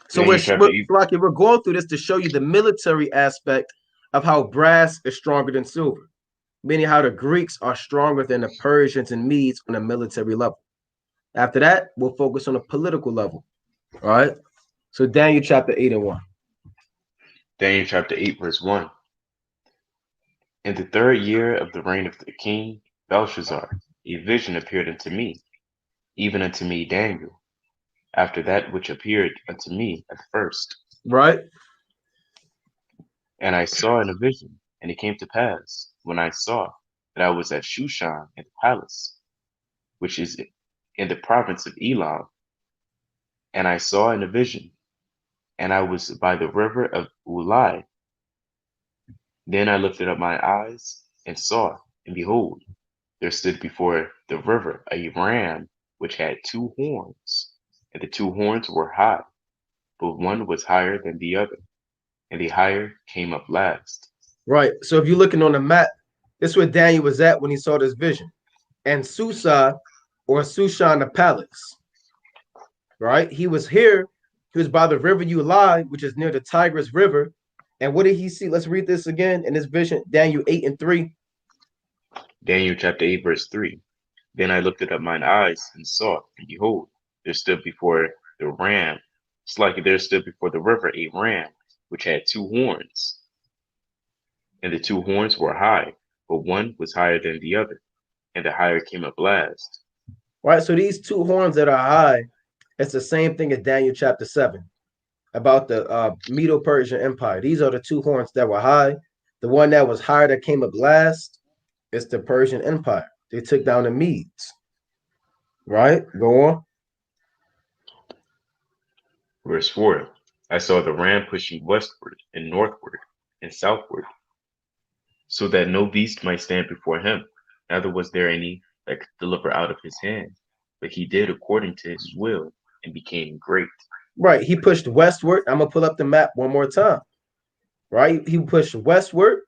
So we're going through this to show you the military aspect of how brass is stronger than silver, meaning how the Greeks are stronger than the Persians and Meads on a military level. After that, we'll focus on a political level. All right. So Daniel chapter 8 and 1. Daniel chapter 8, verse 1. In the 3rd year of the reign of the king Belshazzar, a vision appeared unto me, even unto me Daniel, after that which appeared unto me at first. Right. And I saw in a vision, and it came to pass, when I saw that I was at Shushan in the palace, which is in the province of Elam. And I saw in a vision, and I was by the river of Ulai. Then I lifted up my eyes and saw, and behold, there stood before the river a ram which had 2 horns, and the 2 horns were high, but one was higher than the other, and the higher came up last. Right. So if you're looking on the map, this is where Daniel was at when he saw this vision. And Susa, or Shushan the palace, right? He was here. He was by the river Ulai, which is near the Tigris River. And what did he see? Let's read this again in this vision, Daniel 8 and 3. Daniel chapter 8, verse 3. Then I lifted up mine eyes and saw, and behold, there stood before the ram, it's like there stood before the river a ram, which had 2 horns. And the 2 horns were high, but one was higher than the other, and the higher came up last. Right, so these 2 horns that are high, it's the same thing as Daniel chapter 7 about the Medo-Persian Empire. These are the 2 horns that were high. The one that was higher that came up last is the Persian Empire. They took down the Meads. Right, go on. Verse 4. I saw the ram pushing westward and northward and southward, so that no beast might stand before him, neither was there any that could deliver out of his hand, but he did according to his will and became great. Right, he pushed westward. I'm going to pull up the map one more time. Right, he pushed westward,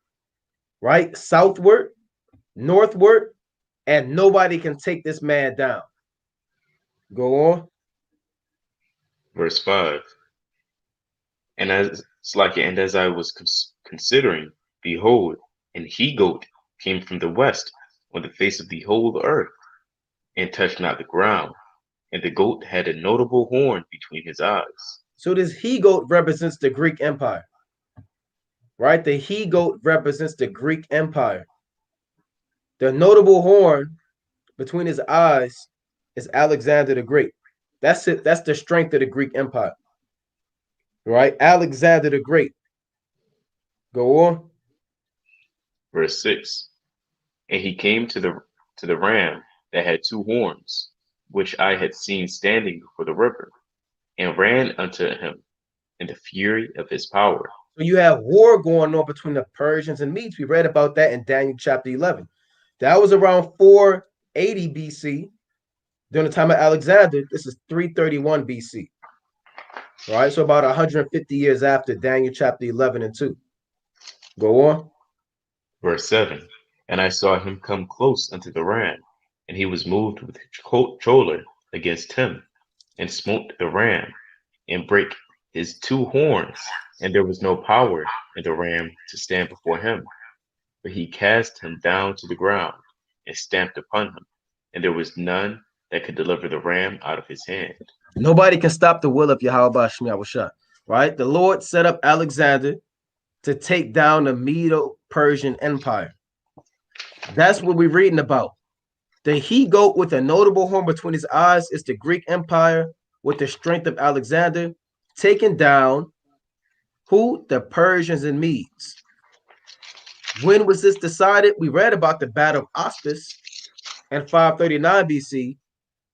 right, southward, northward, and nobody can take this man down. Go on. Verse 5. And as I was considering, behold, an he-goat came from the west on the face of the whole earth, and touched not the ground. And the goat had a notable horn between his eyes. So this he-goat represents the Greek Empire. Right? The he-goat represents the Greek Empire. The notable horn between his eyes is Alexander the Great. That's it. That's the strength of the Greek Empire. Right? Alexander the Great. Go on. Verse 6. And he came to the ram that had 2 horns, which I had seen standing before the river, and ran unto him in the fury of his power. So you have war going on between the Persians and Medes. We read about that in Daniel chapter 11. That was around 480 BC. During the time of Alexander, this is 331 BC. Right? So about 150 years after Daniel chapter 11 and 2. Go on. Verse 7. And I saw him come close unto the ram, and he was moved with choler against him, and smote the ram, and brake his 2 horns, and there was no power in the ram to stand before him. But he cast him down to the ground, and stamped upon him, and there was none that could deliver the ram out of his hand. Nobody can stop the will of Yahweh Shemiyah, right? The Lord set up Alexander to take down the Medo-Persian Empire. That's what we're reading about. The he-goat with a notable horn between his eyes is the Greek Empire with the strength of Alexander, taking down who? The Persians and Medes. When was this decided? We read about the Battle of Auspis in 539 BC.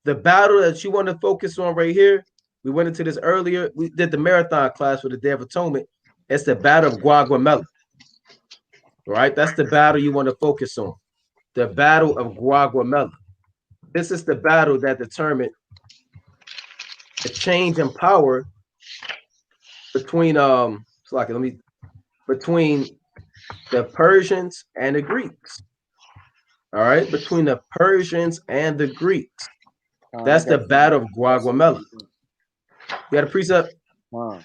The battle that you want to focus on right here, we went into this earlier. We did the marathon class for the Day of Atonement. It's the Battle of Gaugamela. Right? That's the battle you want to focus on. The Battle of Gaugamela. This is the battle that determined the change in power between between The Persians and the Greeks. All right, between the Persians and the Greeks. That's the Battle of Gaugamela. You got a precept? I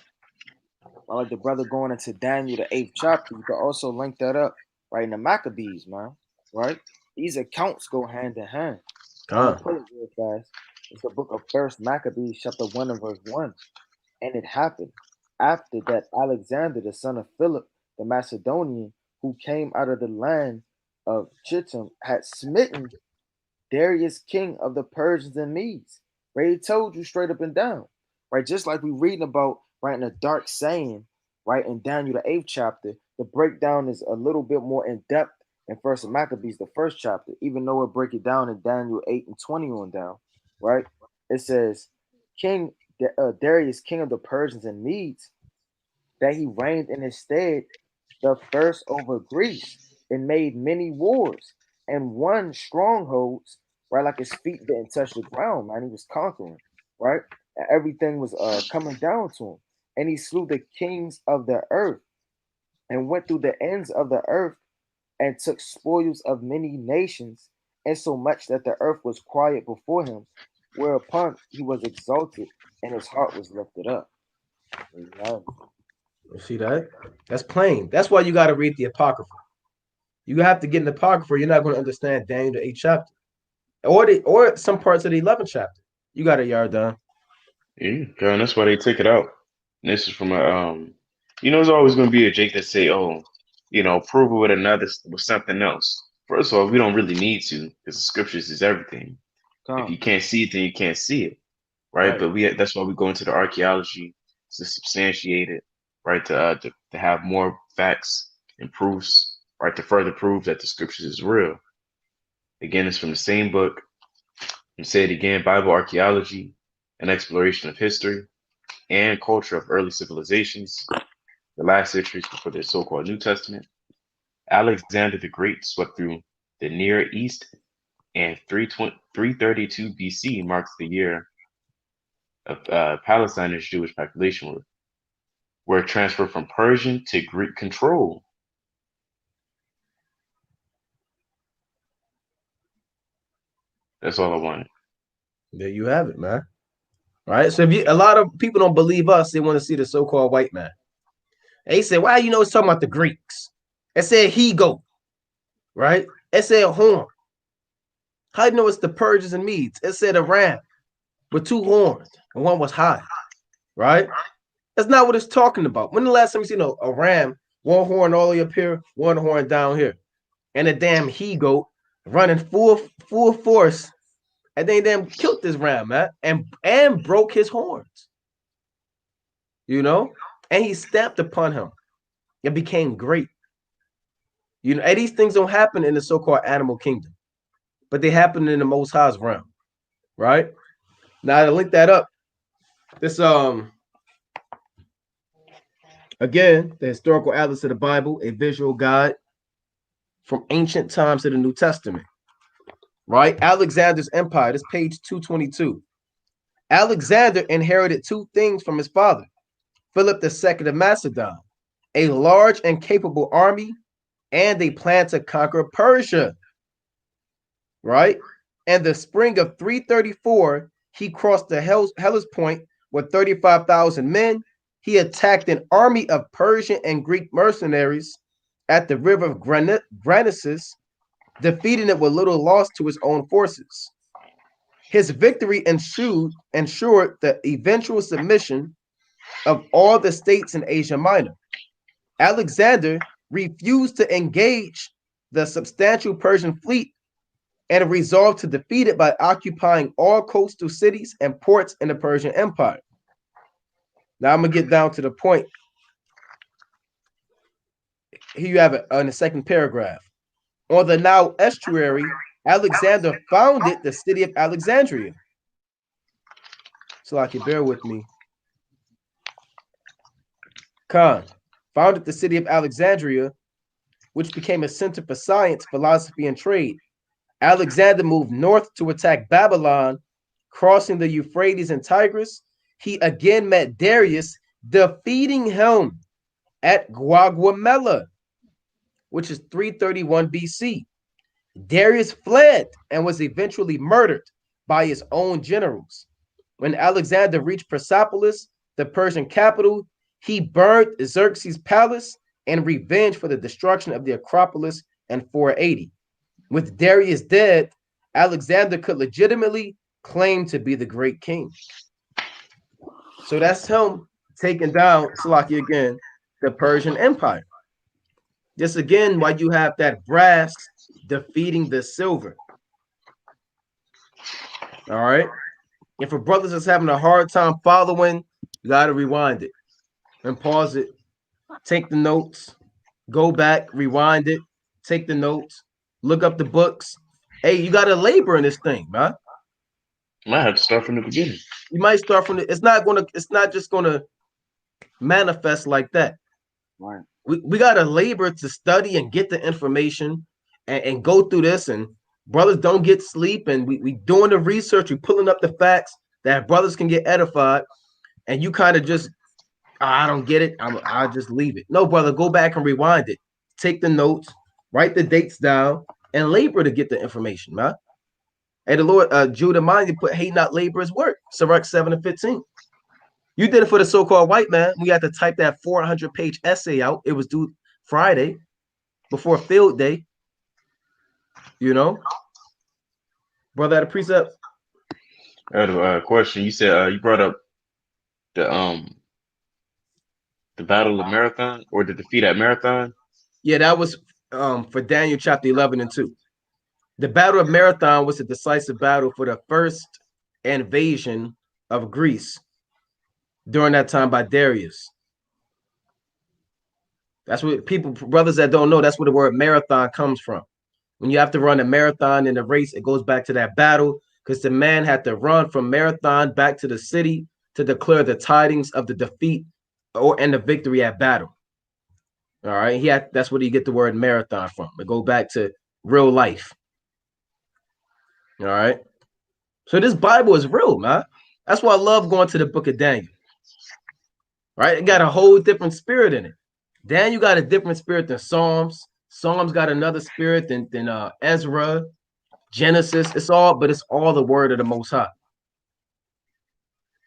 like the brother going into Daniel, the 8th chapter. You can also link that up right in the Maccabees, man. Right? These accounts go hand in hand. I'm gonna put it real fast. It's the book of First Maccabees, chapter 1 and verse 1. And it happened after that Alexander, the son of Philip, the Macedonian, who came out of the land of Chittim, had smitten Darius, king of the Persians and Meads. Right? He told you straight up and down. Right? Just like we reading about right in the dark saying, right in Daniel the 8th chapter, the breakdown is a little bit more in depth in First Maccabees, the 1st chapter, even though it break it down in Daniel 8 and 20 on down, right? It says, King Darius, king of the Persians and Medes, that he reigned in his stead the first over Greece and made many wars and won strongholds, right? Like his feet didn't touch the ground, man. He was conquering, right? And everything was coming down to him. And he slew the kings of the earth and went through the ends of the earth and took spoils of many nations, and so much that the earth was quiet before him, whereupon he was exalted and his heart was lifted up. You see that? That's plain. That's why you got to read the Apocrypha. You have to get in the Apocrypha. You're not going to understand Daniel the 8th chapter, or some parts of the 11th chapter. You got it, Yardan. Yeah, and that's why they take it out. And this is from a there's always going to be a Jake that say, oh, prove it with with something else. First of all, we don't really need to, because the scriptures is everything. If you can't see it, then you can't see it, right? But that's why we go into the archaeology to substantiate it, right? To have more facts and proofs, right? To further prove that the scriptures is real. Again, it's from the same book. And say it again: Bible archaeology, an exploration of history and culture of early civilizations, the last centuries before the so-called New Testament. Alexander the Great swept through the Near East, and 332 BC marks the year of Palestine's Jewish population were transferred from Persian to Greek control. That's all I wanted. There you have it, man. All right. So a lot of people don't believe us, they want to see the so-called white man. They say, why it's talking about the Greeks? It said he goat, right? It said horn. How do you know it's the Persians and Medes? It said a ram with 2 horns, and one was high, right? That's not what it's talking about. When the last time you seen a ram, 1 horn all the way up here, 1 horn down here, and a damn he goat running full force, and they damn killed this ram, man, and broke his horns, and he stamped upon him. It became great. And these things don't happen in the so-called animal kingdom, but they happen in the Most High's realm, right? Now to link that up, this again, the historical atlas of the Bible, a visual guide from ancient times to the New Testament, right? Alexander's empire. This page 222. Alexander inherited 2 things from his father, Philip II of Macedon: a large and capable army, and a plan to conquer Persia, right? In the spring of 334, he crossed the Hellespont with 35,000 men. He attacked an army of Persian and Greek mercenaries at the river of Granices, defeating it with little loss to his own forces. His victory ensured the eventual submission of all the states in Asia Minor. Alexander refused to engage the substantial Persian fleet and resolved to defeat it by occupying all coastal cities and ports in the Persian Empire. Now I'm going to get down to the point. Here you have it in the second paragraph. On the Nile estuary, Alexander founded the city of Alexandria. So I can bear with me. Khan founded the city of Alexandria, which became a center for science, philosophy, and trade. Alexander moved north to attack Babylon, crossing the Euphrates and Tigris. He again met Darius, defeating him at Gaugamela. which is 331 BC. Darius fled and was eventually murdered by his own generals. When Alexander reached Persepolis, the Persian capital, he burned Xerxes' palace in revenge for the destruction of the Acropolis in 480. With Darius dead, Alexander could legitimately claim to be the great king. So that's him taking down, Salaki again, the Persian Empire. This again, why you have that brass defeating the silver. All right. And for brothers that's having a hard time following, you got to rewind it and pause it. Take the notes, go back, rewind it, take the notes, look up the books. Hey, you got to labor in this thing, man. I might have to start from the beginning. You might start from the, it's not just gonna manifest like that. Right. We gotta labor to study and get the information and go through this. And brothers don't get sleep, and we doing the research, we pulling up the facts that brothers can get edified, and you kind of just, I don't get it, I'll just leave it. No, brother, go back and rewind it, take the notes, write the dates down, and labor to get the information, man. And the Lord, Judah, mind you, put hate not labor is work. Sirach 7:15. You did it for the so-called white man. We had to type that 400-page essay out. It was due Friday before field day. You know, brother, had a precept. I had a question. You said you brought up the Battle of Marathon, or the defeat at Marathon. Yeah, that was for Daniel chapter 11 and 2. The Battle of Marathon was a decisive battle for the first invasion of Greece during that time by Darius. That's what people, brothers that don't know, that's where the word marathon comes from. When you have to run a marathon in a race, it goes back to that battle, because the man had to run from Marathon back to the city to declare the tidings of the defeat and the victory at battle. All right, that's where you get the word marathon from. It goes back to real life. All right, so this Bible is real, man. That's why I love going to the book of Daniel. Right, it got a whole different spirit in it. Daniel got a different spirit than Psalms. Psalms got another spirit than Ezra, Genesis. It's all the word of the Most High.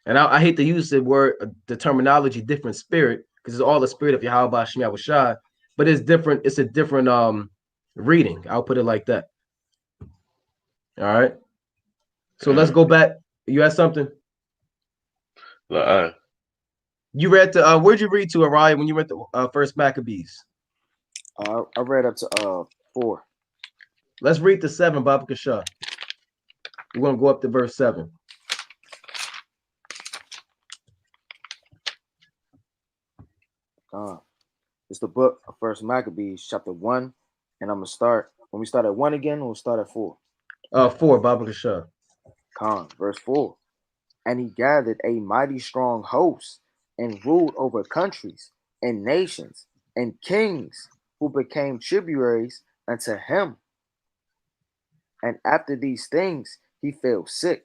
And I hate to use the word, the terminology, different spirit, because it's all the spirit of Yahweh Hashem Yahushua, but it's different. It's a different reading. I'll put it like that. All right. So let's go back. You had something? You read the where'd you read to, Ariah, when you read the first Maccabees? I read up to 4. Let's read the 7, Baba Kasha. We're gonna go up to verse 7. It's the book of First Maccabees, chapter 1, and I'm gonna start. When we start at 1 again, we'll start at 4. 4, Baba Kasha. Verse 4. And he gathered a mighty strong host and ruled over countries and nations and kings who became tributaries unto him. And after these things, he fell sick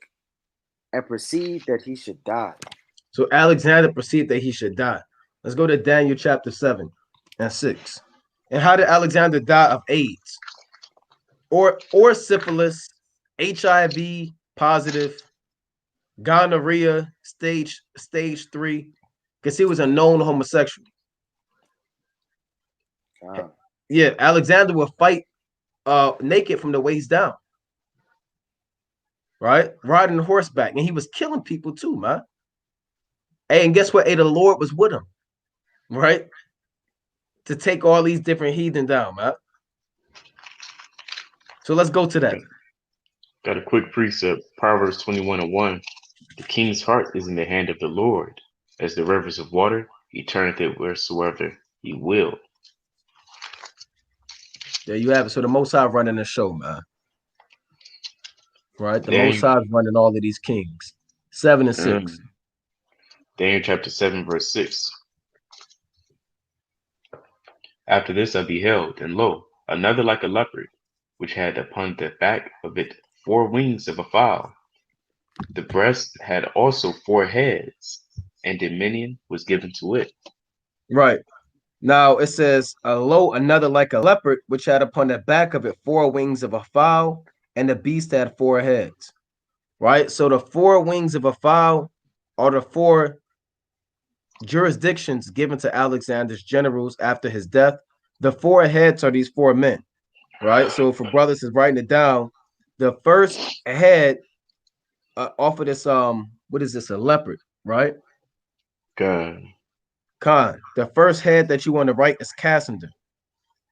and perceived that he should die. So Alexander perceived that he should die. Let's go to Daniel chapter 7 and 6. And how did Alexander die of AIDS? Or syphilis, HIV positive, gonorrhea, stage 3, because he was a known homosexual. Yeah, Alexander would fight naked from the waist down. Right? Riding horseback. And he was killing people too, man. Hey, and guess what? Hey, the Lord was with him. Right? To take all these different heathen down, man. So let's go to that. Got a quick precept. Proverbs 21:1. The king's heart is in the hand of the Lord. As the rivers of water, he turneth it wheresoever he will. There you have it. So the Most High running the show, man. Right? The Most High is running all of these kings. 7 and 6. Daniel chapter 7, verse 6. After this I beheld, and lo, another like a leopard, which had upon the back of it 4 wings of a fowl. The breast had also 4 heads, and dominion was given to it. Right. Now it says, lo, another like a leopard, which had upon the back of it 4 wings of a fowl, and the beast had 4 heads. Right? So the 4 wings of a fowl are the 4 jurisdictions given to Alexander's generals after his death. The 4 heads are these 4 men. Right? So for brothers is writing it down, the first head off of this, what is this? A leopard, right? God. Khan. The first head that you want to write is Cassander.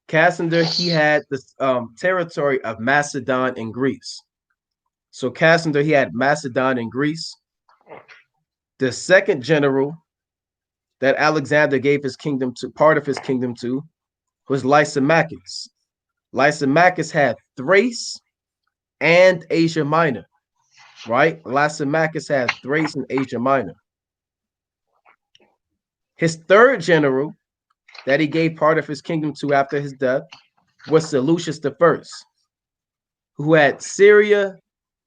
Cassander, he had the territory of Macedon and Greece. So Cassander, he had Macedon and Greece. The second general that Alexander gave his kingdom to, part of his kingdom to, was Lysimachus. Lysimachus had Thrace and Asia Minor, right? Lysimachus had Thrace and Asia Minor. His third general that he gave part of his kingdom to after his death was Seleucus I, who had Syria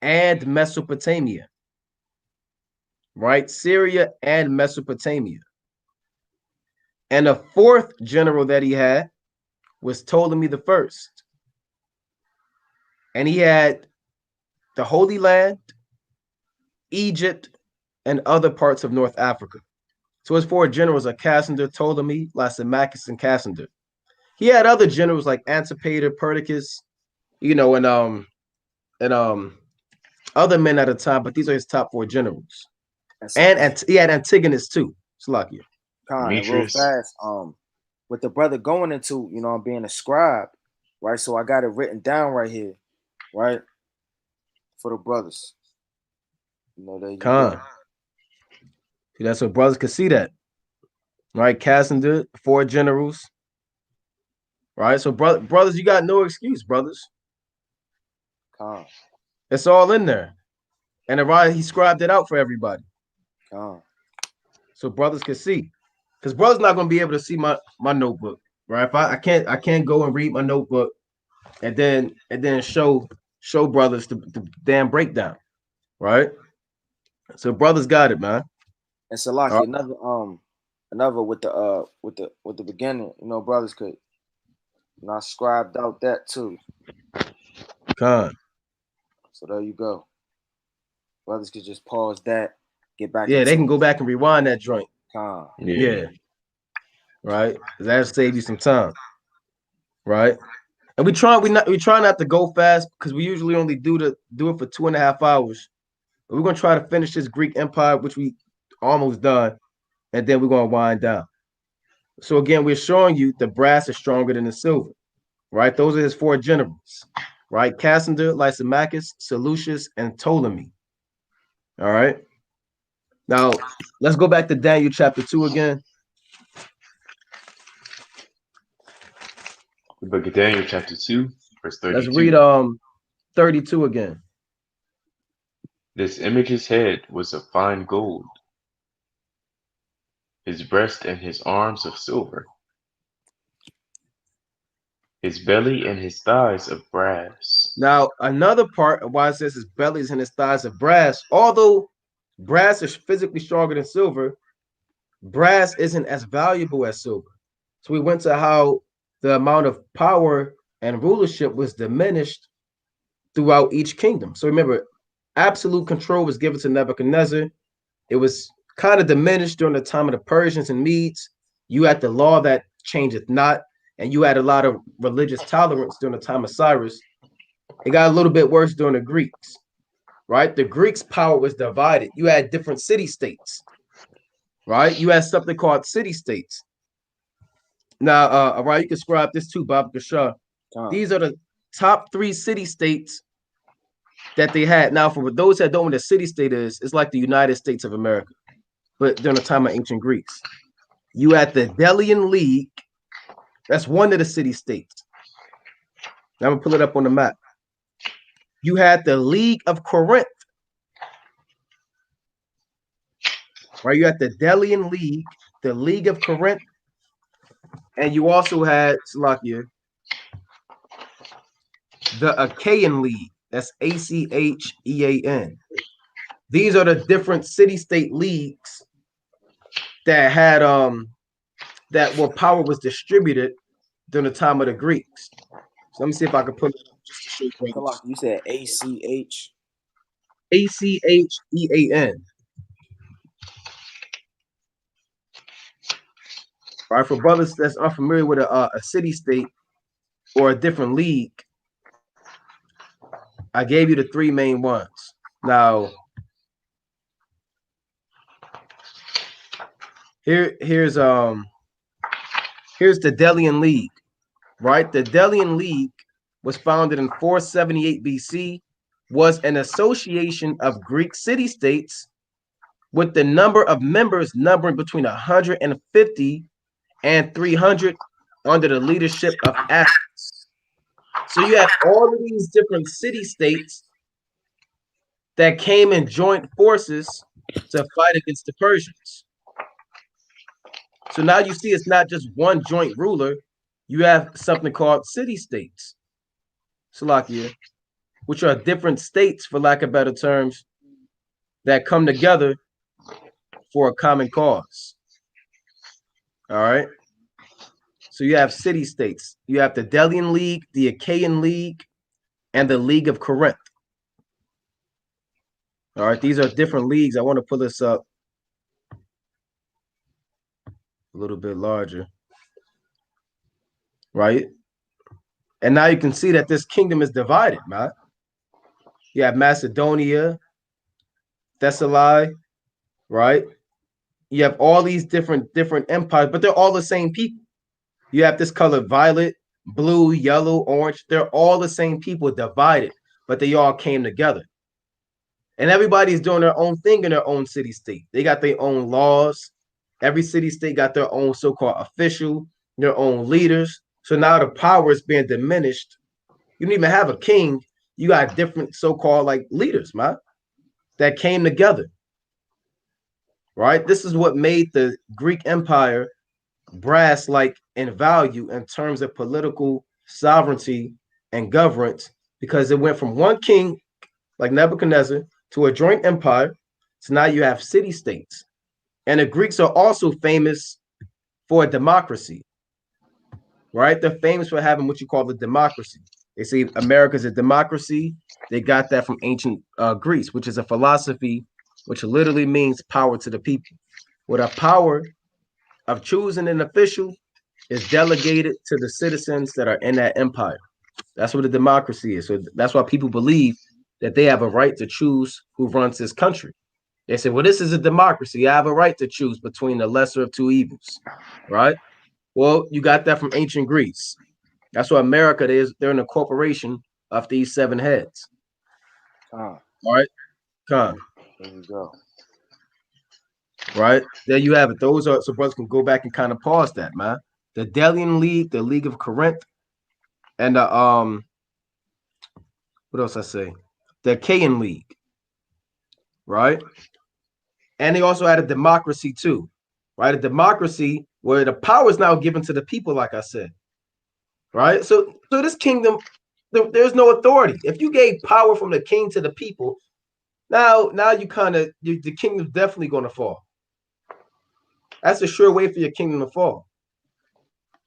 and Mesopotamia, right? Syria and Mesopotamia. And the fourth general that he had was Ptolemy I. And he had the Holy Land, Egypt, and other parts of North Africa. So his 4 generals are Cassander, Ptolemy, Lysimachus, and Cassander. He had other generals like Antipater, Perdiccas, and other men at a time, but these are his top 4 generals. And he had Antigonus too. Salakia. Real fast. With the brother going into, being a scribe, right? So I got it written down right here, right? For the brothers. There you go. That's what brothers could see that. Right? Cassander, 4 generals. Right? So brothers, you got no excuse, brothers. It's all in there. And he scribed it out for everybody. So brothers can see. Because brothers not going to be able to see my notebook. Right? If I can't go and read my notebook and then show brothers the damn breakdown. Right? So brothers got it, man. And Salaki, another with the beginning, brothers could, I scribed out that too. So there you go. Brothers could just pause that, get back. Yeah, they can go back and rewind that joint. Yeah. Right. That'll save you some time. Right. And we try not to go fast because we usually only do it for 2.5 hours. But we're gonna try to finish this Greek Empire, which we almost done, and then we're gonna wind down. So again, we're showing you the brass is stronger than the silver, right? Those are his 4 generals, right? Cassander, Lysimachus, Seleucus, and Ptolemy. All right. Now let's go back to Daniel chapter 2 again. The book of Daniel chapter 2, verse 32. Let's read 32 again. This image's head was of fine gold, his breast and his arms of silver, his belly and his thighs of brass. Now, another part of why it says his bellies and his thighs of brass, although brass is physically stronger than silver, brass isn't as valuable as silver. So we went to how the amount of power and rulership was diminished throughout each kingdom. So remember, absolute control was given to Nebuchadnezzar. It was kind of diminished during the time of the Persians and Meads. You had the law that changeth not, and you had a lot of religious tolerance during the time of Cyrus. It got a little bit worse during the Greeks, right? The Greeks' power was divided. You had different city-states, right? You had something called city-states. Now, all right, you can scribe this too, Bob Gashar. These are the top 3 city-states that they had. Now, for those that don't know what a city-state is, it's like the United States of America, but during the time of ancient Greeks. You had the Delian League. That's one of the city-states. Now, I'm going to pull it up on the map. You had the League of Corinth. Right? You had the Delian League, the League of Corinth, and you also had, Salakia, the Achaean League. That's Achean. These are the different city-state leagues that had that where power was distributed during the time of the Greeks. So let me see if I can put it up just to show you brothers. You said ACH. ACHEAN. All right, for brothers that's unfamiliar with a city state or a different league, I gave you the three main ones. Now, here's the Delian League, right? The Delian League was founded in 478 BC, was an association of Greek city-states with the number of members numbering between 150 and 300 under the leadership of Athens. So you have all of these different city-states that came in joint forces to fight against the Persians. So now you see it's not just one joint ruler. You have something called city-states, Salakia, which are different states, for lack of better terms, that come together for a common cause. All right. So you have city-states. You have the Delian League, the Achaean League, and the League of Corinth. All right. These are different leagues. I want to pull this up a little bit larger. Right. And now you can see that this kingdom is divided, man. You have Macedonia, Thessaly, right? You have all these different empires, but they're all the same people. You have this color violet, blue, yellow, orange. They're all the same people divided, but they all came together. And everybody's doing their own thing in their own city-state. They got their own laws. Every city-state got their own so-called official, their own leaders. So now the power is being diminished. You don't even have a king. You got different so-called like leaders, man, that came together. Right? This is what made the Greek Empire brass-like in value in terms of political sovereignty and governance, because it went from one king like Nebuchadnezzar to a joint empire. So now you have city-states. And the Greeks are also famous for a democracy, right? They're famous for having what you call the democracy. They say America's a democracy. They got that from ancient Greece, which is a philosophy which literally means power to the people. With a power of choosing an official is delegated to the citizens that are in that empire. That's what a democracy is. So that's why people believe that they have a right to choose who runs this country. They say, well, this is a democracy. I have a right to choose between the lesser of two evils, right? Well, you got that from ancient Greece. That's why America is. They're an incorporation of these seven heads. All right, Con. There you go. Right there, you have it. Those are so brothers can go back and kind of pause that, man. The Delian League, the League of Corinth, and the what else I say? The Achaean League, right? And they also had a democracy too, right? A democracy where the power is now given to the people, like I said, right? So this kingdom, there's no authority. If you gave power from the king to the people, now you kind of the kingdom's definitely going to fall. That's a sure way for your kingdom to fall.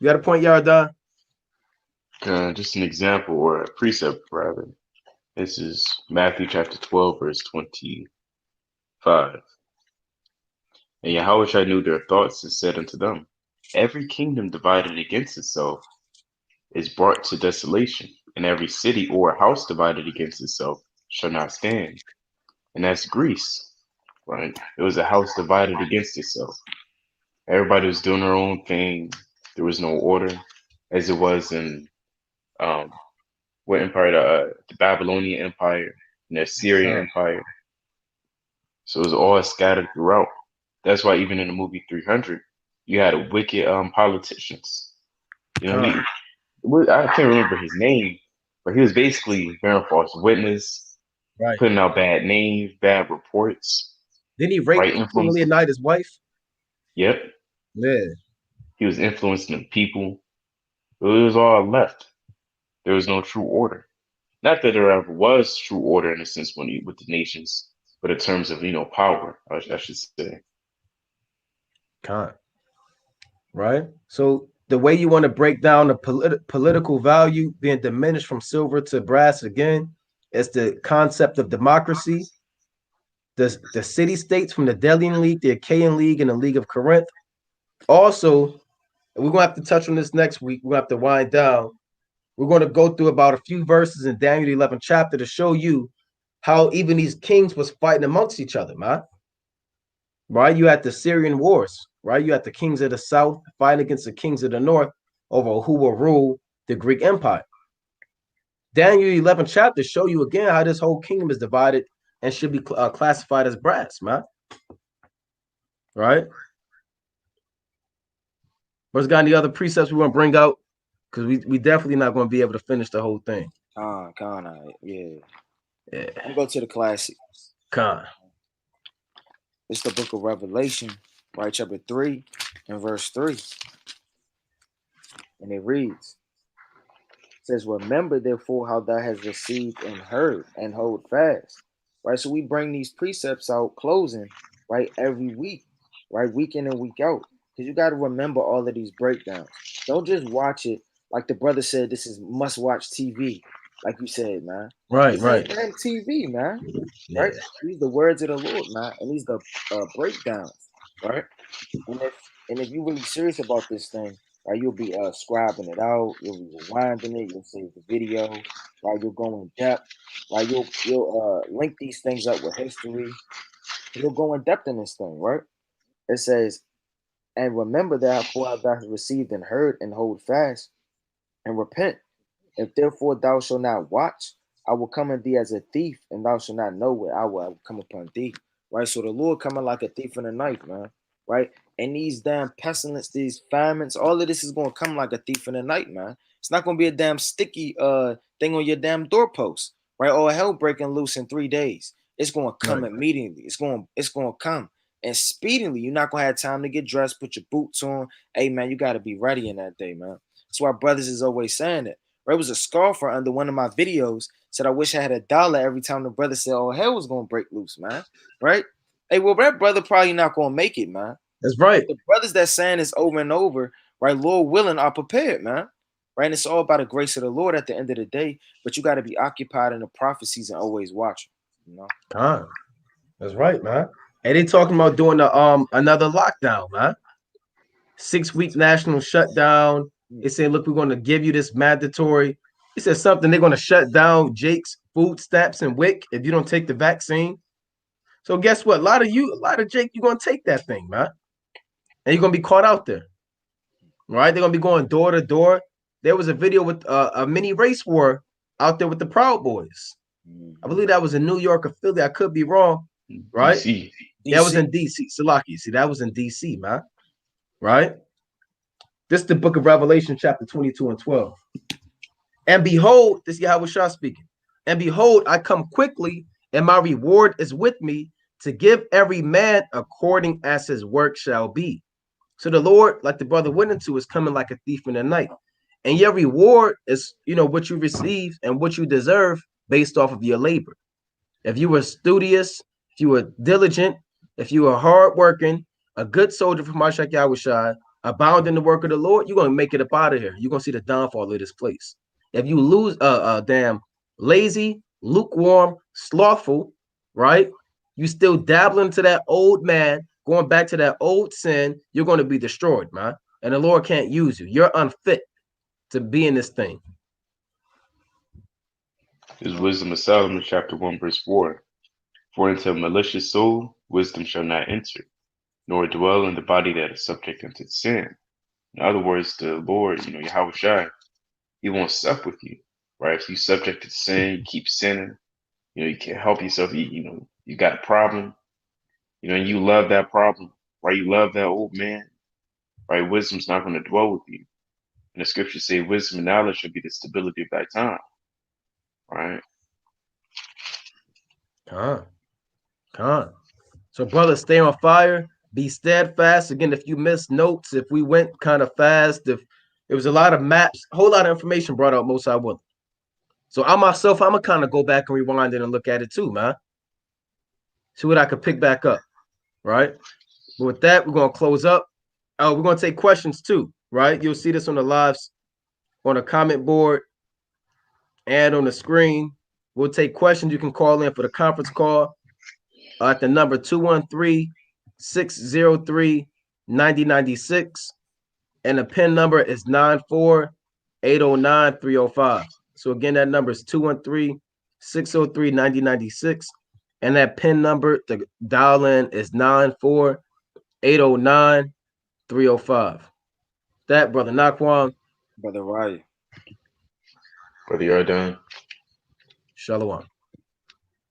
You got a point, Yaradan? Just an example or a precept, rather. This is Matthew chapter 12, verse 25. And Yahushua knew their thoughts and said unto them, every kingdom divided against itself is brought to desolation, and every city or house divided against itself shall not stand. And that's Greece, right? It was a house divided against itself. Everybody was doing their own thing. There was no order, as it was in what empire? The Babylonian Empire and the Assyrian Empire. So it was all scattered throughout. That's why even in the movie 300, you had wicked politicians. You know, I can't remember his name, but he was basically bearing false witness, right, putting out bad names, bad reports. Didn't he rape Leonid's wife? Yep. Yeah. He was influencing the people. It was all left. There was no true order. Not that there ever was true order in a sense with the nations, but in terms of power, I should say. Con. right? So the way you want to break down the political value being diminished from silver to brass again is the concept of democracy, the city states from the Delian League, the Achaean League, and the League of Corinth. Also, we're going to have to touch on this next week. We're going to have to wind down. We're going to go through about a few verses in Daniel 11th chapter to show you how even these kings was fighting amongst each other, man. Right? You had the Syrian wars, right? You had the kings of the south fighting against the kings of the north over who will rule the Greek Empire. Daniel 11th chapter show you again how this whole kingdom is divided and should be classified as brass, man. Right? What's got any other precepts we want to bring out? Because we definitely not going to be able to finish the whole thing. Yeah. I'm go to the classic. It's the book of Revelation, right? Chapter 3 and verse 3. And it reads, it says, remember therefore how thou hast received and heard, and hold fast. Right? So we bring these precepts out closing, right, every week, right? Week in and week out. Because you got to remember all of these breakdowns. Don't just watch it. Like the brother said, this is must-watch TV. Like you said, man. Right. Damn TV, man. Yeah. Right? These the words of the Lord, man. And these the breakdowns, right? And if you're really serious about this thing, right, you'll be scribing it out, you'll be rewinding it, you'll save the video, right? You'll go in depth, right? You'll link these things up with history. You'll go in depth in this thing, right? It says, and remember that for thou hast received and heard, and hold fast and repent. If therefore thou shalt not watch, I will come on thee as a thief, and thou shalt not know what I will come upon thee. Right? So the Lord coming like a thief in the night, man. Right? And these damn pestilence, these famines, all of this is going to come like a thief in the night, man. It's not going to be a damn sticky thing on your damn doorpost, right? Or hell breaking loose in 3 days. It's going to come immediately. It's going to come. And speedily, you're not going to have time to get dressed, put your boots on. Hey, man, you got to be ready in that day, man. That's why brothers is always saying it. There was a scoffer under one of my videos said, I wish I had $1 every time the brother said, oh, hell was going to break loose, man. Right? Hey, well, that brother probably not going to make it, man. That's right. The brothers that saying this over and over, right, Lord willing, are prepared, man. Right? And it's all about the grace of the Lord at the end of the day, but you got to be occupied in the prophecies and always watching, you know? That's right, man. And they talking about doing another lockdown, man. 6-week national shutdown. They say, look, we're going to give you this mandatory. He said something, they're going to shut down Jake's food stamps and WIC if you don't take the vaccine. So guess what? A lot of Jake, you're going to take that thing, man. And you're going to be caught out there. Right? They're going to be going door to door. There was a video with a mini race war out there with the Proud Boys. I believe that was in New York or Philly. I could be wrong. Right? DC. That was in DC. Salaki. See, that was in DC, man. Right? This is the book of Revelation, chapter 22 and 12. And behold, this is Yahweh Shah speaking. And behold, I come quickly, and my reward is with me to give every man according as his work shall be. So the Lord, like the brother went into, is coming like a thief in the night. And your reward is, what you receive and what you deserve based off of your labor. If you were studious, if you were diligent, if you were hardworking, a good soldier from Mashak Yahweh Shah, abound in the work of the Lord, you're going to make it up out of here. You're going to see the downfall of this place. If you lose damn lazy, lukewarm, slothful, right? You still dabbling into that old man, going back to that old sin, you're going to be destroyed, man. And the Lord can't use you. You're unfit to be in this thing. This is Wisdom of Solomon, chapter 1, verse 4. For into a malicious soul wisdom shall not enter, nor dwell in the body that is subject unto sin. In other words, the Lord, Yahweh Shai, he won't sup with you, right? If you subject to sin, you keep sinning, you can't help yourself. You got a problem, and you love that problem, right? You love that old man, right? Wisdom's not going to dwell with you. And the scriptures say wisdom and knowledge should be the stability of thy time, right? So, brothers, stay on fire. Be steadfast. Again, if you missed notes, if we went kind of fast, if there was a lot of maps, a whole lot of information brought out, most I will. So I'm going to kind of go back and rewind it and look at it too, man. See what I could pick back up, right? But with that, we're going to close up. Oh, we're going to take questions too, right? You'll see this on the lives, on the comment board, and on the screen. We'll take questions. You can call in for the conference call at the number 213-603-9096. And the PIN number is 94-809-305. So again, that number is 213-603-9096. And that PIN number to dial in is 94-809-305. That, Brother Naquan. Brother Ryan. Brother Yardan. Shalom.